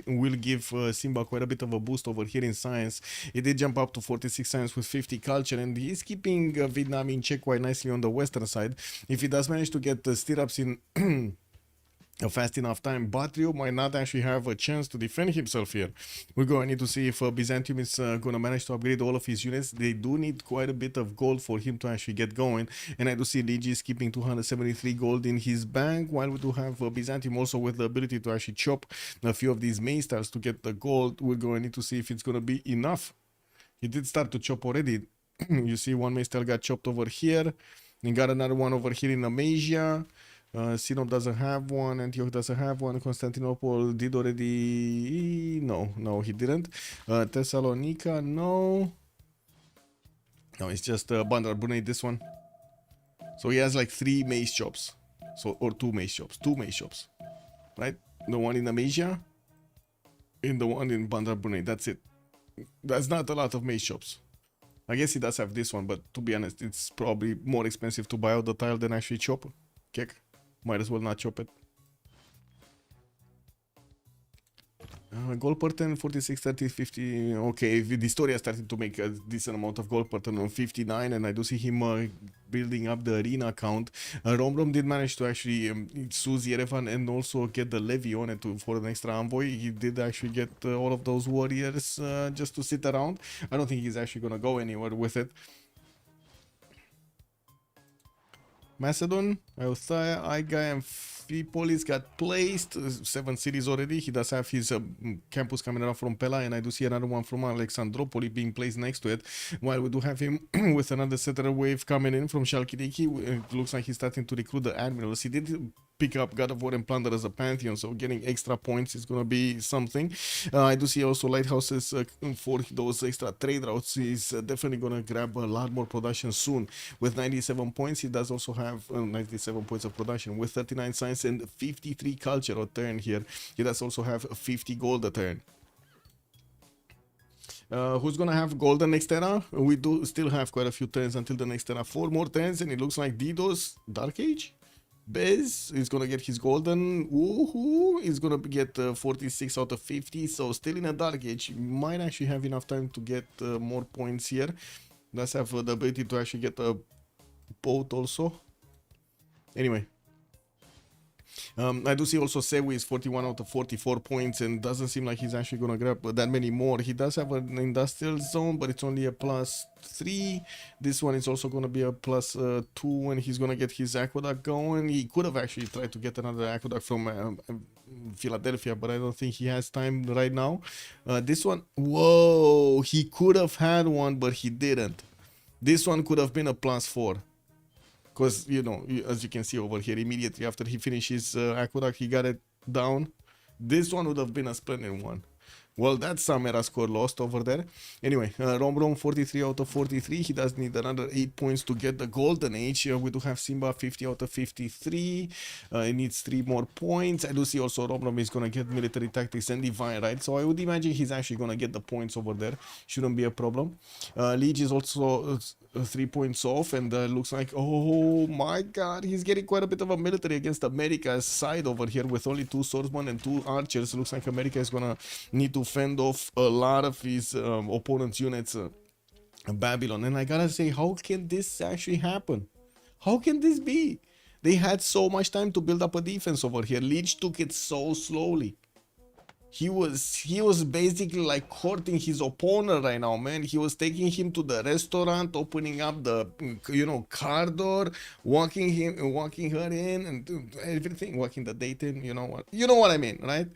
Speaker 7: Will give Simba quite a bit of a boost over here in science. He did jump up to 46 science with 50 culture, and he's keeping Vietnam in check quite nicely on the western side. If he does manage to get the stirrups in a fast enough time, Batrio might not actually have a chance to defend himself here. We're going to need to see if Byzantium is going to manage to upgrade all of his units. They do need quite a bit of gold for him to actually get going, and I do see Ligi is keeping 273 gold in his bank, while we do have Byzantium also with the ability to actually chop a few of these main stars to get the gold. We're going to need to see if it's going to be enough. He did start to chop already. You see one main star got chopped over here, and got another one over here in Amasia. Sinop doesn't have one, Antioch doesn't have one, Constantinople did already, no he didn't. Thessalonica, no, it's just Bandar Brunei, this one. So he has like 3 mace chops, or 2 mace chops, right? The one in Amasia and the one in Bandar Brunei, that's it. That's not a lot of mace chops. I guess he does have this one, but to be honest, it's probably more expensive to buy out the tile than actually chop. Kek. Might as well not chop it. Gold per turn 46, 30, 50. Okay, the story is starting to make a decent amount of gold per turn on 59, and I do see him building up the arena count. Romrom did manage to actually seize Yerevan and also get the levy on it for an extra envoy. He did actually get all of those warriors just to sit around. I don't think he's actually gonna go anywhere with it. Macedon, Euthia, Aigai, and Tripolis got placed. 7 cities already. He does have his campus coming around from Pella, and I do see another one from Alexandropoli being placed next to it. While we do have him with another settler wave coming in from Chalkidiki. It looks like he's starting to recruit the admirals. He did pick up God of War and Plunder as a Pantheon, so getting extra points is going to be something. I do see also lighthouses for those extra trade routes. He's definitely going to grab a lot more production soon. With 97 points, he does also have 97 points of production. With 39 science and 53 culture a turn here, he does also have 50 gold a turn. Who's gonna have golden next era? We do still have quite a few turns until the next era. 4 more turns, and it looks like Dido's Dark Age. Bez is gonna get his golden. Woohoo! Is gonna get 46 out of 50, so still in a Dark Age. Might actually have enough time to get more points here. Does have the ability to actually get a boat also. Anyway. I do see also Sewi is 41 out of 44 points, and doesn't seem like he's actually gonna grab that many more. He does have an industrial zone, but it's only a +3. This one is also gonna be a +2 when he's gonna get his aqueduct going. He could have actually tried to get another aqueduct from Philadelphia, but I don't think he has time right now. This one, whoa, he could have had one, but he didn't. This one could have been a +4. Because, you know, as you can see over here, immediately after he finishes aqueduct, he got it down. This one would have been a splendid one. Well, that's some era score lost over there. Anyway, Romrom 43 out of 43. He does need another 8 points to get the golden age. We do have Simba 50 out of 53. He needs 3 more points. I do see also Romrom is going to get military tactics and divine, right? So I would imagine he's actually going to get the points over there. Shouldn't be a problem. Liege is also 3 points off, and looks like, oh my god, he's getting quite a bit of a military against America's side over here with only 2 swordsmen and 2 archers. Looks like America is going to need to fend off a lot of his opponent's units in Babylon. And I gotta say, how can this actually happen? How can this be? They had so much time to build up a defense over here. Leech took it so slowly. He was basically like courting his opponent right now, man. He was taking him to the restaurant, opening up the, you know, car door, walking her in, and everything, walking the date in. You know what I mean, right?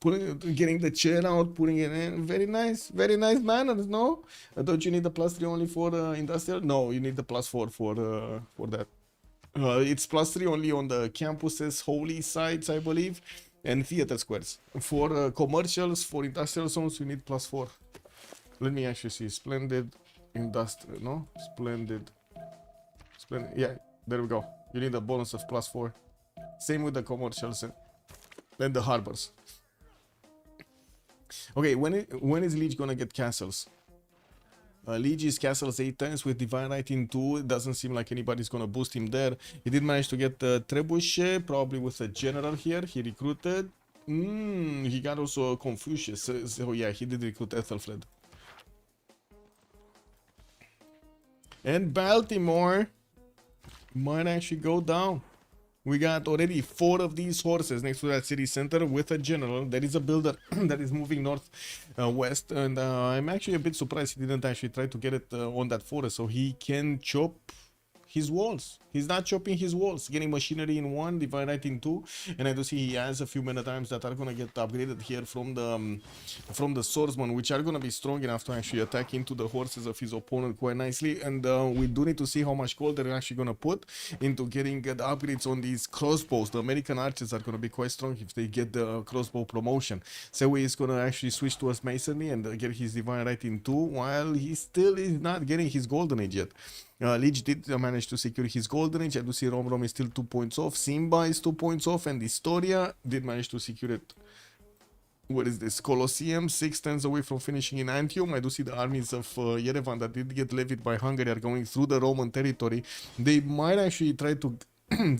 Speaker 7: Getting the chair out, putting it in. Very nice manners, no? Don't you need the +3 only for industrial? No, you need the +4 for that. It's +3 only on the campuses, holy sites, I believe. and theater squares. For commercials, for industrial zones, you need +4. Let me actually see. Splendid industrial, no? Splendid. Yeah, there we go. You need a bonus of +4. Same with the commercials and the harbors. Okay, when is Liege gonna get castles? Liege is castles 8 times with Divine Writing 2. It doesn't seem like anybody's gonna boost him there. He did manage to get Trebuchet, probably with a general here. He recruited. He got also Confucius. So yeah, he did recruit Ethelfred. And Baltimore might actually go down. We got already 4 of these horses next to that city center with a general. There is a builder that is moving north west, and I'm actually a bit surprised he didn't actually try to get it on that forest so he can chop his walls. He's not chopping his walls, getting machinery in 1, divine right in 2, and I do see he has a few men at arms that are gonna get upgraded here from the swordsman, which are gonna be strong enough to actually attack into the horses of his opponent quite nicely. And we do need to see how much gold they're actually gonna put into getting the upgrades on these crossbows. The American archers are gonna be quite strong if they get the crossbow promotion. So he's gonna actually switch towards masonry and get his divine right in 2, while he still is not getting his golden age yet. Liege did manage to secure his golden age. I do see Rom is still 2 points off. Simba is 2 points off, and Historia did manage to secure it. What is this? Colosseum, 6 turns away from finishing in Antium. I do see the armies of Yerevan that did get levied by Hungary are going through the Roman territory. They might actually try to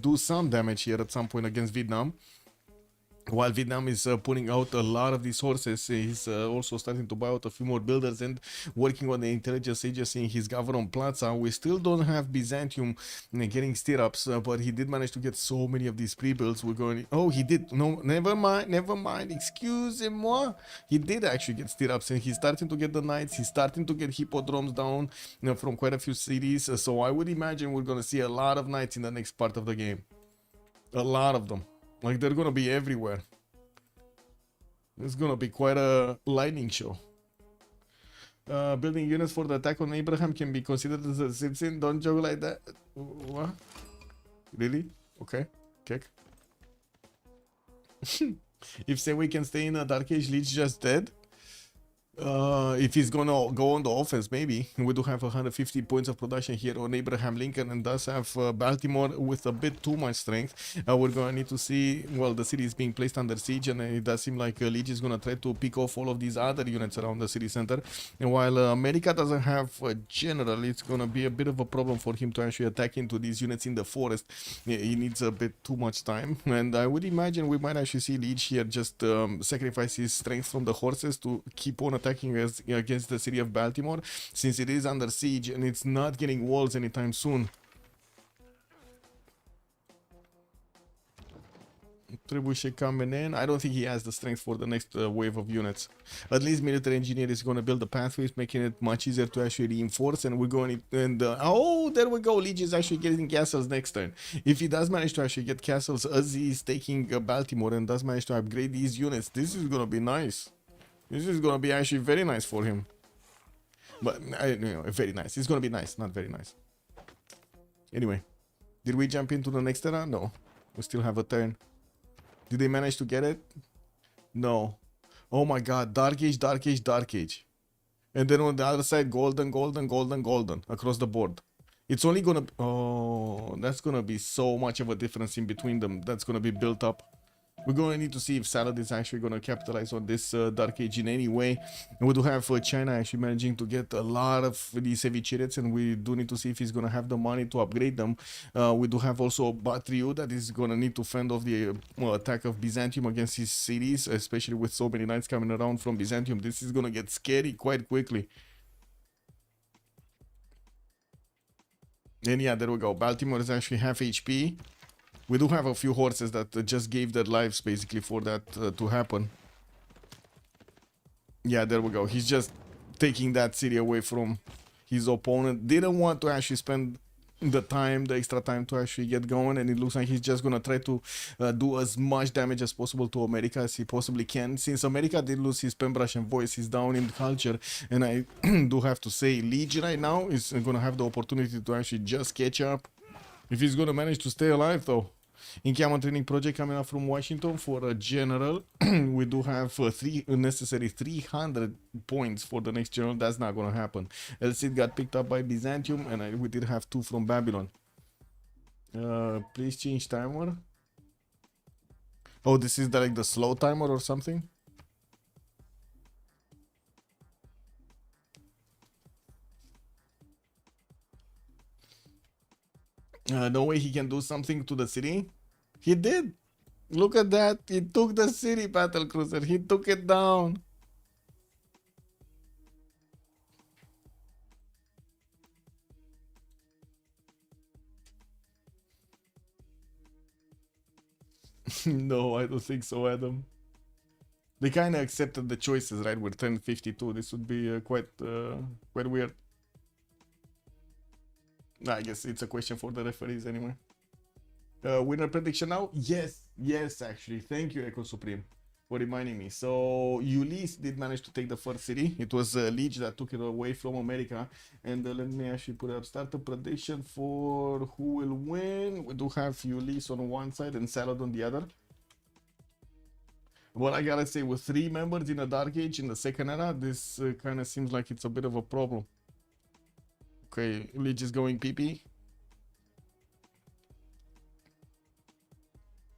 Speaker 7: do some damage here at some point against Vietnam. While Vietnam is putting out a lot of these horses, he's also starting to buy out a few more builders and working on the intelligence agency in his government plaza. We still don't have Byzantium getting stirrups, but he did manage to get so many of these pre-builds. We're going... Oh, he did. No, never mind. Excusez-moi. He did actually get stirrups, and he's starting to get the knights. He's starting to get hippodromes down from quite a few cities. So I would imagine we're going to see a lot of knights in the next part of the game. A lot of them. Like, they're gonna be everywhere. It's gonna be quite a lightning show. Building units for the attack on Abraham can be considered as a citizen. Don't joke like that. What? Really? Okay. Kick. If say we can stay in a Dark Age, Liege just dead. If he's gonna go on the offense, maybe. We do have 150 points of production here on Abraham Lincoln, and does have Baltimore with a bit too much strength. We're gonna need to see, well, the city is being placed under siege, and it does seem like Liege is gonna try to pick off all of these other units around the city center. And while America doesn't have a general, it's gonna be a bit of a problem for him to actually attack into these units in the forest. He needs a bit too much time, and I would imagine we might actually see Liege here just sacrifice his strength from the horses to keep on attacking against the city of Baltimore, since it is under siege and it's not getting walls anytime soon. Trebuchet coming in. I don't think he has the strength for the next wave of units. At least military engineer is going to build the pathways, making it much easier to actually reinforce. And we're going to, and oh, there we go. Liege is actually getting castles next turn. If he does manage to actually get castles as he's taking Baltimore and does manage to upgrade these units, this is going to be nice. This is gonna be actually very nice for him. But, very nice. It's gonna be nice, not very nice. Anyway, did we jump into the next era? No. We still have a turn. Did they manage to get it? No. Oh my god, Dark Age, Dark Age, Dark Age. And then on the other side, golden, golden, golden, golden, across the board. It's only gonna... Oh, that's gonna be so much of a difference in between them. That's gonna be built up. We're going to need to see if Salad is actually going to capitalize on this Dark Age in any way. And we do have China actually managing to get a lot of these heavy chariots, and we do need to see if he's going to have the money to upgrade them. We do have also Batriu that is going to need to fend off the attack of Byzantium against his cities, especially with so many knights coming around from Byzantium. This is going to get scary quite quickly. And yeah, there we go. Baltimore is actually half HP. We do have a few horses that just gave their lives basically for that to happen. Yeah, there we go. He's just taking that city away from his opponent. Didn't want to actually spend the extra time to actually get going, and it looks like he's just gonna try to do as much damage as possible to America as he possibly can. Since America did lose his Pembrasian voice, he's down in culture, and I do have to say Liege right now is gonna have the opportunity to actually just catch up. If he's gonna manage to stay alive though. In Camel Training Project coming out from Washington for a general. We do have necessary 300 points for the next general. That's not gonna happen. Elcid got picked up by Byzantium, and we did have 2 from Babylon. Please change timer. Oh, this is like the slow timer or something? No way he can do something to the city. He did. Look at that. He took the city, battle cruiser. He took it down. No, I don't think so, Adam. They kind of accepted the choices, right? With 1052. This would be quite weird. I guess it's a question for the referees anyway. Winner prediction now? Yes, actually. Thank you, Echo Supreme, for reminding me. So Ulyss did manage to take the first city. It was Liege that took it away from America. And let me actually put up starter prediction for who will win. We do have Ulyss on one side and Salad on the other. Well, I gotta say, with 3 members in a Dark Age in the second era, this kind of seems like it's a bit of a problem. Okay, Liege is going PP.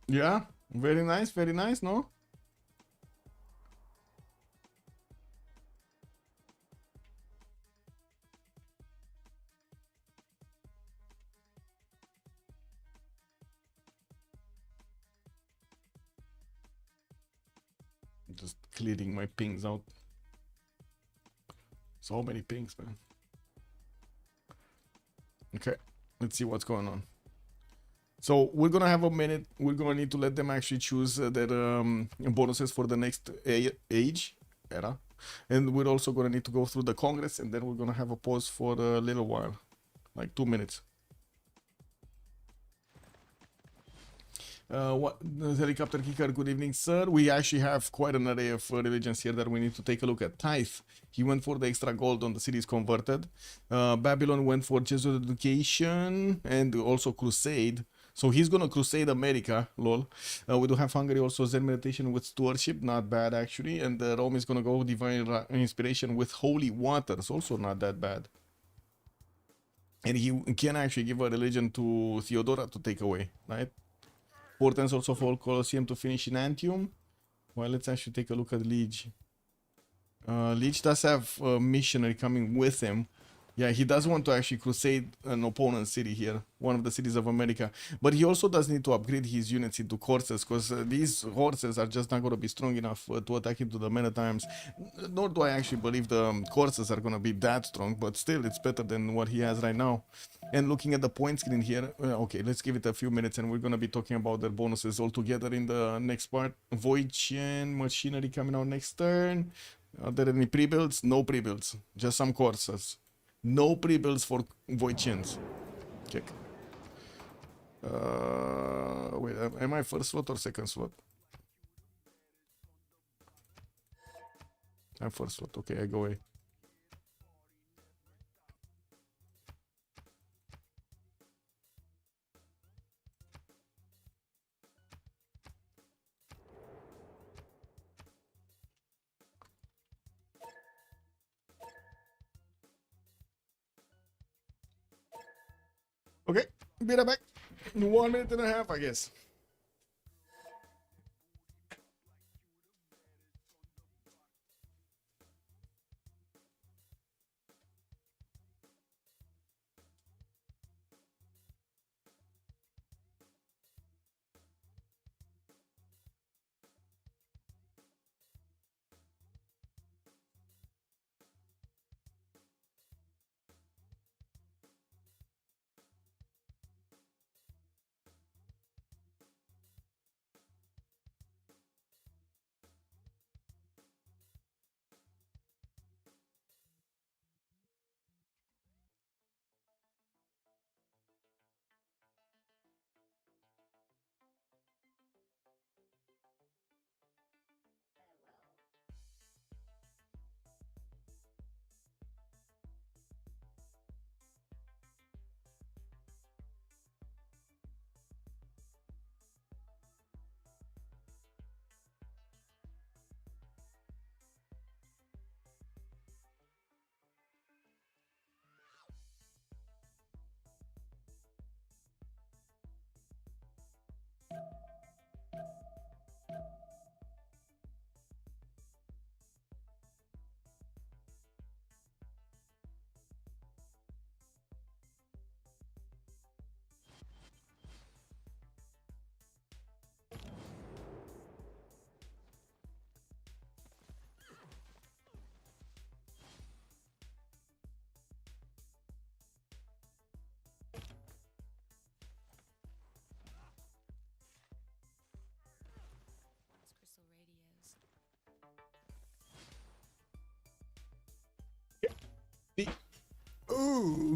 Speaker 7: Yeah, very nice, no? Just clearing my pings out. So many pings, man. Okay, let's see what's going on. So we're gonna have a minute. We're gonna need to let them actually choose their bonuses for the next era, and we're also gonna need to go through the Congress, and then we're gonna have a pause for a little while, like 2 minutes. What the helicopter kicker? Good evening, sir. We actually have quite an array of religions here that we need to take a look at. Tithe, he went for the extra gold on the cities converted. Babylon went for Jesuit education and also crusade. So he's gonna crusade America, lol. We do have Hungary also Zen meditation with stewardship, not bad actually. And Rome is gonna go divine inspiration with holy waters, also not that bad. And he can actually give a religion to Theodora to take away, right? Portents also for Colosseum to finish in Antium. Well, let's actually take a look at Liege. Liege does have a missionary coming with him. Yeah, he does want to actually crusade an opponent's city here, one of the cities of America. But he also does need to upgrade his units into horses, because these horses are just not going to be strong enough to attack into the meta times. Nor do I actually believe the horses are going to be that strong, but still, it's better than what he has right now. And looking at the point screen here, okay, let's give it a few minutes, and we're going to be talking about their bonuses all together in the next part. Voidchen machinery coming out next turn. Are there any pre-builds? No pre-builds, just some courses. No pre-builds for Voidchens. Check. Wait, am I first slot or second slot? I'm first slot. Okay, I go away. Okay, be right back. 1 minute and a half, I guess.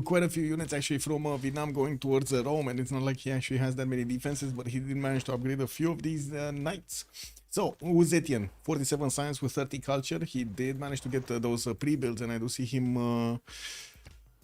Speaker 7: quite a few units actually from Vietnam going towards Rome, and it's not like he actually has that many defenses, but he did manage to upgrade a few of these knights. So, Uzetian, 47 science with 30 culture. He did manage to get those pre-builds, and I do see him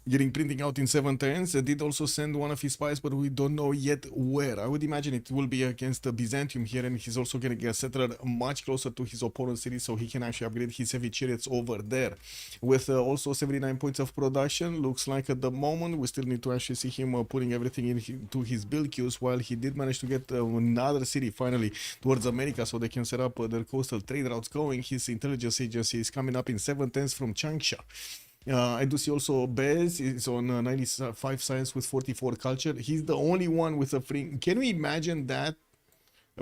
Speaker 7: getting printing out in 7 turns. Did also send one of his spies, but we don't know yet where. I would imagine it will be against Byzantium here, and he's also getting a settler much closer to his opponent's city, so he can actually upgrade his heavy chariots over there. With also 79 points of production, looks like at the moment we still need to actually see him putting everything into his build queues, while he did manage to get another city finally towards America, so they can set up their coastal trade routes going. His intelligence agency is coming up in 7 turns from Changsha. I do see also Bez is on 95 science with 44 culture. He's the only one with a free. Can we imagine that?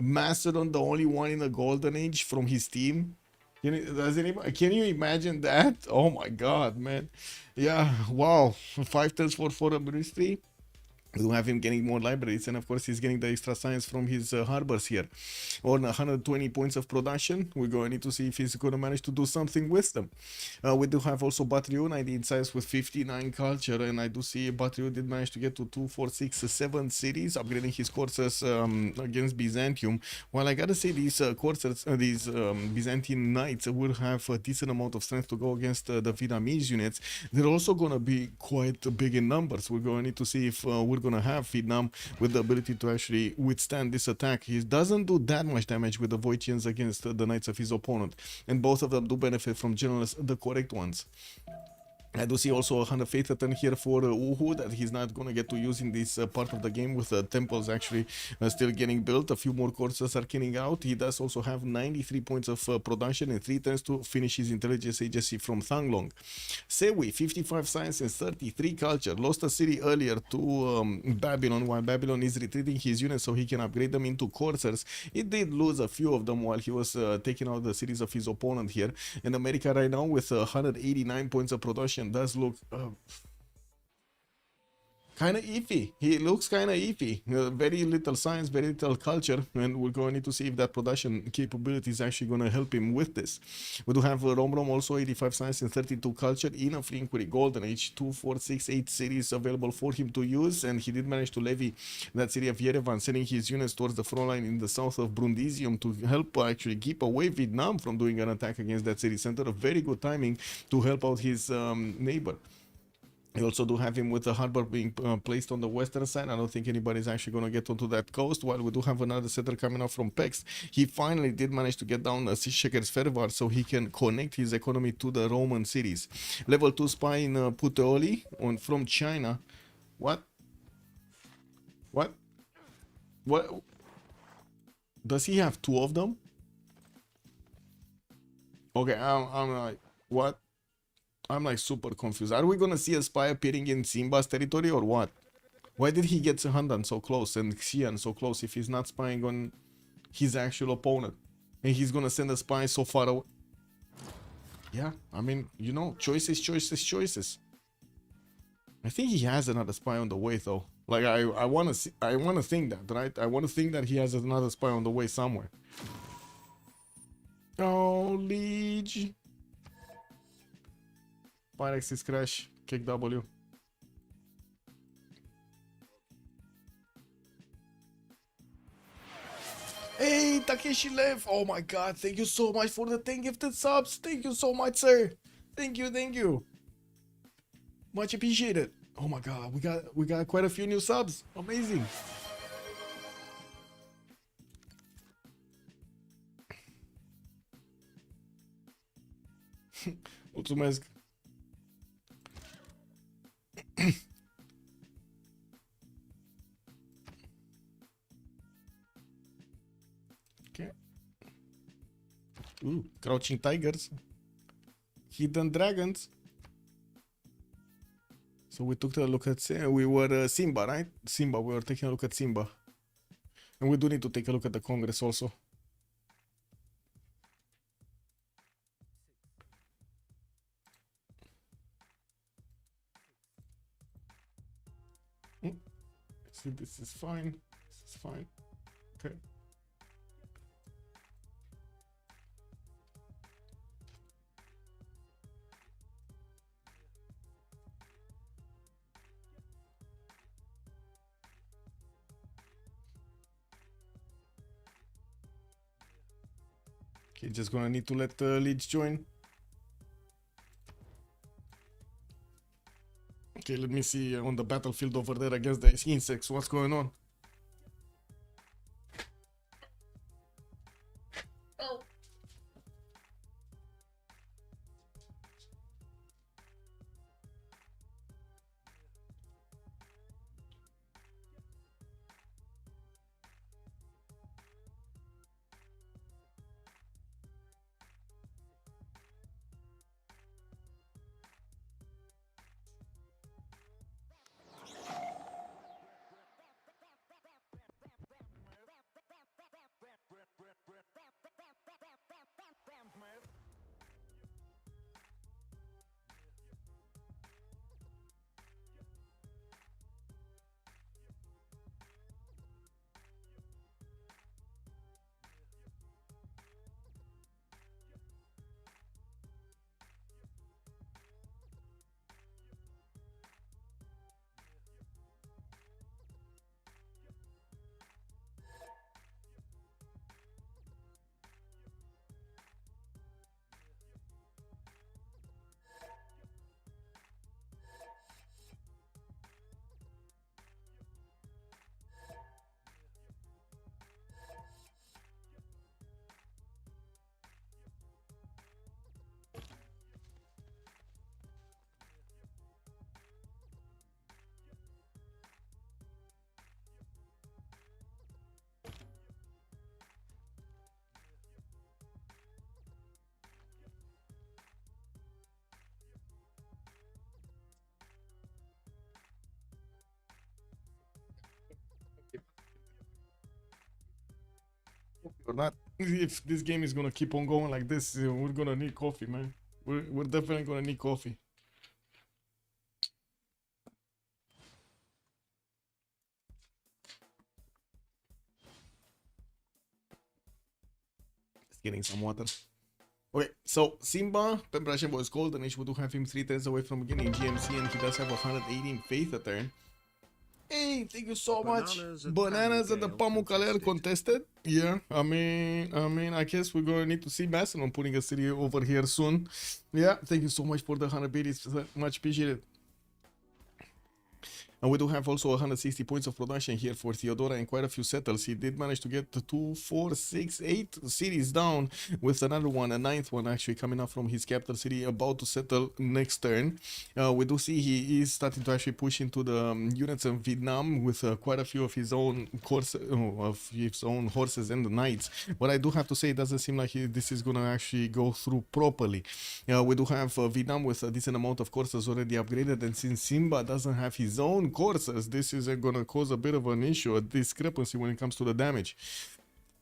Speaker 7: Mastodon, the only one in the golden age from his team. Can you imagine that? Oh my god, man. Yeah, wow. 5 turns for a ministry. We do have him getting more libraries, and of course he's getting the extra science from his harbors here. On 120 points of production, we're going to need to see if he's going to manage to do something with them. We do have also Batriu, 19 science with 59 culture, and I do see Batriu did manage to get to 2, 4, 6, 7 cities, upgrading his courses against Byzantium. While I gotta say these courses, these Byzantine knights will have a decent amount of strength to go against the Vietnamese units. They're also going to be quite big in numbers. We're going to need to see if we're going to have Vietnam with the ability to actually withstand this attack. He doesn't do that much damage with the Voitians against the knights of his opponent, and both of them do benefit from generals, the correct ones. I do see also a 100 faith turn here for Uhu that he's not going to get to use in this part of the game, with temples actually still getting built. A few more courses are killing out. He does also have 93 points of production and 3 turns to finish his intelligence agency from Thanglong. Sewi, 55 science and 33 culture. Lost a city earlier to Babylon, while Babylon is retreating his units so he can upgrade them into coursers. He did lose a few of them while he was taking out the cities of his opponent here. And America right now with 189 points of production does look kind of iffy. He looks kind of iffy. Very little science, very little culture, and we're going to need to see if that production capability is actually going to help him with this. We do have Romrom also 85 science and 32 culture in a free inquiry golden age, 2, 4, 6, 8 cities available for him to use, and he did manage to levy that city of Yerevan, sending his units towards the front line in the south of Brundisium to help actually keep away Vietnam from doing an attack against that city center. A very good timing to help out his neighbor. We also do have him with the harbor being placed on the western side. I don't think anybody's actually going to get onto that coast, while we do have another settler coming up from Pex. He finally did manage to get down Sheker's Fervar so he can connect his economy to the Roman cities. Level 2 spy in Puteoli from China. What? What? What? Does he have 2 of them? Okay, I'm like, what? I'm like super confused. Are we gonna see a spy appearing in Simba's territory or what? Why did he get Handan so close and Xian so close if he's not spying on his actual opponent? And he's gonna send a spy so far away. Yeah, I mean, you know, choices, choices, choices. I think he has another spy on the way though. Like I wanna think that, right? I wanna think that he has another spy on the way somewhere. Oh, Liege. Pyrex is crash, kick W. Hey, Takeshi left. Oh my god, thank you so much for the 10 gifted subs. Thank you so much, sir. Thank you, thank you. Much appreciated. Oh my god, we got quite a few new subs. Amazing. Mulțumesc. Okay. Ooh, crouching tigers. Hidden dragons. So we took a look at we were Simba, right? Simba, we were taking a look at Simba. And we do need to take a look at the Congress also. See, this is fine. This is fine. Okay. Okay, just gonna need to let Leech join. Okay, let me see on the battlefield over there against the insects what's going on. Or not. If this game is gonna keep on going like this, we're gonna need coffee, man. We're definitely gonna need coffee. Just getting some water. Okay, so Simba, preparation was cold, and we do have him 3 turns away from getting GMC, and he does have 118 faith a turn. Hey, thank you so much. Bananas at the Pamukkale contested. Yeah, I mean, I guess we're gonna need to see Macedon putting a city over here soon. Yeah, thank you so much for the 100 biddies. Much appreciated. And we do have also 160 points of production here for Theodora and quite a few settles. He did manage to get 2, 4, 6, 8 cities down, with another one, a 9th one actually coming up from his capital city, about to settle next turn. We do see he is starting to actually push into the units of Vietnam with quite a few of his own horses and the knights. But I do have to say, it doesn't seem like this is gonna actually go through properly. We do have Vietnam with a decent amount of courses already upgraded, and since Simba doesn't have his own courses, this is gonna cause a bit of an issue, a discrepancy when it comes to the damage.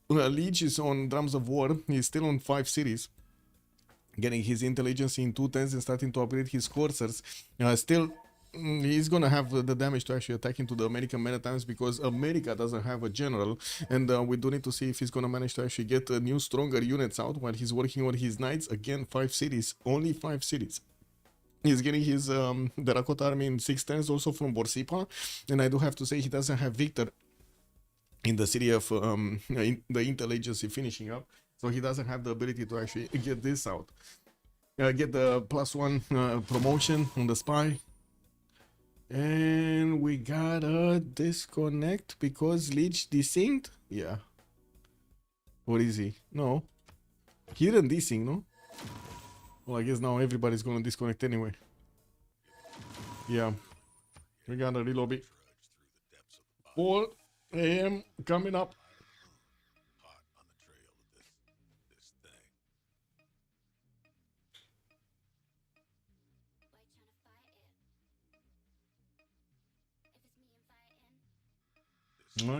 Speaker 7: Leech is on Drums of War. He's still on 5 cities, getting his intelligence in 2 turns and starting to upgrade his coursers. Still, he's gonna have the damage to actually attack into the American meta times, because America doesn't have a general, and we do need to see if he's gonna manage to actually get new stronger units out while he's working on his knights. Again, 5 cities, only 5 cities. He's getting his the Dakota army in 6 turns also from Borsipa, and I do have to say he doesn't have Victor in the city of the Intel Agency finishing up, so he doesn't have the ability to actually get this out. Get the +1 promotion on the spy. And we got a disconnect because Leech desynced? Yeah. What is he? No. He didn't desync, no? Well, I guess now everybody's gonna disconnect anyway. Yeah. We got a relobby. 4 AM coming up.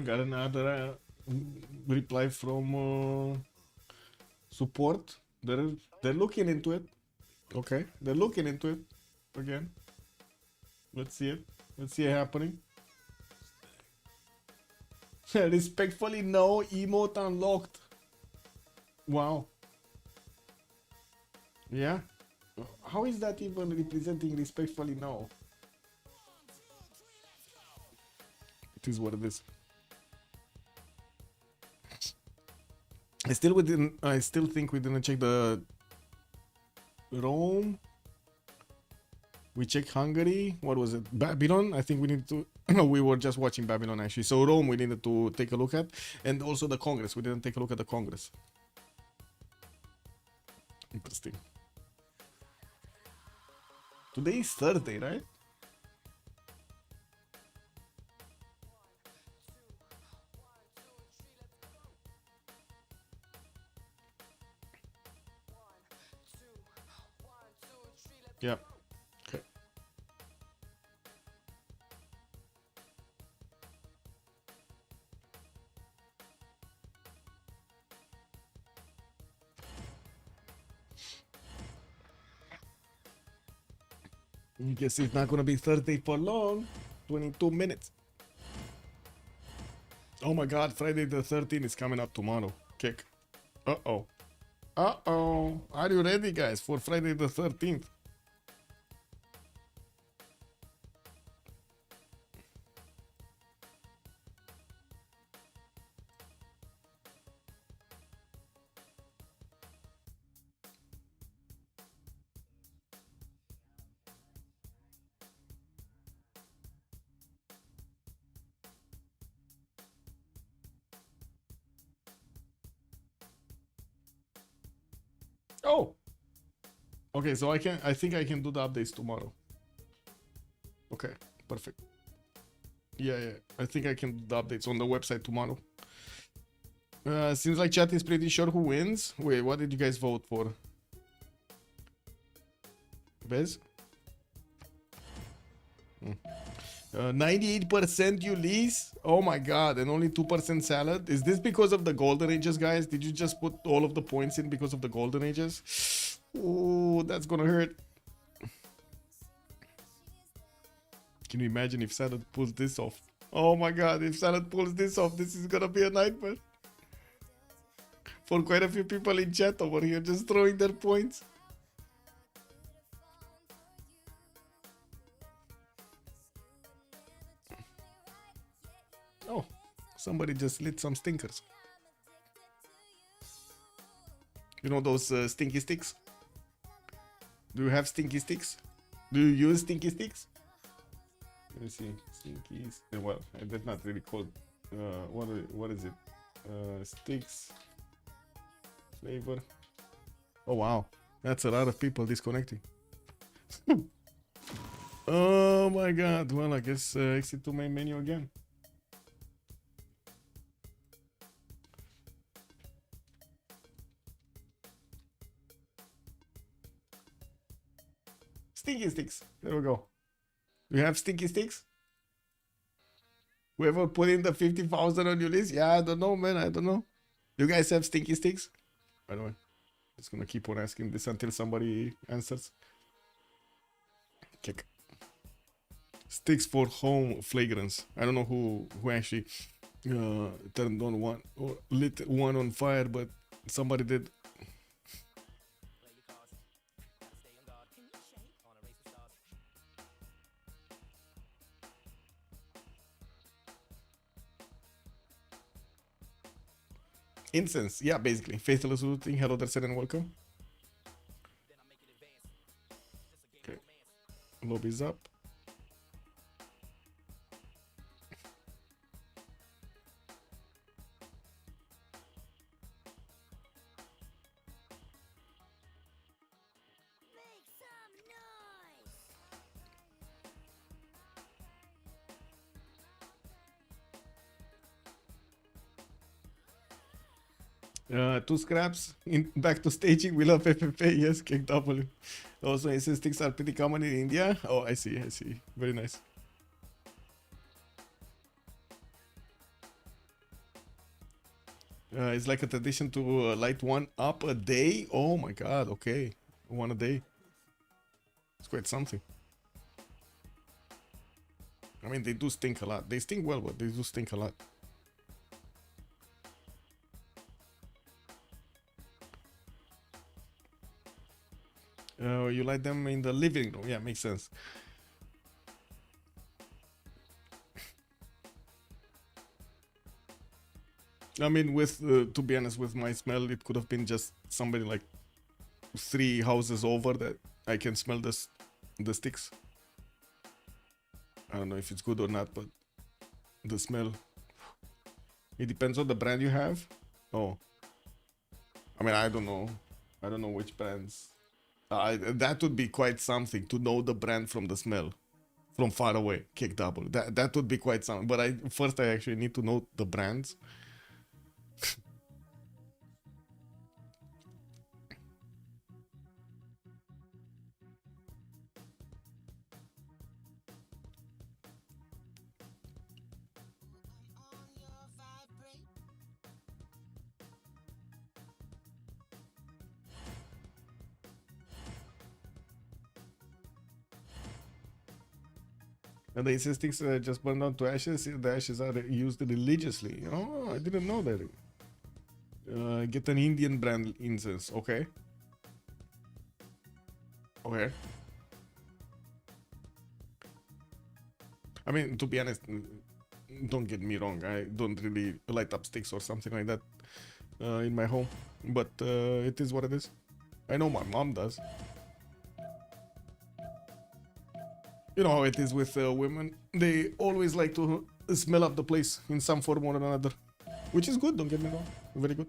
Speaker 7: Got another reply from support. They're looking into it. Okay, they're looking into it again. Let's see it. Let's see it happening. Respectfully, no. Emote unlocked. Wow. Yeah. How is that even representing respectfully no? It is what it is. I still think we didn't check the Rome. We checked Hungary. What was it? Babylon. I think we need to. No, we were just watching Babylon actually. So Rome we needed to take a look at, and also the Congress. We didn't take a look at the Congress. Interesting. Today is Thursday, right? Yeah. Okay. I guess it's not gonna be Thursday for long. 22 minutes. Oh my god, Friday the 13th is coming up tomorrow. Kick. Uh-oh. Uh-oh. Are you ready, guys, for Friday the 13th? Oh. Okay, so I think I can do the updates tomorrow. Okay, perfect. Yeah, I think I can do the updates on the website tomorrow. Seems like chat is pretty sure who wins. Wait, what did you guys vote for? Bez? 98% Ulyss. Oh my god, and only 2% salad. Is this because of the golden ages, guys? Did you just put all of the points in because of the golden ages? Oh, that's gonna hurt. Can you imagine if salad pulls this off? Oh my god, if salad pulls this off, this is gonna be a nightmare. For quite a few people in chat over here just throwing their points. Oh, somebody just lit some stinkers. You know those stinky sticks? Do you have stinky sticks? Do you use stinky sticks? Let me see. Stinkies. Well, that's not really called. What is it? Sticks. Flavor. Oh wow, that's a lot of people disconnecting. Oh my god. Well, I guess exit to main menu again. Stinky sticks. There we go. Do you have stinky sticks? Whoever put in the 50,000 on your list? Yeah, I don't know, man. I don't know. You guys have stinky sticks? By the way, just gonna keep on asking this until somebody answers. Kick. Sticks for home fragrance. I don't know who actually turned on one or lit one on fire, but somebody did. Incense, yeah, basically. Faithful saluting, hello there, and welcome. Okay, lobby's up. Two scraps in back to staging. We love FFA. Yes, KW. Also, incense sticks are pretty common in India. Oh, I see. Very nice. It's like a tradition to light one up a day. Oh my god. Okay, one a day. It's quite something. I mean, they do stink a lot. They stink well, but they do stink a lot. You light them in the living room. Yeah, makes sense. I mean, with to be honest, with my smell, it could have been just somebody like 3 houses over that I can smell the sticks. I don't know if it's good or not, but the smell. It depends on the brand you have. Oh, I mean, I don't know. I don't know which brands. That would be quite something to know the brand from the smell, from far away. Kick double. That would be quite something. But I actually need to know the brands. And the incense sticks just burn down to ashes. The ashes are used religiously. Oh, I didn't know that. Get an Indian brand incense. Okay. Okay. I mean, to be honest, don't get me wrong. I don't really light up sticks or something like that in my home. But it is what it is. I know my mom does. You know how it is with women. They always like to smell up the place in some form or another. Which is good, don't get me wrong. Very good.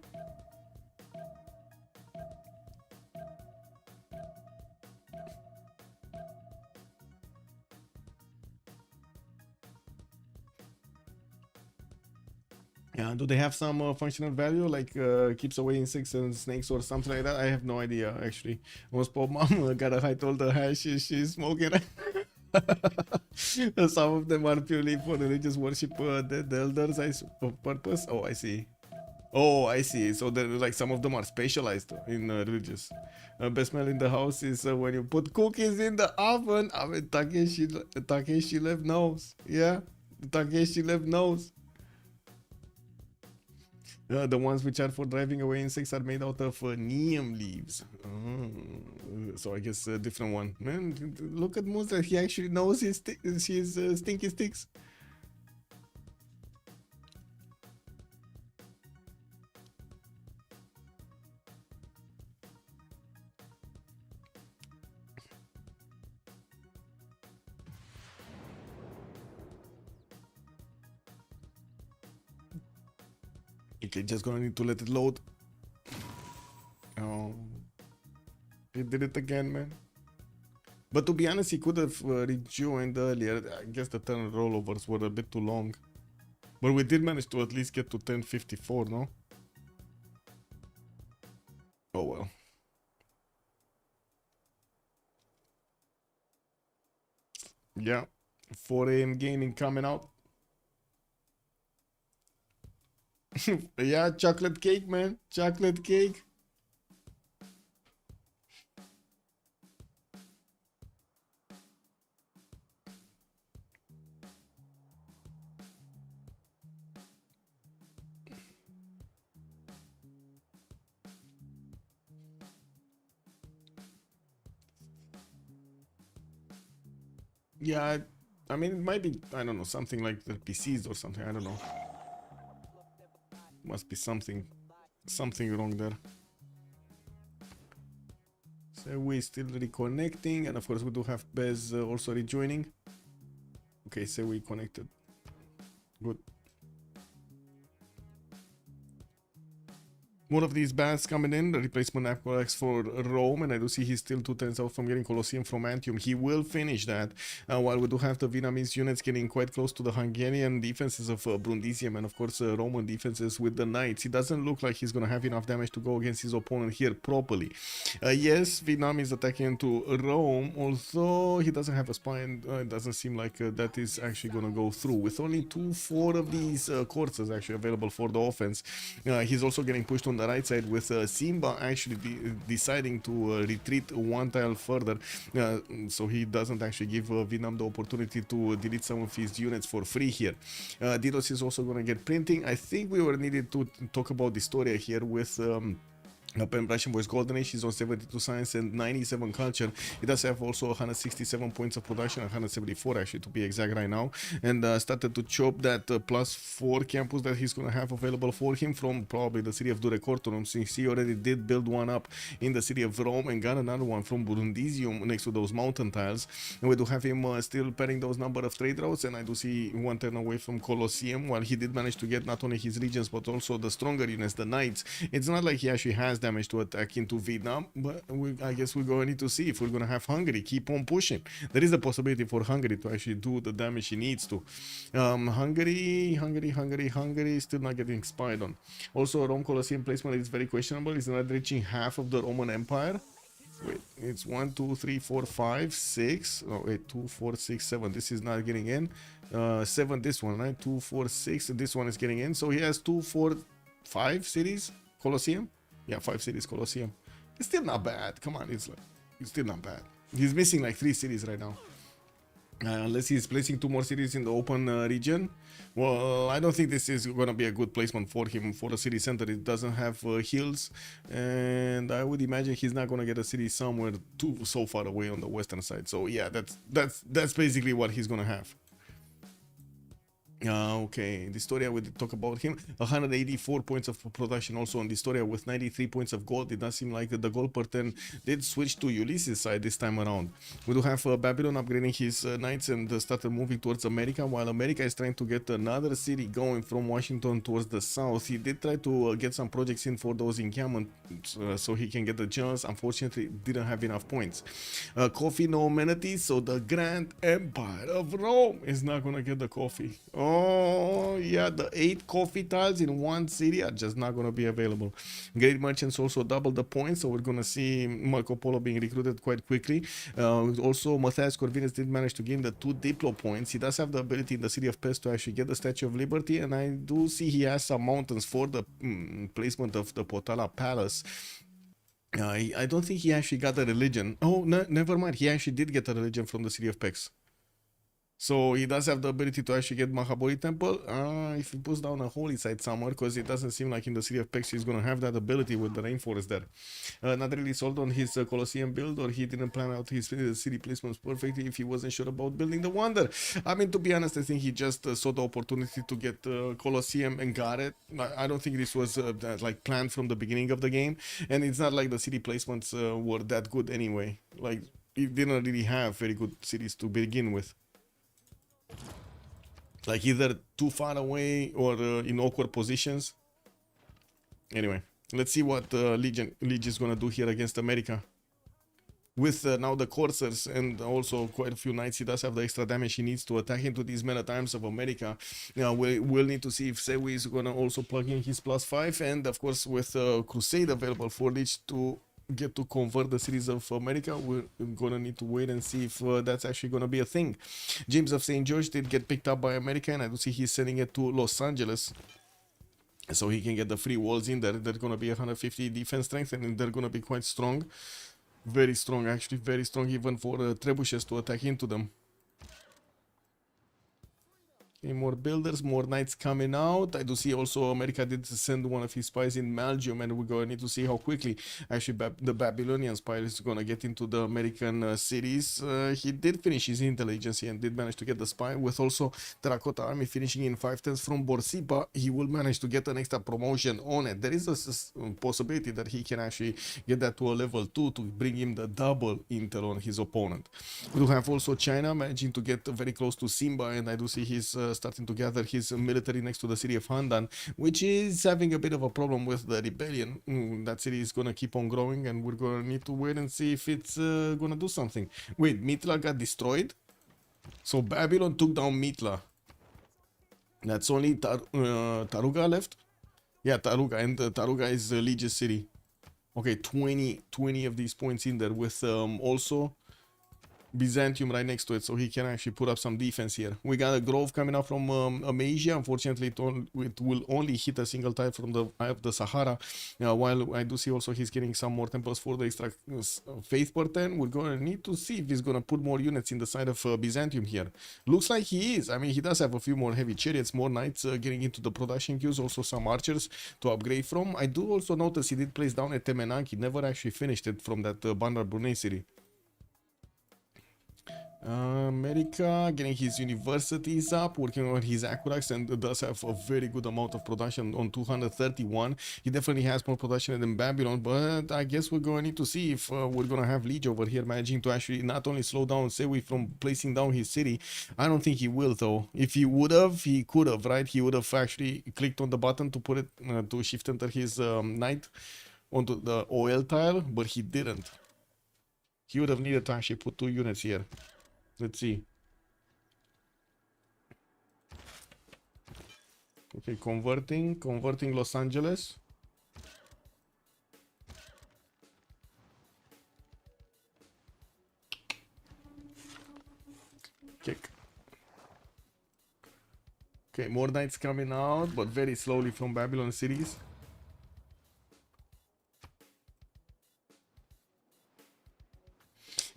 Speaker 7: Yeah, do they have some functional value, like keeps away insects and snakes or something like that? I have no idea, actually. Once Pop Mom gotta hide all the hash she's smoking. Some of them are purely for religious worship, the elders purpose. Oh, I see. Oh, I see. So like some of them are specialized in religious. Best smell in the house is when you put cookies in the oven. I mean, Takeshi Lev knows. Yeah, Takeshi Lev knows. The ones which are for driving away insects are made out of neem leaves. So I guess a different one. Man, look at Musa. He actually knows his stinky sticks. Okay, just gonna need to let it load. Oh, he did it again, man. But to be honest, he could have rejoined earlier. I guess the turn rollovers were a bit too long. But we did manage to at least get to 10:54, no? Oh well. Yeah, 4 AM gaming coming out. Yeah, chocolate cake, man. Chocolate cake. Yeah, I mean, it might be, I don't know, something like the PCs or something. I don't know. Must be something wrong there. So we still reconnecting, and of course we do have Bez also rejoining. Okay, so we connected. Good. More of these bans coming in. The replacement Aqualex for Rome, and I do see he's still 2 turns out from getting Colosseum from Antium. He will finish that, while we do have the Vietnamese units getting quite close to the Hungarian defenses of Brundisium, and of course Roman defenses with the Knights. He doesn't look like he's gonna have enough damage to go against his opponent here properly. Yes, Vietnam is attacking into Rome, although he doesn't have a spine. It doesn't seem like that is actually gonna go through. With only 4 of these courses actually available for the offense, he's also getting pushed on the right side, with Simba actually deciding to retreat 1 tile further, so he doesn't actually give Vietnam the opportunity to delete some of his units for free here. Didos is also going to get printing. I think we were needed to talk about Historia here with Pen Russian Boys Golden Age is on 72 science and 97 culture. It does have also 167 points of production, 174 actually to be exact right now, and started to chop that +4 campus that he's gonna have available for him from probably the city of Durecortorum, since he already did build one up in the city of Rome and got another one from Burundisium next to those mountain tiles. And we do have him still pairing those number of trade routes, and I do see one turn away from Colosseum, while he did manage to get not only his regions but also the stronger units, the knights. It's not like he actually has damage to attack into Vietnam, but I guess we're going to need to see if we're going to have Hungary keep on pushing. There is a possibility for Hungary to actually do the damage he needs to. Hungary still not getting spied on. Also, Rome Colosseum placement is very questionable. It's not reaching half of the Roman Empire. Wait, it's 1, 2, 3, 4, 5, 6. Oh, wait, 2, 4, 6, 7. This is not getting in. 7, this one, right? 2, 4, 6. This one is getting in. So he has 2, 4, 5 cities. Colosseum. Yeah, 5 cities Colosseum. It's still not bad. Come on, it's still not bad. He's missing like 3 cities right now. Unless he's placing 2 more cities in the open region. Well, I don't think this is going to be a good placement for him for a city center. It doesn't have hills, and I would imagine he's not going to get a city somewhere so far away on the western side. So yeah, that's basically what he's going to have. Okay, the Historia, we did talk about him. 184 points of production also on the Historia with 93 points of gold. It does seem like the gold per turn did switch to Ulyss's side this time around. We do have Babylon upgrading his knights and started moving towards America, while America is trying to get another city going from Washington towards the south. He did try to get some projects in for those encampments so he can get the generals. Unfortunately, didn't have enough points. Coffee, no amenities, so the Grand Empire of Rome is not gonna get the coffee. Oh, yeah, the 8 coffee tiles in one city are just not going to be available. Great merchants also double the points, so we're going to see Marco Polo being recruited quite quickly. Also, Matthias Corvinus did manage to gain the 2 Diplo points. He does have the ability in the city of Pest to actually get the Statue of Liberty, and I do see he has some mountains for the placement of the Potala Palace. I don't think he actually got a religion. Oh, no, never mind. He actually did get a religion from the city of Pex. So he does have the ability to actually get Mahabodhi Temple if he puts down a holy site somewhere, because it doesn't seem like in the city of Pex he's going to have that ability with the rainforest there. Not really sold on his Colosseum build, or he didn't plan out his city placements perfectly if he wasn't sure about building the Wonder. I mean, to be honest, I think he just saw the opportunity to get Colosseum and got it. I don't think this was like planned from the beginning of the game, and it's not like the city placements were that good anyway. Like, he didn't really have very good cities to begin with. Like either too far away or in awkward positions. Anyway, let's see what Legion is gonna do here against America. With now the coursers and also quite a few knights, he does have the extra damage he needs to attack into these meta times of America. Now we'll need to see if Sewi is gonna also plug in his +5, and of course with Crusade available for Lich to get to convert the cities of America, we're gonna need to wait and see if that's actually gonna be a thing. James of St. George did get picked up by America, and I do see he's sending it to Los Angeles so he can get the free walls in there. They're gonna be 150 defense strength, and they're gonna be quite strong. Very strong, actually, very strong, even for trebuchets to attack into them. Okay, more builders, more knights coming out. I do see also America did send one of his spies in Belgium, and we're going to need to see how quickly actually the Babylonian spy is going to get into the American cities. He did finish his intelligence and did manage to get the spy, with also Terracotta Army finishing in 5/10 from Borsippa. He will manage to get an extra promotion on it. There is a possibility that he can actually get that to a level 2 to bring him the double intel on his opponent. We do have also China managing to get very close to Simba, and I do see he's starting to gather his military next to the city of Handan, which is having a bit of a problem with the rebellion. That city is gonna keep on growing, and we're gonna need to wait and see if it's gonna do something. Wait, Mitla got destroyed? So Babylon took down Mitla. That's only Taruga left? Yeah, Taruga, and Taruga is Legis city. Okay, 20 of these points in there, with also Byzantium right next to it, so he can actually put up some defense here. We got a Grove coming up from Asia. Unfortunately, it will only hit a single tile from the Eye of the Sahara. While I do see also he's getting some more temples for the extra faith per turn. We're going to need to see if he's going to put more units in the side of Byzantium here. Looks like he is. I mean, he does have a few more heavy chariots, more knights getting into the production queues, also some archers to upgrade from. I do also notice he did place down a Temenang. He never actually finished it from that Bandar Brunei city. America getting his universities up, working on his aqueducts, and does have a very good amount of production on 231. He definitely has more production than Babylon, but I guess we're going to need to see if we're going to have Liege over here managing to actually not only slow down Sewi from placing down his city. I don't think he will though. If he would have, he could have, right? He would have actually clicked on the button to put it to shift enter his knight onto the oil tile, but he didn't. He would have needed to actually put 2 units here. Let's see. Okay, converting Los Angeles. Kick. Okay, more knights coming out, but very slowly from Babylon cities.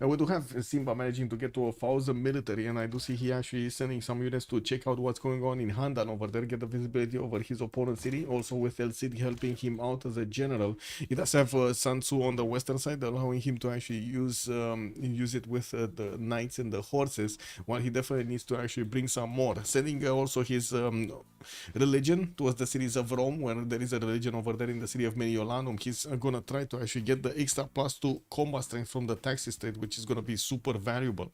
Speaker 7: We do have Simba managing to get to 1,000 military, and I do see he actually is sending some units to check out what's going on in Handan over there, get the visibility over his opponent's city. Also with El Cid helping him out as a general. He does have Sun Tzu on the western side, allowing him to actually use it with the knights and the horses, while he definitely needs to actually bring some more. Sending also his religion towards the cities of Rome, where there is a religion over there in the city of Mediolanum. He's gonna try to actually get the extra +2 combat strength from the taxi state, which is going to be super valuable.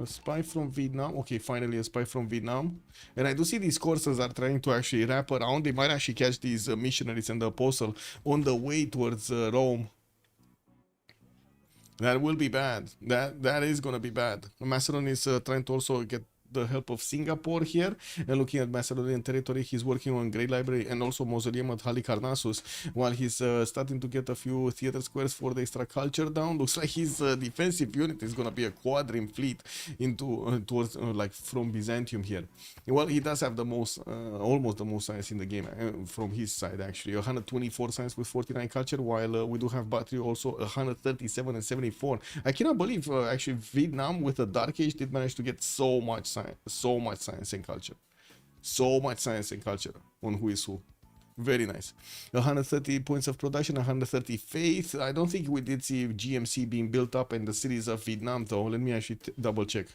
Speaker 7: Spy from Vietnam. Okay, finally a spy from Vietnam. And I do see these courses are trying to actually wrap around. They might actually catch these missionaries and the apostle on the way towards Rome. That will be bad. That is going to be bad. Macedon is trying to also get the help of Singapore here, and looking at Macedonian territory, he's working on Great Library and also Mausoleum at Halicarnassus, while he's starting to get a few theater squares for the extra culture down. Looks like his defensive unit is gonna be a quadrim fleet into towards like from Byzantium here. Well, he does have the most almost the most science in the game from his side, actually 124 science with 49 culture, while we do have battery also 137 and 74. I cannot believe actually Vietnam with the Dark Age did manage to get so much science and culture. So much science and culture on who is who. Very nice. 130 points of production, 130 faith. I don't think we did see GMC being built up in the cities of Vietnam though. Let me actually double check.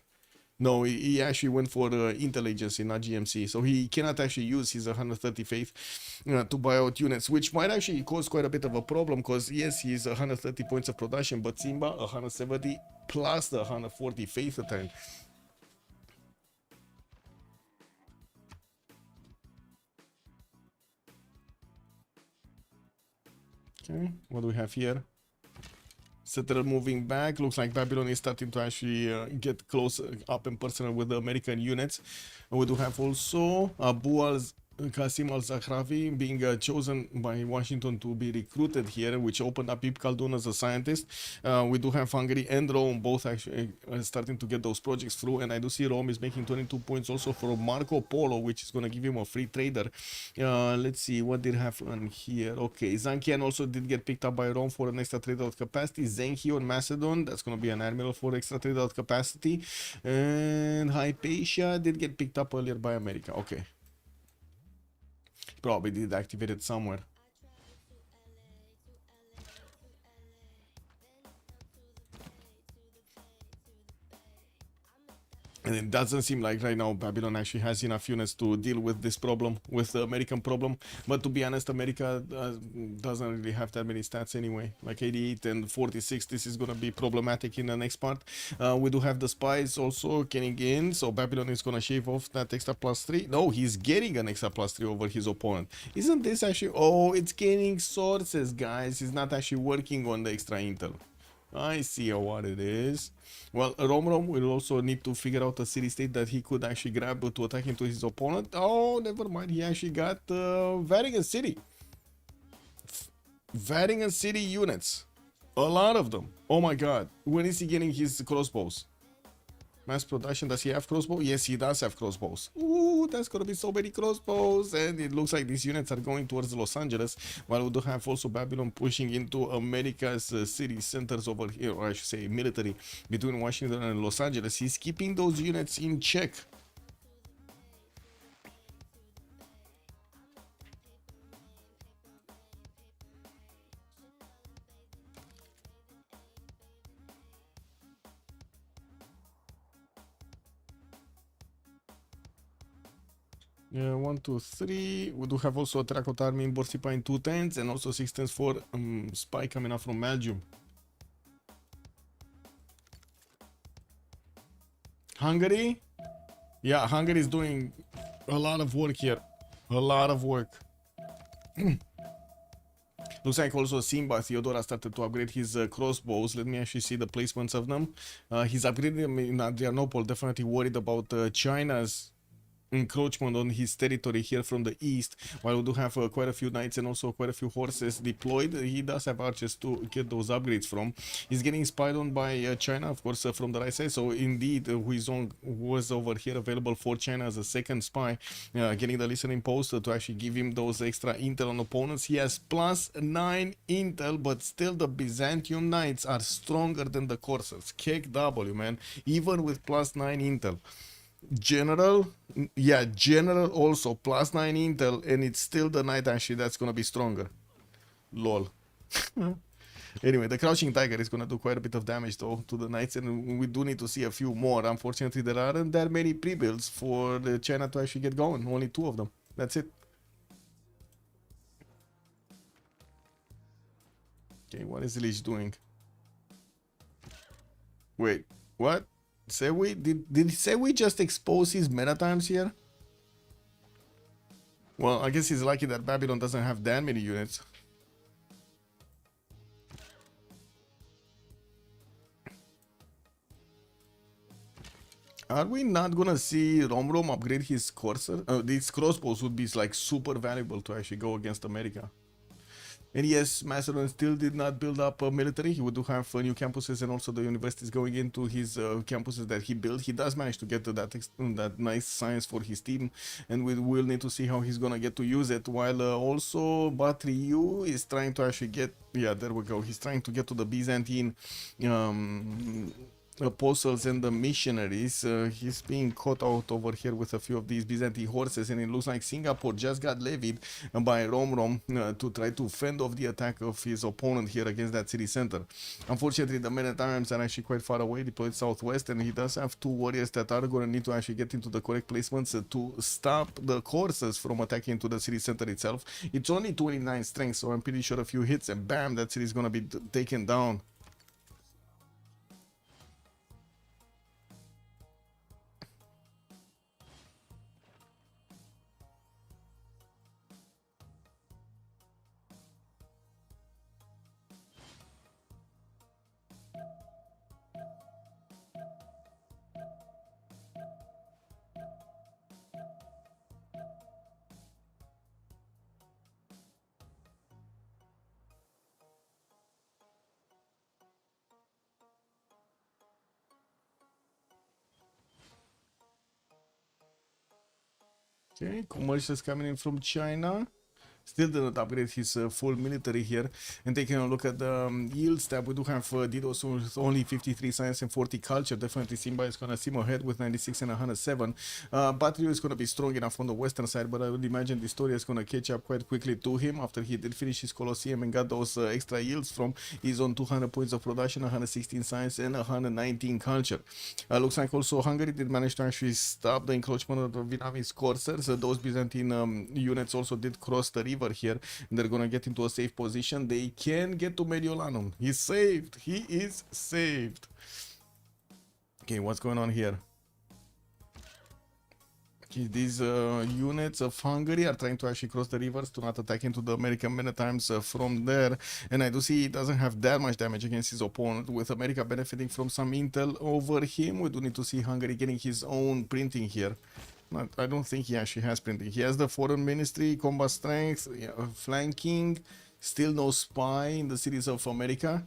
Speaker 7: No, he actually went for intelligence, not GMC. So he cannot actually use his 130 faith to buy out units, which might actually cause quite a bit of a problem, because yes, he's 130 points of production, but Simba 170 plus the 140 faith attack. Okay, what do we have here? Settler moving back. Looks like Babylon is starting to actually get close up and personal with the American units. And we do have also Abu Qasim al-Zaghrawi being chosen by Washington to be recruited here, which opened up Ibn Khaldun as a scientist. We do have Hungary and Rome both actually starting to get those projects through, and I do see Rome is making 22 points also for Marco Polo, which is going to give him a free trader. Let's see what did happen here. Okay, Zankian also did get picked up by Rome for an extra trade out capacity. Zenki on Macedon, that's going to be an admiral for extra trade out capacity, and Hypatia did get picked up earlier by America. Okay, probably did activate it somewhere. And it doesn't seem like right now Babylon actually has enough units to deal with this problem, with the American problem. But to be honest, America doesn't really have that many stats anyway. Like 88 and 46, this is going to be problematic in the next part. We do have the spies also getting in, so Babylon is going to shave off that extra +3. No, he's getting an extra +3 over his opponent. Isn't this actually... Oh, it's gaining sources, guys. He's not actually working on the extra intel. I see what it is. Well, Rome will also need to figure out a city-state that he could actually grab to attack into his opponent. Oh, never mind. He actually got Vatican City. Vatican City units. A lot of them. Oh my god. When is he getting his crossbows? Mass production, does he have crossbow? Yes, he does have crossbows. Ooh, that's gonna be so many crossbows. And it looks like these units are going towards Los Angeles, while we do have also Babylon pushing into America's city centers over here, or I should say military, between Washington and Los Angeles. He's keeping those units in check. Yeah, 1, 2, 3. We do have also a Tracot army in Borsipine 2 tents, and also 6 tents for spy coming out from Belgium. Hungary? Yeah, Hungary is doing a lot of work here. A lot of work. Looks like also Simba Theodora started to upgrade his crossbows. Let me actually see the placements of them. He's upgrading them in Adrianople. Definitely worried about China's encroachment on his territory here from the east. While we do have quite a few knights and also quite a few horses deployed, he does have archers to get those upgrades from. He's getting spied on by China, of course, from the right side. So indeed, Huizong was over here available for China as a second spy, getting the listening post to actually give him those extra intel on opponents. He has +9 intel, but still the Byzantium knights are stronger than the Corsairs. Kick W, man, even with +9 intel. General, yeah, general also +9 intel, and it's still the knight actually that's gonna be stronger. Lol. Anyway, the crouching tiger is gonna do quite a bit of damage though to the knights, and we do need to see a few more. Unfortunately, there aren't that many pre-builds for the China to actually get going. Only 2 of them. That's it. Okay, what is Lich doing? Wait, what? Did Sewi just expose his meta times here? Well, I guess he's lucky that Babylon doesn't have that many units. Are we not gonna see Romrom upgrade his Corsair? These crossbows would be like super valuable to actually go against America. And yes, Macedon still did not build up a military. He would do have new campuses and also the universities going into his campuses that he built. He does manage to get to that nice science for his team, and we will need to see how he's gonna get to use it. While also Batriu is trying to actually get, yeah, there we go. He's trying to get to the Byzantine apostles and the missionaries. He's being caught out over here with a few of these Byzantine horses, and it looks like Singapore just got levied by Romrom to try to fend off the attack of his opponent here against that city center. Unfortunately, the men at arms are actually quite far away, deployed southwest, and he does have 2 warriors that are going to need to actually get into the correct placements to stop the corsairs from attacking into the city center itself. It's only 29 strength, so I'm pretty sure a few hits and bam, that city is going to be taken down. Okay, commercials coming in from China. Still did not upgrade his full military here. And taking a look at the yields tab, we do have Didos with only 53 science and 40 culture. Definitely Simba is going to seem ahead with 96 and 107. Batrio is going to be strong enough on the western side, but I would imagine the story is going to catch up quite quickly to him after he did finish his Colosseum and got those extra yields from. He's on 200 points of production, 116 science and 119 culture. Looks like also Hungary did manage to actually stop the encroachment of the Vietnamese corsairs. Those Byzantine units also did cross the river here, and they're gonna get into a safe position. They can get to Mediolanum. He's saved. He is saved. Okay, what's going on here? Okay, these units of Hungary are trying to actually cross the rivers to not attack into the American men at arms from there, and I do see he doesn't have that much damage against his opponent, with America benefiting from some intel over him. We do need to see Hungary getting his own printing here. I don't think he actually has printing. He has the foreign ministry, combat strength, flanking, still no spy in the cities of America.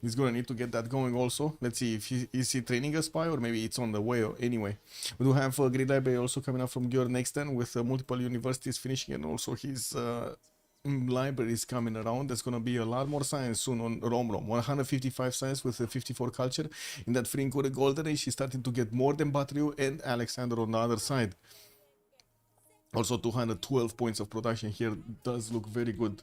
Speaker 7: He's gonna need to get that going also. Let's see if is he training a spy or maybe it's on the way. Anyway, we do have Grid Library also coming up from your next turn with multiple universities finishing, and also his library is coming around. There's gonna be a lot more science soon on Rom. 155 science with 54 culture. In that Frinkure Golden Age, he's starting to get more than Batriu and Alexander on the other side. Also 212 points of production here. Does look very good.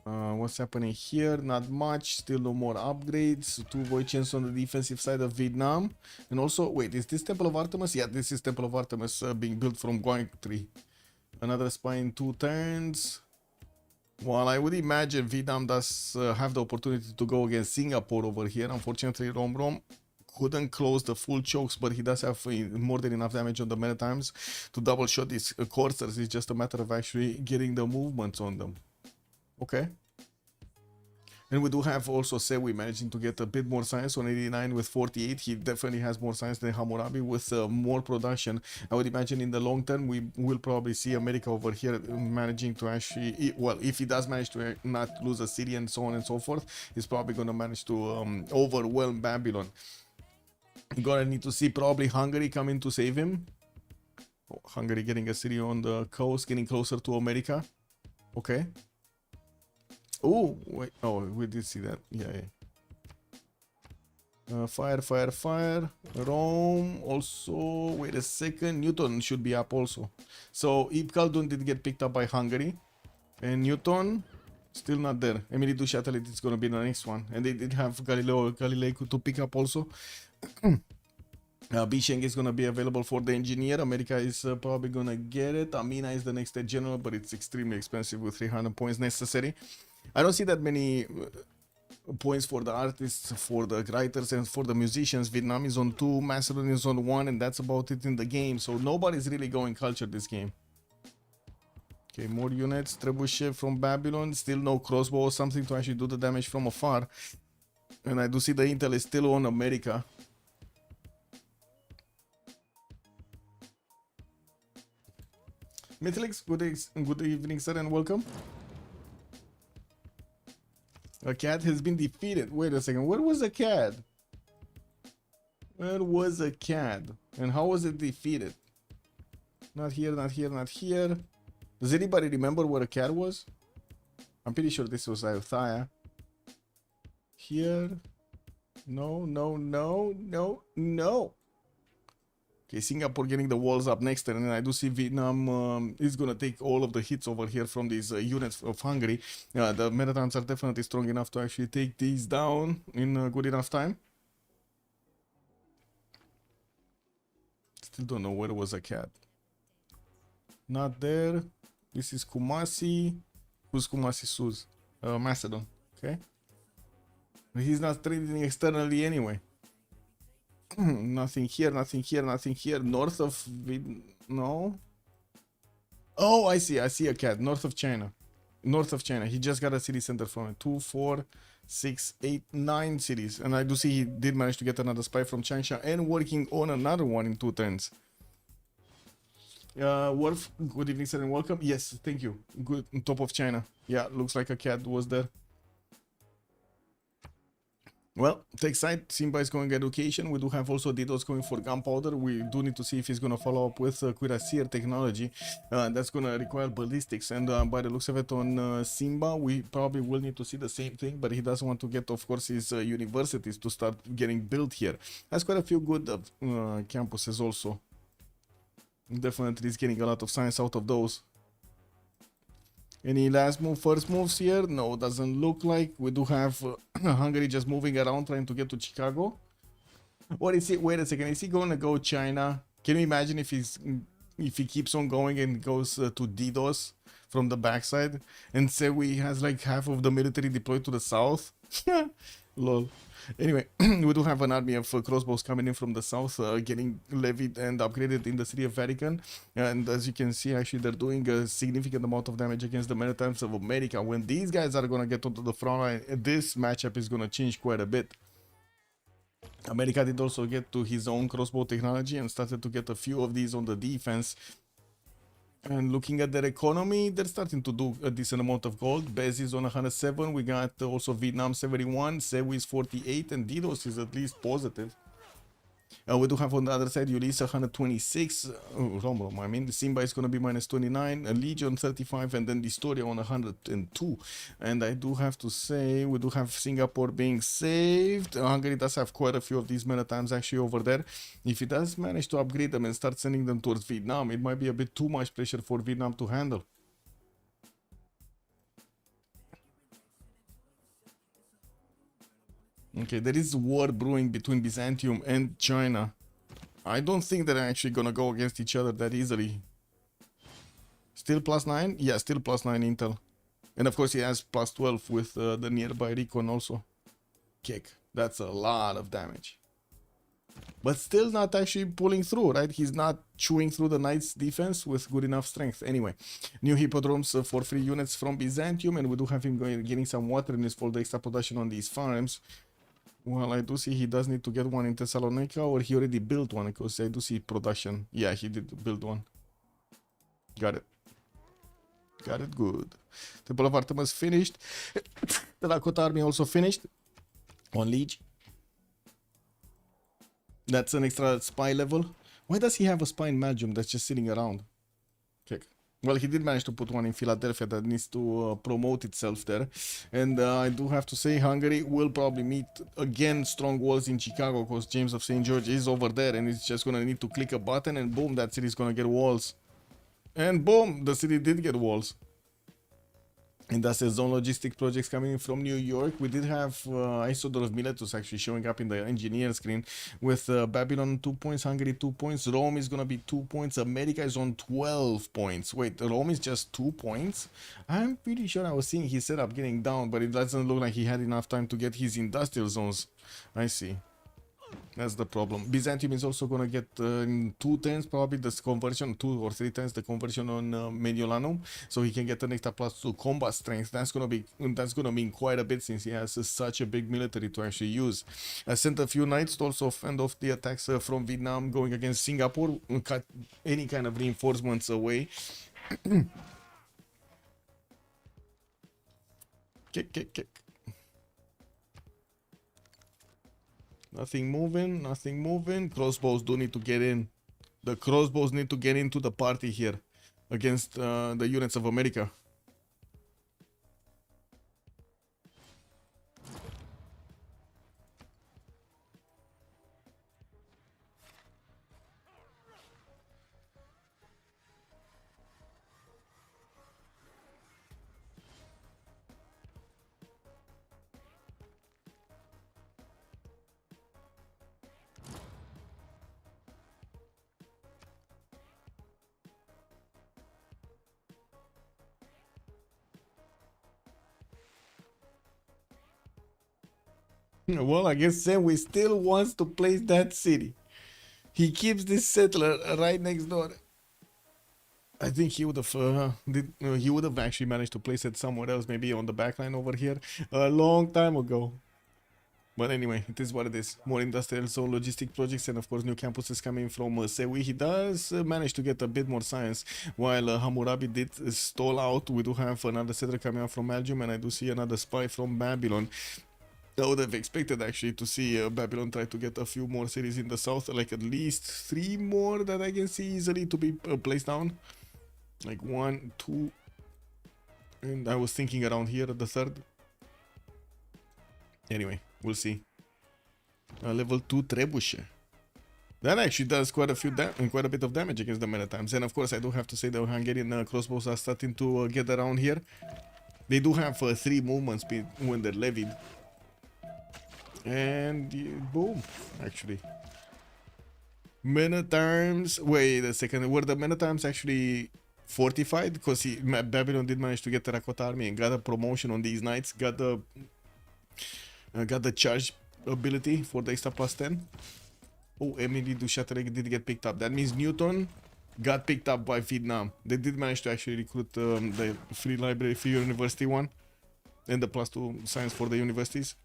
Speaker 7: What's happening here? Not much. Still no more upgrades. 2 Voichens on the defensive side of Vietnam. And also, wait, is this Temple of Artemis? Yeah, this is Temple of Artemis being built from Guang 3. Another spy in 2 turns. Well, I would imagine Vietnam does have the opportunity to go against Singapore over here. Unfortunately, Rom couldn't close the full chokes, but he does have more than enough damage on the Maritimes to double shot these coursers. It's just a matter of actually getting the movements on them. Okay. And we do have also Sewi managing to get a bit more science on 89 with 48. He definitely has more science than Hammurabi with more production. I would imagine in the long term we will probably see America over here managing to actually, well, if he does manage to not lose a city and so on and so forth, he's probably going to manage to overwhelm Babylon. You're gonna need to see probably Hungary coming to save him. Oh, Hungary getting a city on the coast, getting closer to America. Okay. Oh, wait. Oh, we did see that. Yeah, yeah. Fire. Rome also. Wait a second. Newton should be up also. So, Ibn Khaldun did get picked up by Hungary. And Newton, still not there. Emily du Châtelet is going to be the next one. And they did have Galilei to pick up also. Bisheng is going to be available for the engineer. America is probably going to get it. Amina is the next general, but it's extremely expensive with 300 points necessary. I don't see that many points for the artists, for the writers, and for the musicians. Vietnam is on 2, Macedon is on 1, and that's about it in the game. So nobody's really going culture this game. Okay, more units. Trebuchet from Babylon. Still no crossbow or something to actually do the damage from afar. And I do see the intel is still on America. Mythlix, good evening, sir, and welcome. A cat has been defeated. Wait a second. Where was a cat? Where was a cat? And how was it defeated? Not here, not here, not here. Does anybody remember where a cat was? I'm pretty sure this was Ayutthaya. Here. No. Okay, Singapore getting the walls up next turn, and I do see Vietnam is gonna take all of the hits over here from these units of Hungary. The Metatons are definitely strong enough to actually take these down in a good enough time. Still don't know where was a cat. Not there. This is Kumasi. Who's Kumasi Suz? Macedon. Okay. He's not trading externally anyway. Nothing here, nothing here, nothing here. North of no. Oh, I see a cat. North of China. North of China. He just got a city center from it. 2, 4, 6, 8, 9 cities. And I do see he did manage to get another spy from Changsha and working on another one in 2 turns. Wolf, good evening, sir, and welcome. Yes, thank you. Good, on top of China. Yeah, looks like a cat was there. Well, tech side, Simba is going education. We do have also Didos going for gunpowder. We do need to see if he's going to follow up with Cuirassier technology. That's going to require ballistics. And by the looks of it on Simba, we probably will need to see the same thing. But he does want to get, of course, his universities to start getting built here. Has quite a few good campuses also. Definitely is getting a lot of science out of those. Any last move, first moves here? No, doesn't look like. We do have Hungary just moving around trying to get to Chicago. What is it? Wait a second. Is he going to go China? Can you imagine if he keeps on going and goes to DDoS from the backside? And say he has like half of the military deployed to the south? Lol. Anyway, we do have an army of crossbows coming in from the south, getting levied and upgraded in the city of Vatican. And as you can see, actually, they're doing a significant amount of damage against the Maritimes of America. When these guys are going to get onto the front line, this matchup is going to change quite a bit. America did also get to his own crossbow technology and started to get a few of these on the defense. And looking at their economy, they're starting to do a decent amount of gold. Bez is on 107. We got also Vietnam 71, Sewi is 48, and Didos is at least positive. We do have on the other side Ulyss 126, Romrom, I mean, Simba is going to be minus 29, Legion 35, and then Distoria on 102. And I do have to say, we do have Singapore being saved. Hungary does have quite a few of these times actually over there. If it does manage to upgrade them and start sending them towards Vietnam, it might be a bit too much pressure for Vietnam to handle. Okay, there is war brewing between Byzantium and China. I don't think they're actually gonna go against each other that easily. Still +9? Yeah, still +9 intel. And of course he has +12 with the nearby recon also. Kick. That's a lot of damage. But still not actually pulling through, right? He's not chewing through the knight's defense with good enough strength. Anyway, new hippodromes for free units from Byzantium, and we do have him getting some water in for the extra production on these farms. Well, I do see he does need to get one in Thessalonica, or he already built one, because I do see production. Yeah, he did build one. Got it. Got it, good. Temple of Artemis finished. The Lakota army also finished. On Liege. That's an extra spy level. Why does he have a spy in Belgium that's just sitting around? Kick. Well, he did manage to put one in Philadelphia that needs to promote itself there. And I do have to say Hungary will probably meet again strong walls in Chicago, because James of St. George is over there and it's just going to need to click a button and boom, that city is going to get walls. And boom, the city did get walls. Industrial Zone Logistic Projects coming in from New York. We did have Isodor of Miletus actually showing up in the engineer screen with Babylon 2 points, Hungary 2 points, Rome is gonna be 2 points, America is on 12 points. Wait, Rome is just 2 points? I'm pretty sure I was seeing his setup getting down, but it doesn't look like he had enough time to get his industrial zones. I see. That's the problem. Byzantium is also gonna get in 2 turns probably this conversion, 2 or 3 turns the conversion on Mediolanum, so he can get an extra +2 combat strength. That's gonna mean quite a bit since he has such a big military to actually use. I sent a few knights to also fend off the attacks from Vietnam going against Singapore, cut any kind of reinforcements away. Kick. Nothing moving, nothing moving. Crossbows do need to get in. The crossbows need to get into the party here against the units of America. Well, I guess Sewi still wants to place that city. He keeps this settler right next door. I think he would have actually managed to place it somewhere else, maybe on the backline over here, a long time ago. But anyway, it is what it is. More industrial zone logistic projects, and of course new campuses coming from Sewi. He does manage to get a bit more science, while Hammurabi did stall out. We do have another settler coming out from Belgium, and I do see another spy from Babylon. I would have expected actually to see Babylon try to get a few more cities in the south, like at least 3 more that I can see easily to be placed down. Like 1, 2, and I was thinking around here at the 3rd. Anyway, we'll see. Level 2 Trebuchet. That actually does quite a bit of damage against the Maritimes. And of course, I do have to say the Hungarian crossbows are starting to get around here. They do have 3 movement speed when they're levied. And boom, actually. Men-at-arms. Wait a second. Were the men-at-arms actually fortified? Because Babylon did manage to get the Terracotta army and got a promotion on these knights. Got the charge ability for the extra +10. Oh, Emily du Châtelet did get picked up. That means Newton got picked up by Vietnam. They did manage to actually recruit the free library, free university one, and the +2 science for the universities.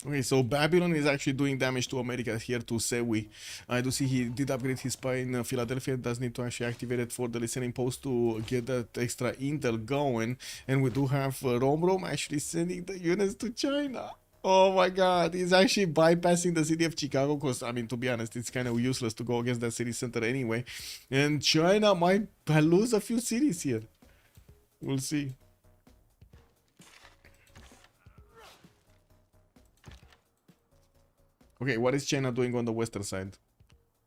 Speaker 7: Okay, so Babylon is actually doing damage to America here to Sewi. I do see he did upgrade his spy in Philadelphia. Does need to actually activate it for the listening post to get that extra intel going. And we do have Rome actually sending the units to China. Oh my god, he's actually bypassing the city of Chicago because, I mean, to be honest, it's kind of useless to go against that city center anyway. And China might lose a few cities here. We'll see. Okay, what is China doing on the western side?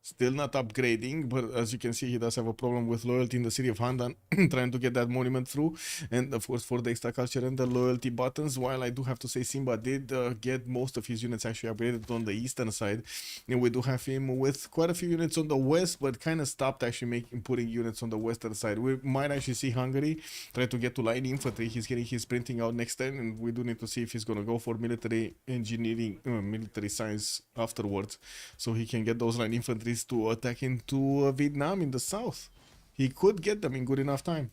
Speaker 7: Still not upgrading, but as you can see, he does have a problem with loyalty in the city of Handan, trying to get that monument through. And of course, for the extra culture and the loyalty buttons, while I do have to say Simba did get most of his units actually upgraded on the eastern side. And we do have him with quite a few units on the west, but kind of stopped actually putting units on the western side. We might actually see Hungary try to get to light infantry. He's getting his printing out next turn, and we do need to see if he's going to go for military engineering, military science afterwards, so he can get those light infantry to attack into Vietnam in the south. He could get them in good enough time.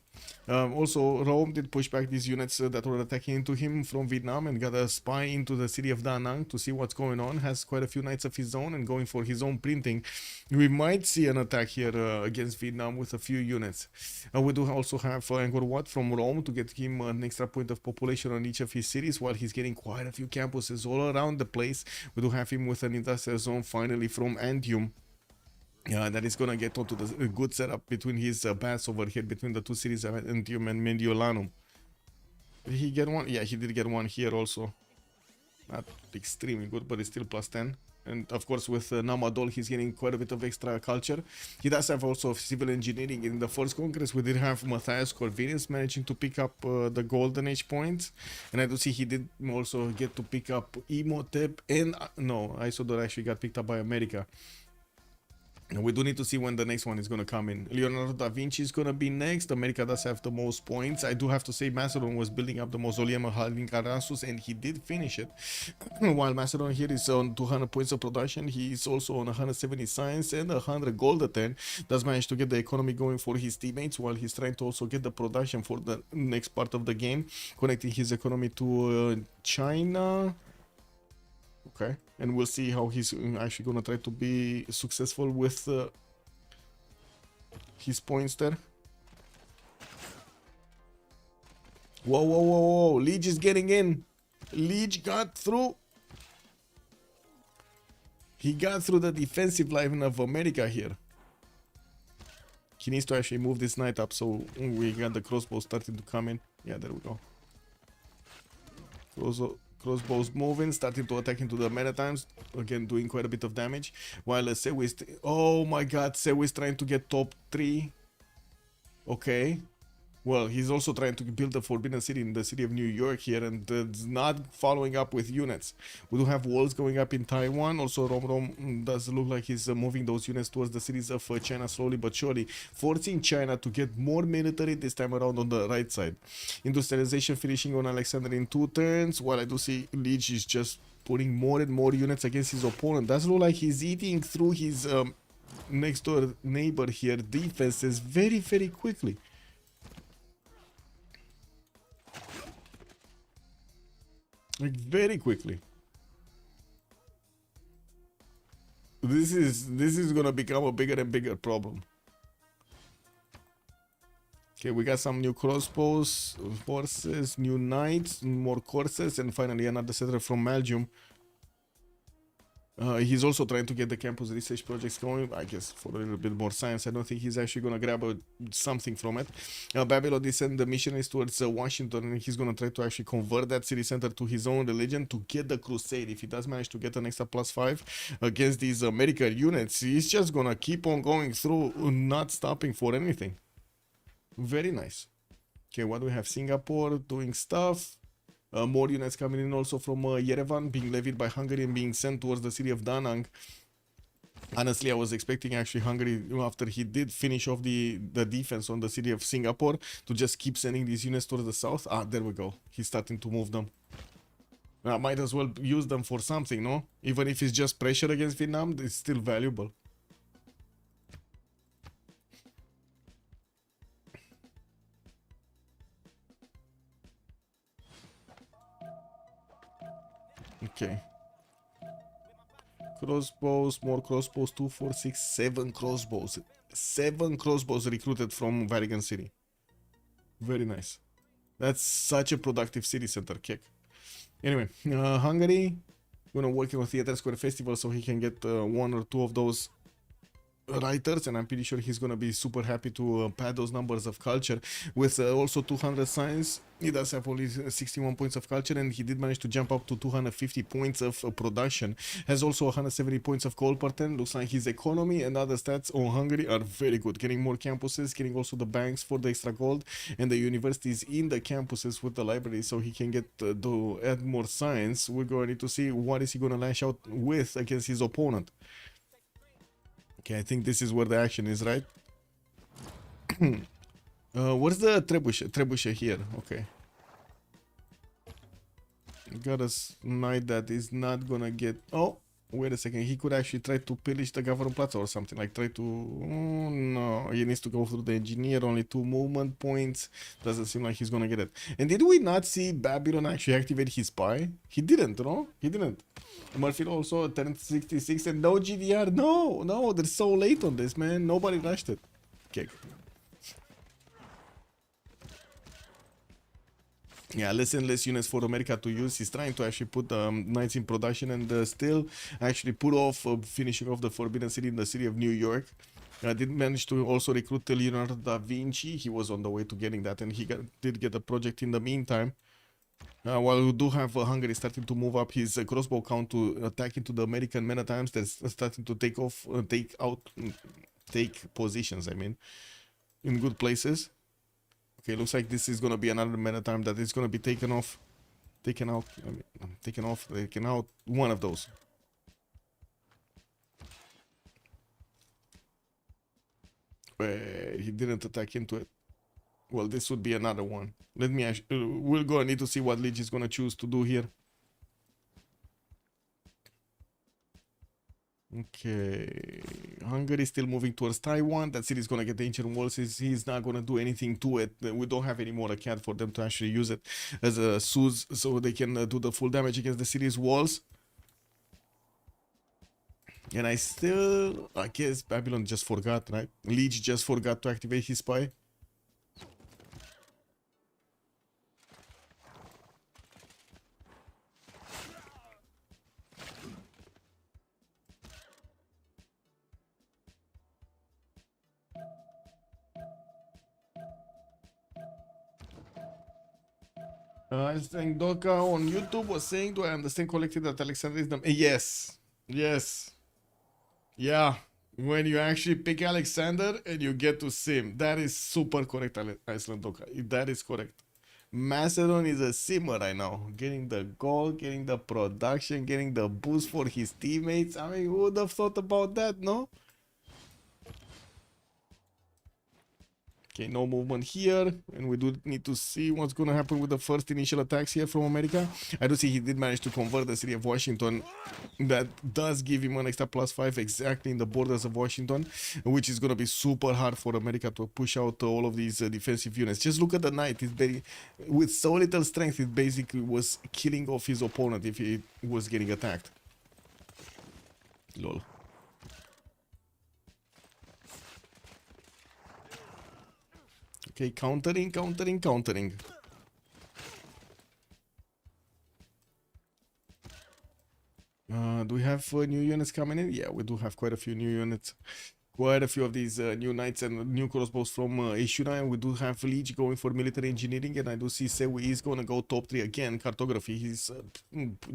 Speaker 7: Also, Rome did push back these units that were attacking into him from Vietnam and got a spy into the city of Da Nang to see what's going on. Has quite a few knights of his own and going for his own printing. We might see an attack here against Vietnam with a few units. We do also have Angkor Wat from Rome to get him an extra point of population on each of his cities, while he's getting quite a few campuses all around the place. We do have him with an industrial zone finally from Antium. That is gonna get onto the good setup between his baths over here, between the two cities of Antium and Mediolanum. Did he get one? Yeah, he did get one here also. Not extremely good, but it's still plus 10. And of course, with Namadol, he's getting quite a bit of extra culture. He does have also civil engineering. In the first Congress, we did have Matthias Corvinus managing to pick up the Golden Age points. And I do see he did also get to pick up Imhotep and... no, Isodor actually got picked up by America. And we do need to see when the next one is going to come in. Leonardo da Vinci is going to be next. America does have the most points. I do have to say Macedon was building up the mausoleum of Halvin Carassus, and he did finish it. While Macedon here is on 200 points of production, he is also on 170 science and 100 gold at 10. Does manage to get the economy going for his teammates, while he's trying to also get the production for the next part of the game, connecting his economy to China. Okay, and we'll see how he's actually gonna try to be successful with his points there. Whoa, whoa, whoa, whoa! Liege is getting in. Liege got through. He got through the defensive line of America here. He needs to actually move this knight up, so we got the crossbow starting to come in. Yeah, there we go. Crossbows moving, starting to attack into the Maritimes, again doing quite a bit of damage, while Sewi is... oh my god, Sewi is trying to get top 3. Okay. Well, he's also trying to build a forbidden city in the city of New York here, and not following up with units. We do have walls going up in Taiwan. Also, Rom does look like he's moving those units towards the cities of China slowly but surely, forcing China to get more military this time around on the right side. Industrialization finishing on Alexander in 2 turns, while I do see Liege is just putting more and more units against his opponent. Does look like he's eating through his next door neighbor here defenses very, very quickly. Like, very quickly. This is gonna become a bigger and bigger problem. Okay, we got some new crossbows, horses, new knights, more courses, and finally another settler from Belgium. He's also trying to get the campus research projects going, I guess, for a little bit more science. I don't think he's actually going to grab something from it. Babylon did send the missionaries towards Washington, and he's going to try to actually convert that city center to his own religion to get the crusade. If he does manage to get an extra +5 against these American units, he's just going to keep on going through, not stopping for anything. Very nice. Okay, what do we have? Singapore doing stuff. More units coming in also from Yerevan, being levied by Hungary and being sent towards the city of Da Nang. Honestly, I was expecting actually Hungary, after he did finish off the defense on the city of Singapore, to just keep sending these units towards the south. Ah, there we go. He's starting to move them. I might as well use them for something, no? Even if it's just pressure against Vietnam, it's still valuable. Okay. crossbows, more crossbows, 2, 4, 6, 7 crossbows. 7 crossbows recruited from Vatican City. Very nice. That's such a productive city center kick. Anyway, Hungary, gonna work on Theater Square Festival so he can get 1 or 2 of those writers, and I'm pretty sure he's gonna be super happy to pad those numbers of culture with also 200 signs. He does have only 61 points of culture, and he did manage to jump up to 250 points of production. Has also 170 points of coal per 10. Looks like his economy and other stats on Hungary are very good. Getting more campuses, getting also the banks for the extra gold, and the universities in the campuses with the library, so he can get to add more science. We're going to need to see what is he gonna lash out with against his opponent. Okay, I think this is where the action is, right? Where's the trebuchet here? Okay. Got a knight that is not gonna get... Oh, wait a second. He could actually try to pillage the government plaza or something. Like try to... Oh, no. He needs to go through the engineer. Only 2 movement points. Doesn't seem like he's gonna get it. And did we not see Babylon actually activate his spy? He didn't, no? He didn't. Murphy also turned 66 and no GDR. No, they're so late on this, man. Nobody rushed it. Okay. Yeah, less and less units for America to use. He's trying to actually put knights in production and still actually put off finishing off the Forbidden City in the city of New York. Did manage to also recruit Leonardo da Vinci. He was on the way to getting that, and he did get a project in the meantime. While we do have Hungary starting to move up his crossbow count to attack into the American men at times, they're starting to take positions, I mean, in good places. Okay, looks like this is gonna be another men at time that is gonna be taken out. One of those. He didn't attack into it. Well, this would be another one. Let me we're gonna need to see what Leech is gonna choose to do here. Okay, Hungary is still moving towards Taiwan. That city is gonna get ancient walls. He's not gonna do anything to it. We don't have any more CAD for them to actually use it as a SUS so they can do the full damage against the city's walls. And I guess Babylon just forgot, right? Leech just forgot to activate his spy. Doka on YouTube was saying, do I understand correctly that Alexander is the... Yes. Yeah. When you actually pick Alexander and you get to sim. That is super correct, Iceland Doka. That is correct. Macedon is a simmer right now. Getting the goal, getting the production, getting the boost for his teammates. I mean, who would have thought about that, no? Okay, no movement here, and we do need to see what's going to happen with the first initial attacks here from America. I do see he did manage to convert the city of Washington. That does give him an extra +5 exactly in the borders of Washington, which is going to be super hard for America to push out all of these defensive units. Just look at the knight. With so little strength, it basically was killing off his opponent if he was getting attacked. Lol. Okay, countering. Do we have new units coming in? Yeah, we do have quite a few new units. Quite a few of these new knights and new crossbows from Ashura, and we do have Leech going for military engineering, and I do see Sewi is going to go top 3 again. Cartography, he's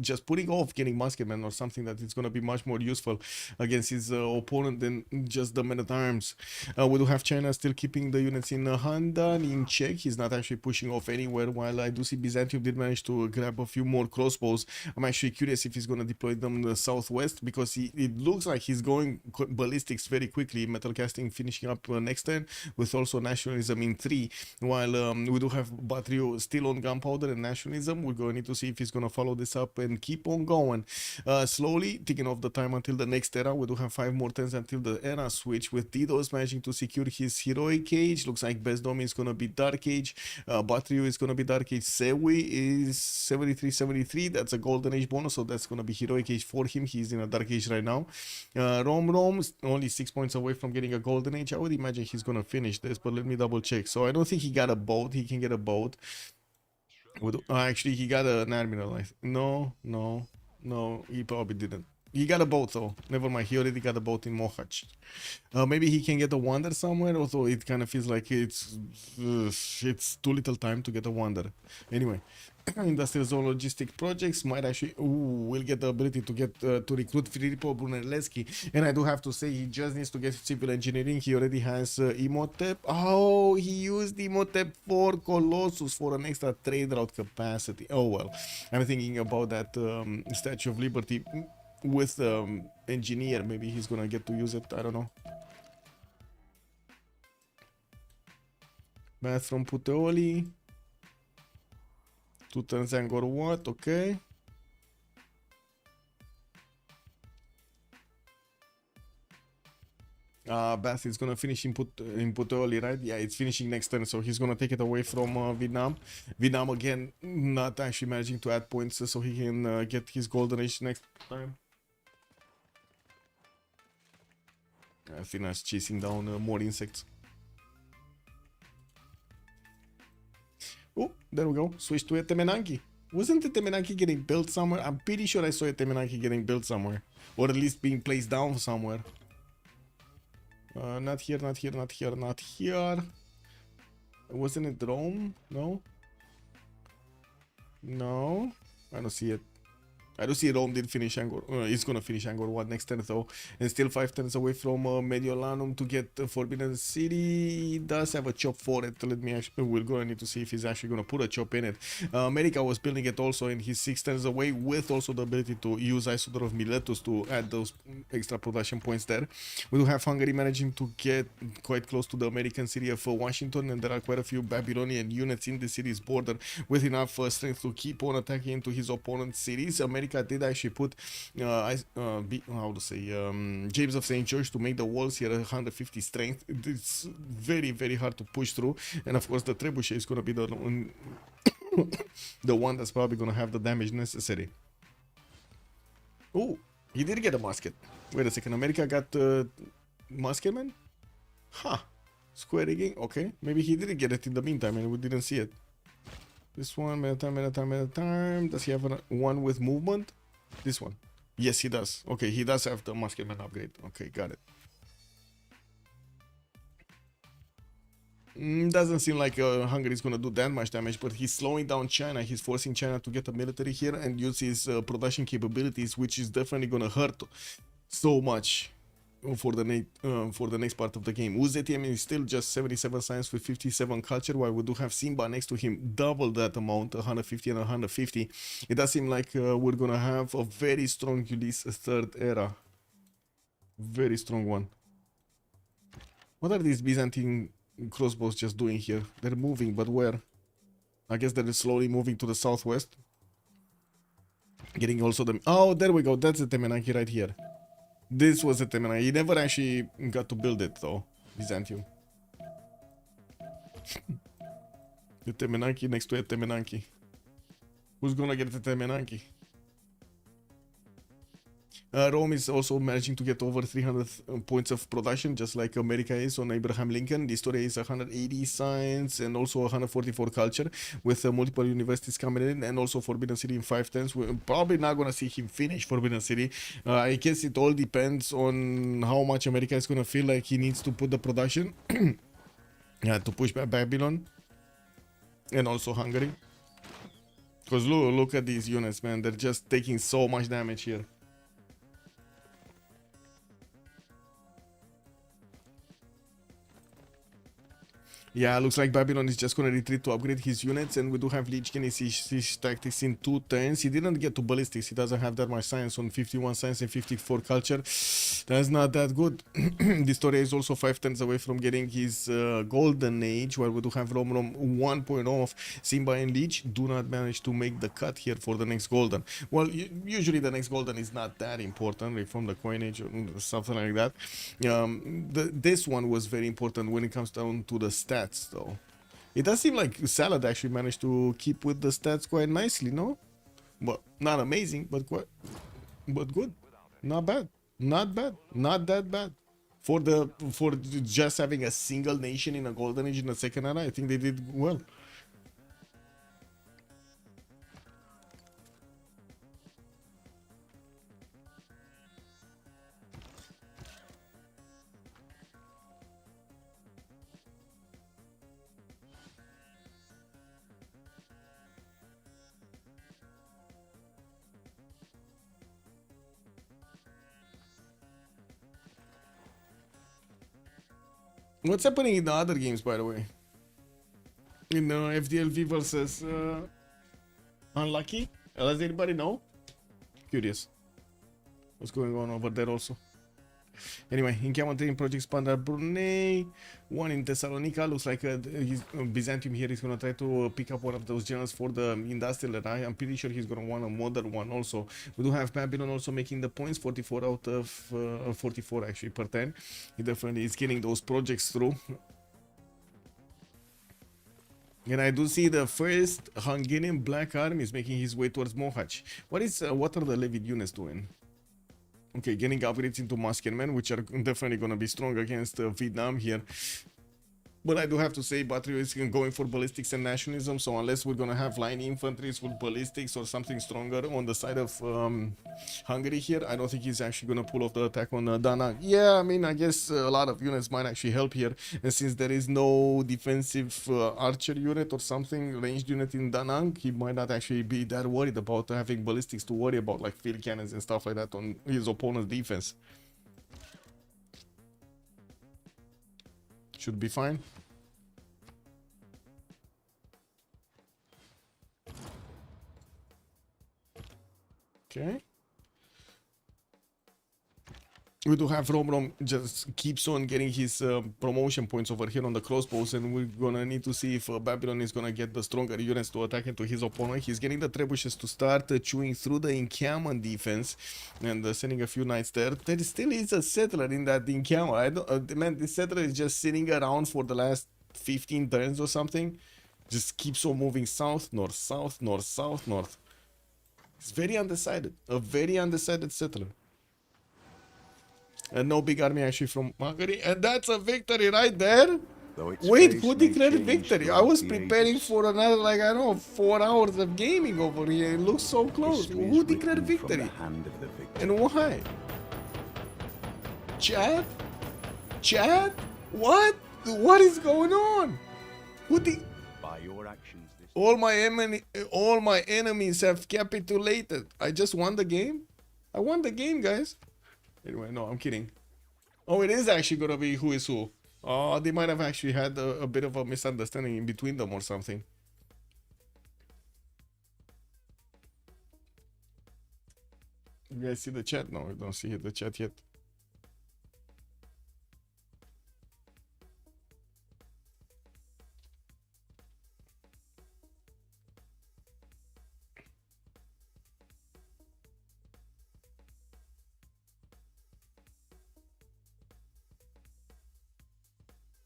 Speaker 7: just putting off getting musketmen or something that is going to be much more useful against his opponent than just the men-at-arms. We do have China still keeping the units in Handan in check. He's not actually pushing off anywhere, while I do see Byzantium did manage to grab a few more crossbows. I'm actually curious if he's going to deploy them in the southwest, because it looks like he's going ballistics very quickly basically metal casting finishing up next turn, with also nationalism in 3, while we do have Batrio still on gunpowder and nationalism. We're going to need to see if he's going to follow this up and keep on going. Slowly ticking off the time until the next era. We do have 5 more turns until the era switch, with Didos managing to secure his heroic age. Looks like best dom is going to be Dark Age, Batrio is going to be Dark Age, Sewi is 73. That's a golden age bonus, so that's going to be heroic age for him. He's in a dark age right now. Rom's only 6 points away from getting a golden age. I would imagine he's going to finish this, but let me double check. So I don't think he got a boat. He can get a boat. Actually, he got an admiral. No, he probably didn't. He got a boat though. Never mind, he already got a boat in Mohaj. Maybe he can get a wonder somewhere, although it kind of feels like it's too little time to get a wonder. Anyway, industrial zone logistic projects might actually will get the ability to get to recruit Filippo Brunelleschi, and I do have to say he just needs to get civil engineering. He already has Imhotep. Oh, he used Imhotep for Colossus for an extra trade route capacity. Oh well, I'm thinking about that Statue of Liberty with engineer. Maybe he's gonna get to use it. I don't know. Math from Puteoli. 2 turns Angkor Wat, okay. Bath is gonna finish in Puteoli, right? Yeah, it's finishing next turn, so he's gonna take it away from Vietnam. Vietnam again, not actually managing to add points, so he can get his golden age next time. Athena's chasing down more insects. Oh, there we go. Switch to a Temenanki. Wasn't a Temenanki getting built somewhere? I'm pretty sure I saw a Temenanki getting built somewhere. Or at least being placed down somewhere. Not here. Wasn't it Rome? No? No? I don't see it. I do see Rome did finish Angkor. It's gonna finish Angkor Wat next turn though, and still 5 turns away from Mediolanum to get Forbidden City. He does have a chop for it. Let me actually. We're gonna need to see if he's actually gonna put a chop in it. America was building it also, and he's 6 turns away with also the ability to use Isodor of Miletus to add those extra production points there. We do have Hungary managing to get quite close to the American city of Washington, and there are quite a few Babylonian units in the city's border with enough strength to keep on attacking into his opponent's cities. America did actually put James of St. George to make the walls here 150 strength. It's very hard to push through, and of course the trebuchet is going to be the one that's probably going to have the damage necessary. Oh, he did get a musket. Wait a second, America got musketman? Huh. Square rigging? Okay, maybe he didn't get it in the meantime and we didn't see it. This one, time. Does he have one with movement? This one. Yes, he does. Okay, he does have the musketman upgrade. Okay, got it. Doesn't seem like Hungary is going to do that much damage, but he's slowing down China. He's forcing China to get a military here and use his production capabilities, which is definitely going to hurt so much for the next part of the game. UZTM is still just 77 science with 57 culture, while we do have Simba next to him, double that amount, 150 and 150. It does seem like we're gonna have a very strong Ulyss 3rd era. Very strong one. What are these Byzantine crossbows just doing here? They're moving, but where? I guess they're slowly moving to the southwest. Getting also the... Oh, there we go. That's the Temenanki right here. This was a Temenanki. He never actually got to build it though, Byzantium. The Temenanki next to a Temenanki. Who's gonna get the Temenanki? Rome is also managing to get over 300 points of production, just like America is on Abraham Lincoln. The story is 180 science and also 144 culture, with multiple universities coming in, and also Forbidden City in 5 turns. We're probably not going to see him finish Forbidden City. I guess it all depends on how much America is going to feel like he needs to put the production to push back Babylon and also Hungary. Because look at these units, man. They're just taking so much damage here. Yeah, looks like Babylon is just gonna retreat to upgrade his units, and we do have Lich King his tactics in 2 turns. He didn't get to ballistics. He doesn't have that much science on 51 science and 54 culture. That's not that good. Distoria is also 5 turns away from getting his golden age, while we do have Rom 1 point off. Simba and Lich do not manage to make the cut here for the next golden. Well, usually the next golden is not that important, like from the coinage or something like that. This one was very important when it comes down to the stats, though. It does seem like Salad actually managed to keep with the stats quite nicely, no? But not amazing, but good. Not bad. Not bad. Not that bad. For just having a single nation in a golden age in the second era, I think they did well. What's happening in the other games, by the way? In FDLV versus Unlucky? Does anybody know? Curious. What's going on over there also? Anyway, in Chiama 3 in Project Spandar Brunei, 1 in Thessalonica. Looks like Byzantium here is going to try to pick up one of those generals for the industrial era. I'm pretty sure he's going to want a modern one also. We do have Babylon also making the points, 44 out of 44 actually per 10. He definitely is getting those projects through. And I do see the first Hungarian Black Army is making his way towards Mohacs. What are the levied units doing? Okay, getting upgrades into Muskemen, which are definitely going to be strong against Vietnam here. But I do have to say, Batrio is going for ballistics and nationalism, so unless we're going to have line infantries with ballistics or something stronger on the side of Hungary here, I don't think he's actually going to pull off the attack on Da Nang. Yeah, I mean, I guess a lot of units might actually help here, and since there is no defensive archer unit or something, ranged unit in Da Nang, he might not actually be that worried about having ballistics to worry about, like field cannons and stuff like that on his opponent's defense. Should be fine. Okay. We do have Rom just keeps on getting his promotion points over here on the crossbows, and we're gonna need to see if Babylon is gonna get the stronger units to attack into his opponent. He's getting the trebuchets to start chewing through the encampment defense and sending a few knights there. There still is a settler in that encampment. I don't, man, this settler is just sitting around for the last 15 turns or something. Just keeps on moving south, north, south, north, south, north. It's very undecided. A very undecided settler. And no big army actually from Hungary. And that's a victory right there. Wait, who declared victory? I was preparing for another, like, I don't know, 4 hours of gaming over here. It looks so close. Who declared victory? And why? Chat? Chat? What? What is going on? Who
Speaker 8: By your actions, this
Speaker 7: all my enemies have capitulated. I just won the game? I won the game, guys. Anyway, no, I'm kidding. Oh, it is actually gonna be who is who. Oh, they might have actually had a bit of a misunderstanding in between them or something. You guys see the chat? No, I don't see the chat yet.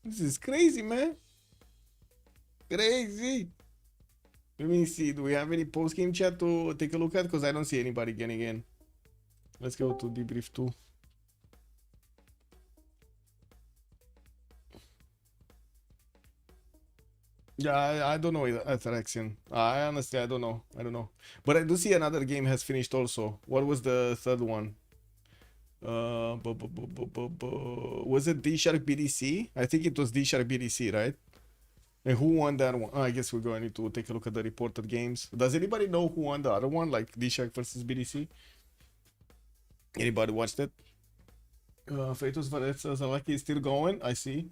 Speaker 7: This is crazy, man. Crazy. Let me see. Do we have any post-game chat to take a look at? Because I don't see anybody getting in. Let's go to debrief 2. Yeah, I don't know Attraction. I honestly, I don't know. I don't know. But I do see another game has finished also. What was the third one? Was it D-Shark BDC? I think it was D-Shark BDC, right? And who won that one? Oh, I guess we're going to take a look at the reported games. Does anybody know who won the other one, like D-Shark versus BDC? Anybody watched it? Fetus Valetza Zalaki is still going, I see.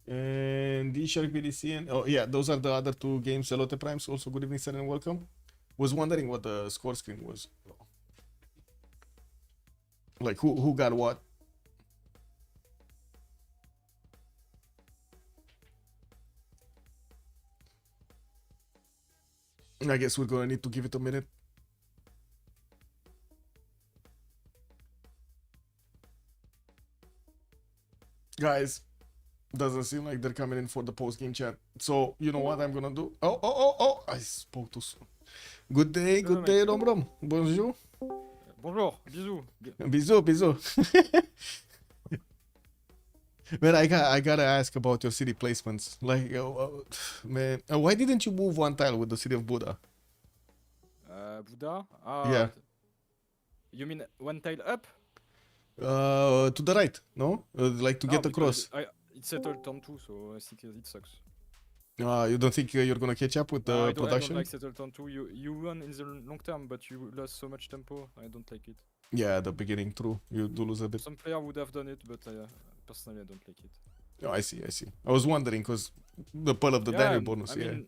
Speaker 7: And D-Shark BDC and oh yeah, those are the other two games. Elote Primes also good evening, sir, and welcome. Was wondering what the score screen was. Like who got what? I guess we're gonna need to give it a minute. Guys, doesn't seem like they're coming in for the post-game chat. So, you know what I'm gonna do? Oh, I spoke too soon. Good day, Rom Rom. Bonjour.
Speaker 9: Bonjour, bisous.
Speaker 7: Bisous. Man, I gotta ask about your city placements. Like, man, why didn't you move one tile with the city of Buddha?
Speaker 9: Buddha?
Speaker 7: Yeah.
Speaker 9: You mean one tile up?
Speaker 7: To the right, no? Like to get across.
Speaker 9: It's settled turn 2, so I think it sucks.
Speaker 7: You don't think you're gonna catch up with the production?
Speaker 9: I don't like settled turn 2. You won in the long term, but you lost so much tempo. I don't like it.
Speaker 7: Yeah, at the beginning, true. You do lose a bit.
Speaker 9: Some player would have done it, but personally I don't like it.
Speaker 7: Oh, I see. I was wondering because the Pearl of the Danube bonus,
Speaker 9: I mean,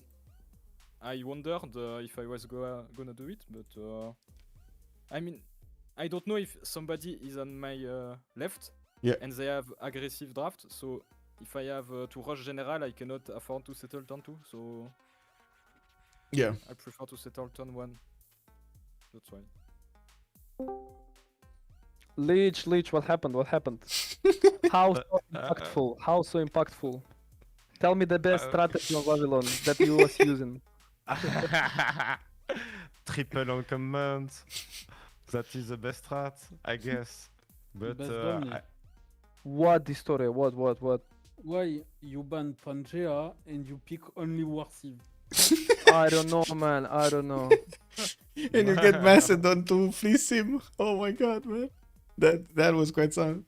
Speaker 9: I wondered if I was gonna do it, but I mean, I don't know if somebody is on my left and they have aggressive draft, so if I have to rush general, I cannot afford to settle turn 2, so
Speaker 7: yeah,
Speaker 9: I prefer to settle turn 1. That's why.
Speaker 10: Leech, what happened? How so impactful? How so impactful? Tell me the best strategy on Babylon that you was using.
Speaker 11: Triple on command. That is the best strat, I guess. But
Speaker 10: what the story? What?
Speaker 12: Why you ban Pangea and you pick only Warsive?
Speaker 10: I don't know, man. I don't know.
Speaker 7: And you get Macedon to fleece him. Oh my god, man. That was quite something.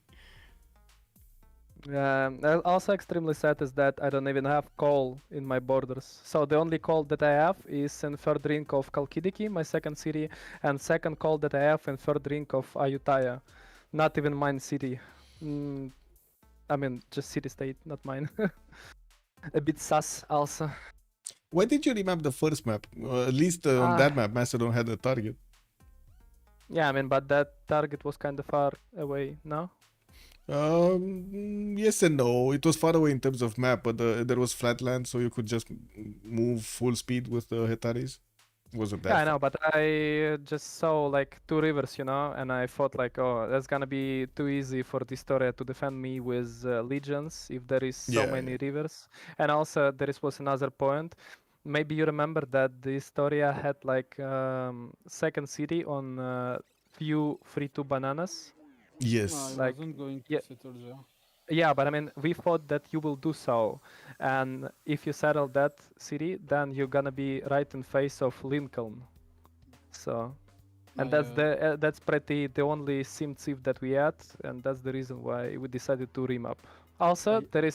Speaker 10: Also extremely sad is that I don't even have call in my borders. So the only call that I have is in third ring of Kalkidiki, my second city, and second call that I have in third ring of Ayutthaya. Not even mine city. I mean, just city-state, not mine. A bit sus also.
Speaker 7: Why did you remap the first map? At least on that map, Macedon had a target.
Speaker 10: Yeah, I mean, but that target was kind of far away, no?
Speaker 7: Yes and no. It was far away in terms of map, but there was flat land, so you could just move full speed with the Hetaris. Wasn't that?
Speaker 10: Yeah, I know, but I just saw like 2 rivers, you know, and I thought like, oh, that's gonna be too easy for the Historia to defend me with legions if there is so many rivers. And also there was another point. Maybe you remember that the Historia had like second city on few 3-2 bananas.
Speaker 7: Yes.
Speaker 12: I wasn't going to settle there.
Speaker 10: Yeah, but I mean, we thought that you will do so, and if you settle that city, then you're gonna be right in face of Lincoln. So, and that's pretty the only sim Civ that we had, and that's the reason why we decided to remap. Also, there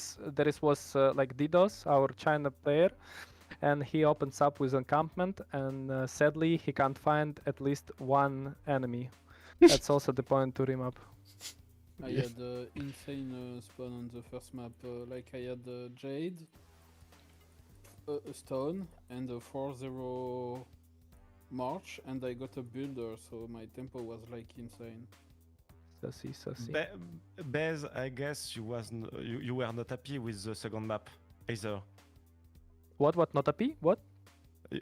Speaker 10: was like Didos, our China player, and he opens up with encampment, and sadly he can't find at least one enemy. That's also the point to remap.
Speaker 12: I had insane spawn on the first map, like I had Jade, a Stone, and a 4-0 March, and I got a Builder, so my tempo was like insane.
Speaker 10: So see.
Speaker 11: Bez, I guess you were not happy with the second map either.
Speaker 10: What? Not happy? What?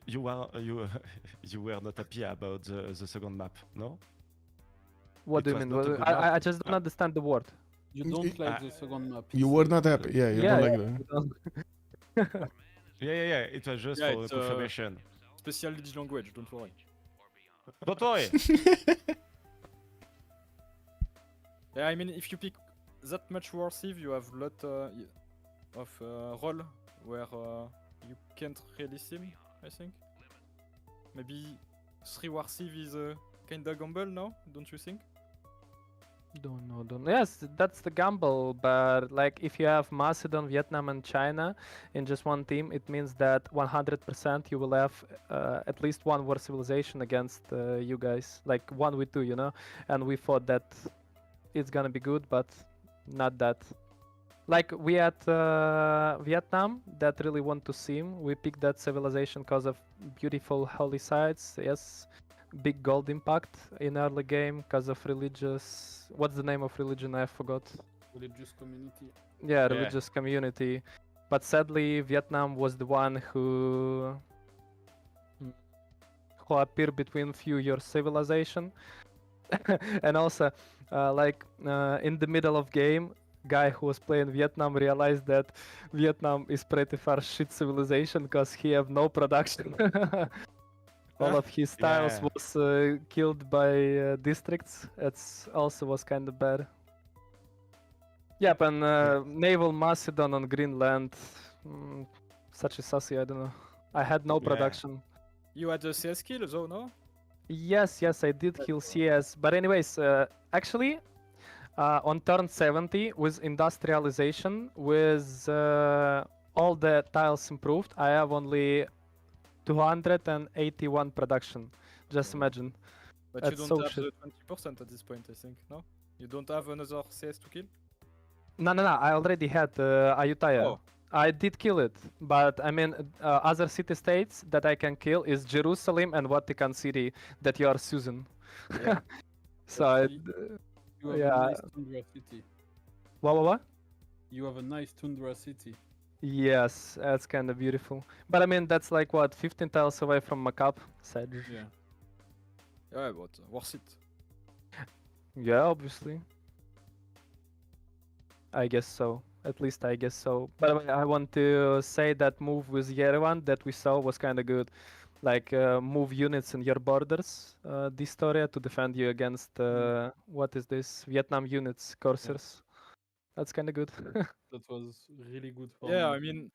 Speaker 11: You were not happy about the second map, no?
Speaker 10: What do you mean? I just don't understand the word.
Speaker 12: You don't like the second map.
Speaker 7: You were not happy. Yeah, you don't like
Speaker 11: that. Yeah. It was just for confirmation.
Speaker 9: Specialty language, don't worry.
Speaker 11: Don't worry.
Speaker 9: Yeah, I mean, if you pick that much Warsive, you have a lot of role where you can't really sim, I think. Maybe 3 Warsive is kinda gamble now, don't you think?
Speaker 10: Don't know. Yes, that's the gamble, but like if you have Macedon, Vietnam, and China in just one team, it means that 100% you will have at least one war civilization against you guys, like 1v2, you know. And we thought that it's gonna be good, but not that. Like we had Vietnam that really want to seem. We picked that civilization because of beautiful holy sites. Yes, big gold impact in early game because of religious. What's the name of religion? I forgot.
Speaker 12: Religious community.
Speaker 10: Yeah, religious community. But sadly, Vietnam was the one who appeared between few your civilization, and also in the middle of game, guy who was playing Vietnam realized that Vietnam is pretty far shit civilization because he have no production. All of his tiles was killed by districts. It's also was kind of bad. Yep, and naval Macedon on Greenland, such a sassy. I don't know. I had no production.
Speaker 9: You had a CS kill though, no?
Speaker 10: Yes, I did kill CS. But anyways, actually, on turn 70 with industrialization, with all the tiles improved, I have only 281 production. Just imagine.
Speaker 9: But
Speaker 10: That's
Speaker 9: you
Speaker 10: so
Speaker 9: don't have
Speaker 10: shit.
Speaker 9: the 20% at this point, I think, no? You don't have another CS to kill?
Speaker 10: No, I already had Ayutthaya.
Speaker 9: Oh.
Speaker 10: I did kill it, but I mean, other city-states that I can kill is Jerusalem and Vatican City that you are Susan.
Speaker 9: Yeah.
Speaker 10: So
Speaker 12: You have
Speaker 10: yeah.
Speaker 12: a nice tundra city.
Speaker 10: What?
Speaker 12: You have a nice tundra city.
Speaker 10: Yes, that's kind of beautiful. But I mean, that's like what, 15 tiles away from Macap, Sedge.
Speaker 12: Yeah.
Speaker 9: Yeah, but worth it.
Speaker 10: Yeah, obviously. I guess so. At least I guess so. But I want to say that move with Yerevan that we saw was kind of good. Like move units in your borders this area to defend you against what is this? Vietnam units, coursers. That's kind of good.
Speaker 12: That was really good for
Speaker 9: Yeah,
Speaker 12: me.
Speaker 9: I mean,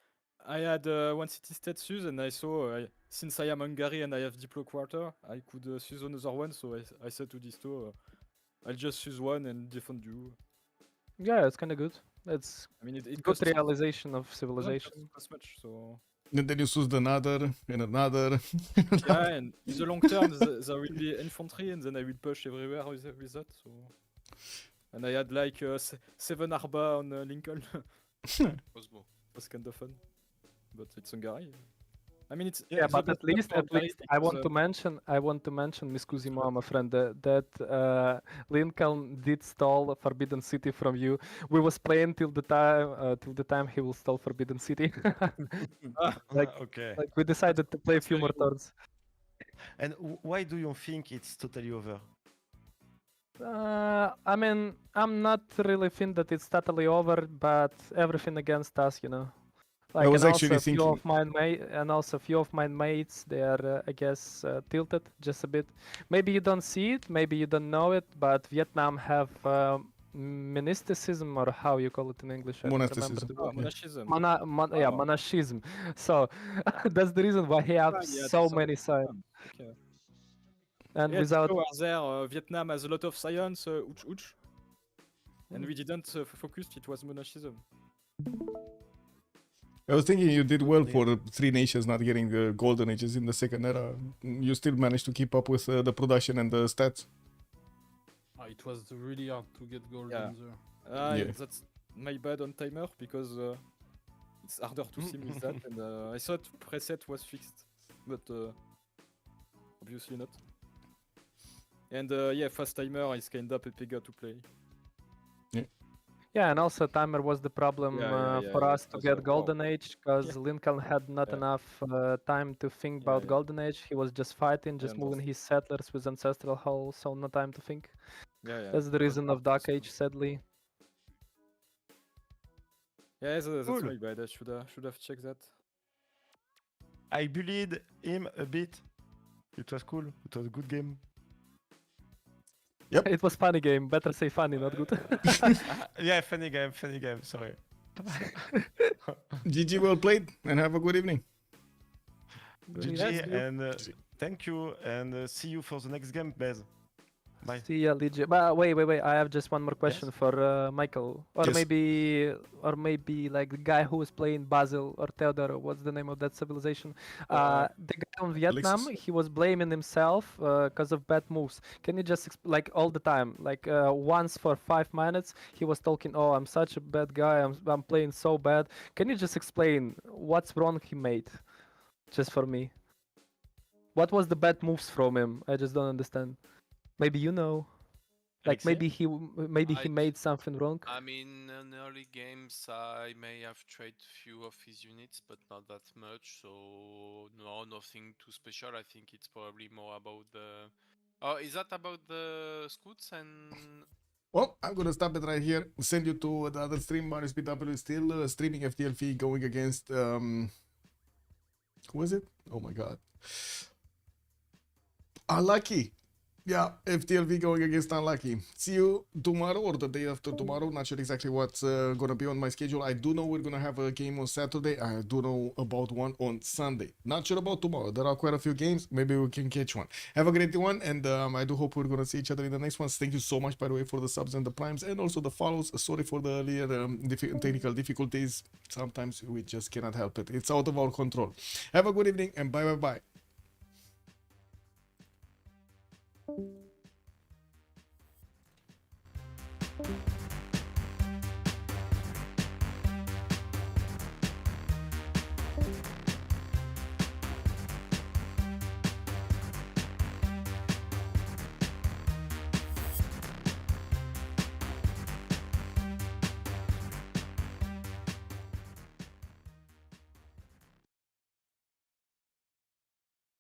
Speaker 9: I had one city state Suz, and I saw, since I am Hungary and I have Diplo quarter, I could Suz another one, so I said to this two, I'll just use one and defend you.
Speaker 10: Yeah, it's kind of good. It's
Speaker 9: I mean, it
Speaker 10: good
Speaker 9: costs
Speaker 10: realization of civilization.
Speaker 9: not cost much, so...
Speaker 7: And then you used another and another.
Speaker 9: Yeah, and in the long term, there will be infantry, and then I will push everywhere with that, so... And I had like 7 Arba on Lincoln. Was kind of fun. But it's Hungary. I mean, it's
Speaker 10: Yeah, but at least I want to
Speaker 9: mention.
Speaker 10: mention Miss Kuzima, my friend, that Lincoln did stole Forbidden City from you. We was playing till the time he will steal Forbidden City.
Speaker 11: Okay.
Speaker 10: Like we decided to play a few more turns.
Speaker 11: And why do you think it's totally over?
Speaker 10: I mean, I'm not really think that it's totally over, but everything against us, you know. Like,
Speaker 7: I was
Speaker 10: and
Speaker 7: actually
Speaker 10: also
Speaker 7: thinking.
Speaker 10: a few of my mates, they are, I guess, tilted just a bit. Maybe you don't see it, maybe you don't know it, but Vietnam have monasticism, or how you call it in English. I don't remember
Speaker 7: Monasticism.
Speaker 10: the word.
Speaker 9: Monachism.
Speaker 10: Yeah, monachism. So that's the reason why he have
Speaker 9: Yeah,
Speaker 10: so
Speaker 9: that's
Speaker 10: many sides.
Speaker 9: Okay.
Speaker 10: And
Speaker 9: Yeah,
Speaker 10: without
Speaker 9: so are there, Vietnam has a lot of science, ouch. And we didn't focus, it was monachism.
Speaker 7: I was thinking you did well for 3 nations not getting the golden ages in the second era. You still managed to keep up with the production and the stats.
Speaker 12: It was really hard to get gold
Speaker 9: Yeah.
Speaker 12: in there.
Speaker 7: Yeah.
Speaker 9: That's my bad on timer, because it's harder to sim with that, and I thought preset was fixed, but obviously not. And yeah, fast timer is kinda pepega to play.
Speaker 10: Yeah, and also timer was the problem for us to
Speaker 9: because,
Speaker 10: get Golden Age, because Lincoln had not enough time to think about Golden Age. He was just fighting, just moving his settlers with Ancestral Hall, so no time to think. That's the reason of Dark Age, sadly.
Speaker 9: Yeah, that's
Speaker 11: Cool.
Speaker 9: my bad. I should have checked that.
Speaker 11: I bullied him a bit. It was cool. It was a good game.
Speaker 7: Yep.
Speaker 10: It was funny game. Better say funny, not good.
Speaker 11: Yeah, funny game. Sorry.
Speaker 7: GG, well played, and have a good evening.
Speaker 11: GG, and thank you, and see you for the next game, Bez. Bye.
Speaker 10: See ya, legit. But wait. I have just one more question for Michael, or
Speaker 7: Yes.
Speaker 10: maybe like the guy who was playing Basil or Theodore. What's the name of that civilization? The guy from Vietnam.
Speaker 7: Alexis.
Speaker 10: He was blaming himself because of bad moves. Can you just like all the time, like once for 5 minutes, he was talking, "Oh, I'm such a bad guy. I'm playing so bad." Can you just explain what's wrong he made, just for me? What was the bad moves from him? I just don't understand. Maybe you know. Like
Speaker 7: Alexia?
Speaker 10: maybe he made something wrong.
Speaker 13: I mean, in early games, I may have traded few of his units, but not that much. So no, nothing too special. I think it's probably more about the. Oh, is that about the scouts and?
Speaker 7: Well, I'm gonna stop it right here. Send you to the other stream. Marius BW is still streaming FTLV going against who is it? Oh my god. Unlucky. Yeah, FTLV going against Unlucky. See you tomorrow or the day after tomorrow. Not sure exactly what's gonna be on my schedule. I do know we're gonna have a game on Saturday. I do know about one on Sunday. Not sure about tomorrow. There are quite a few games. Maybe we can catch one. Have a great one, and I do hope we're gonna see each other in the next ones. Thank you so much, by the way, for the subs and the primes, and also the follows. Sorry for the earlier technical difficulties. Sometimes we just cannot help it. It's out of our control. Have a good evening, and bye.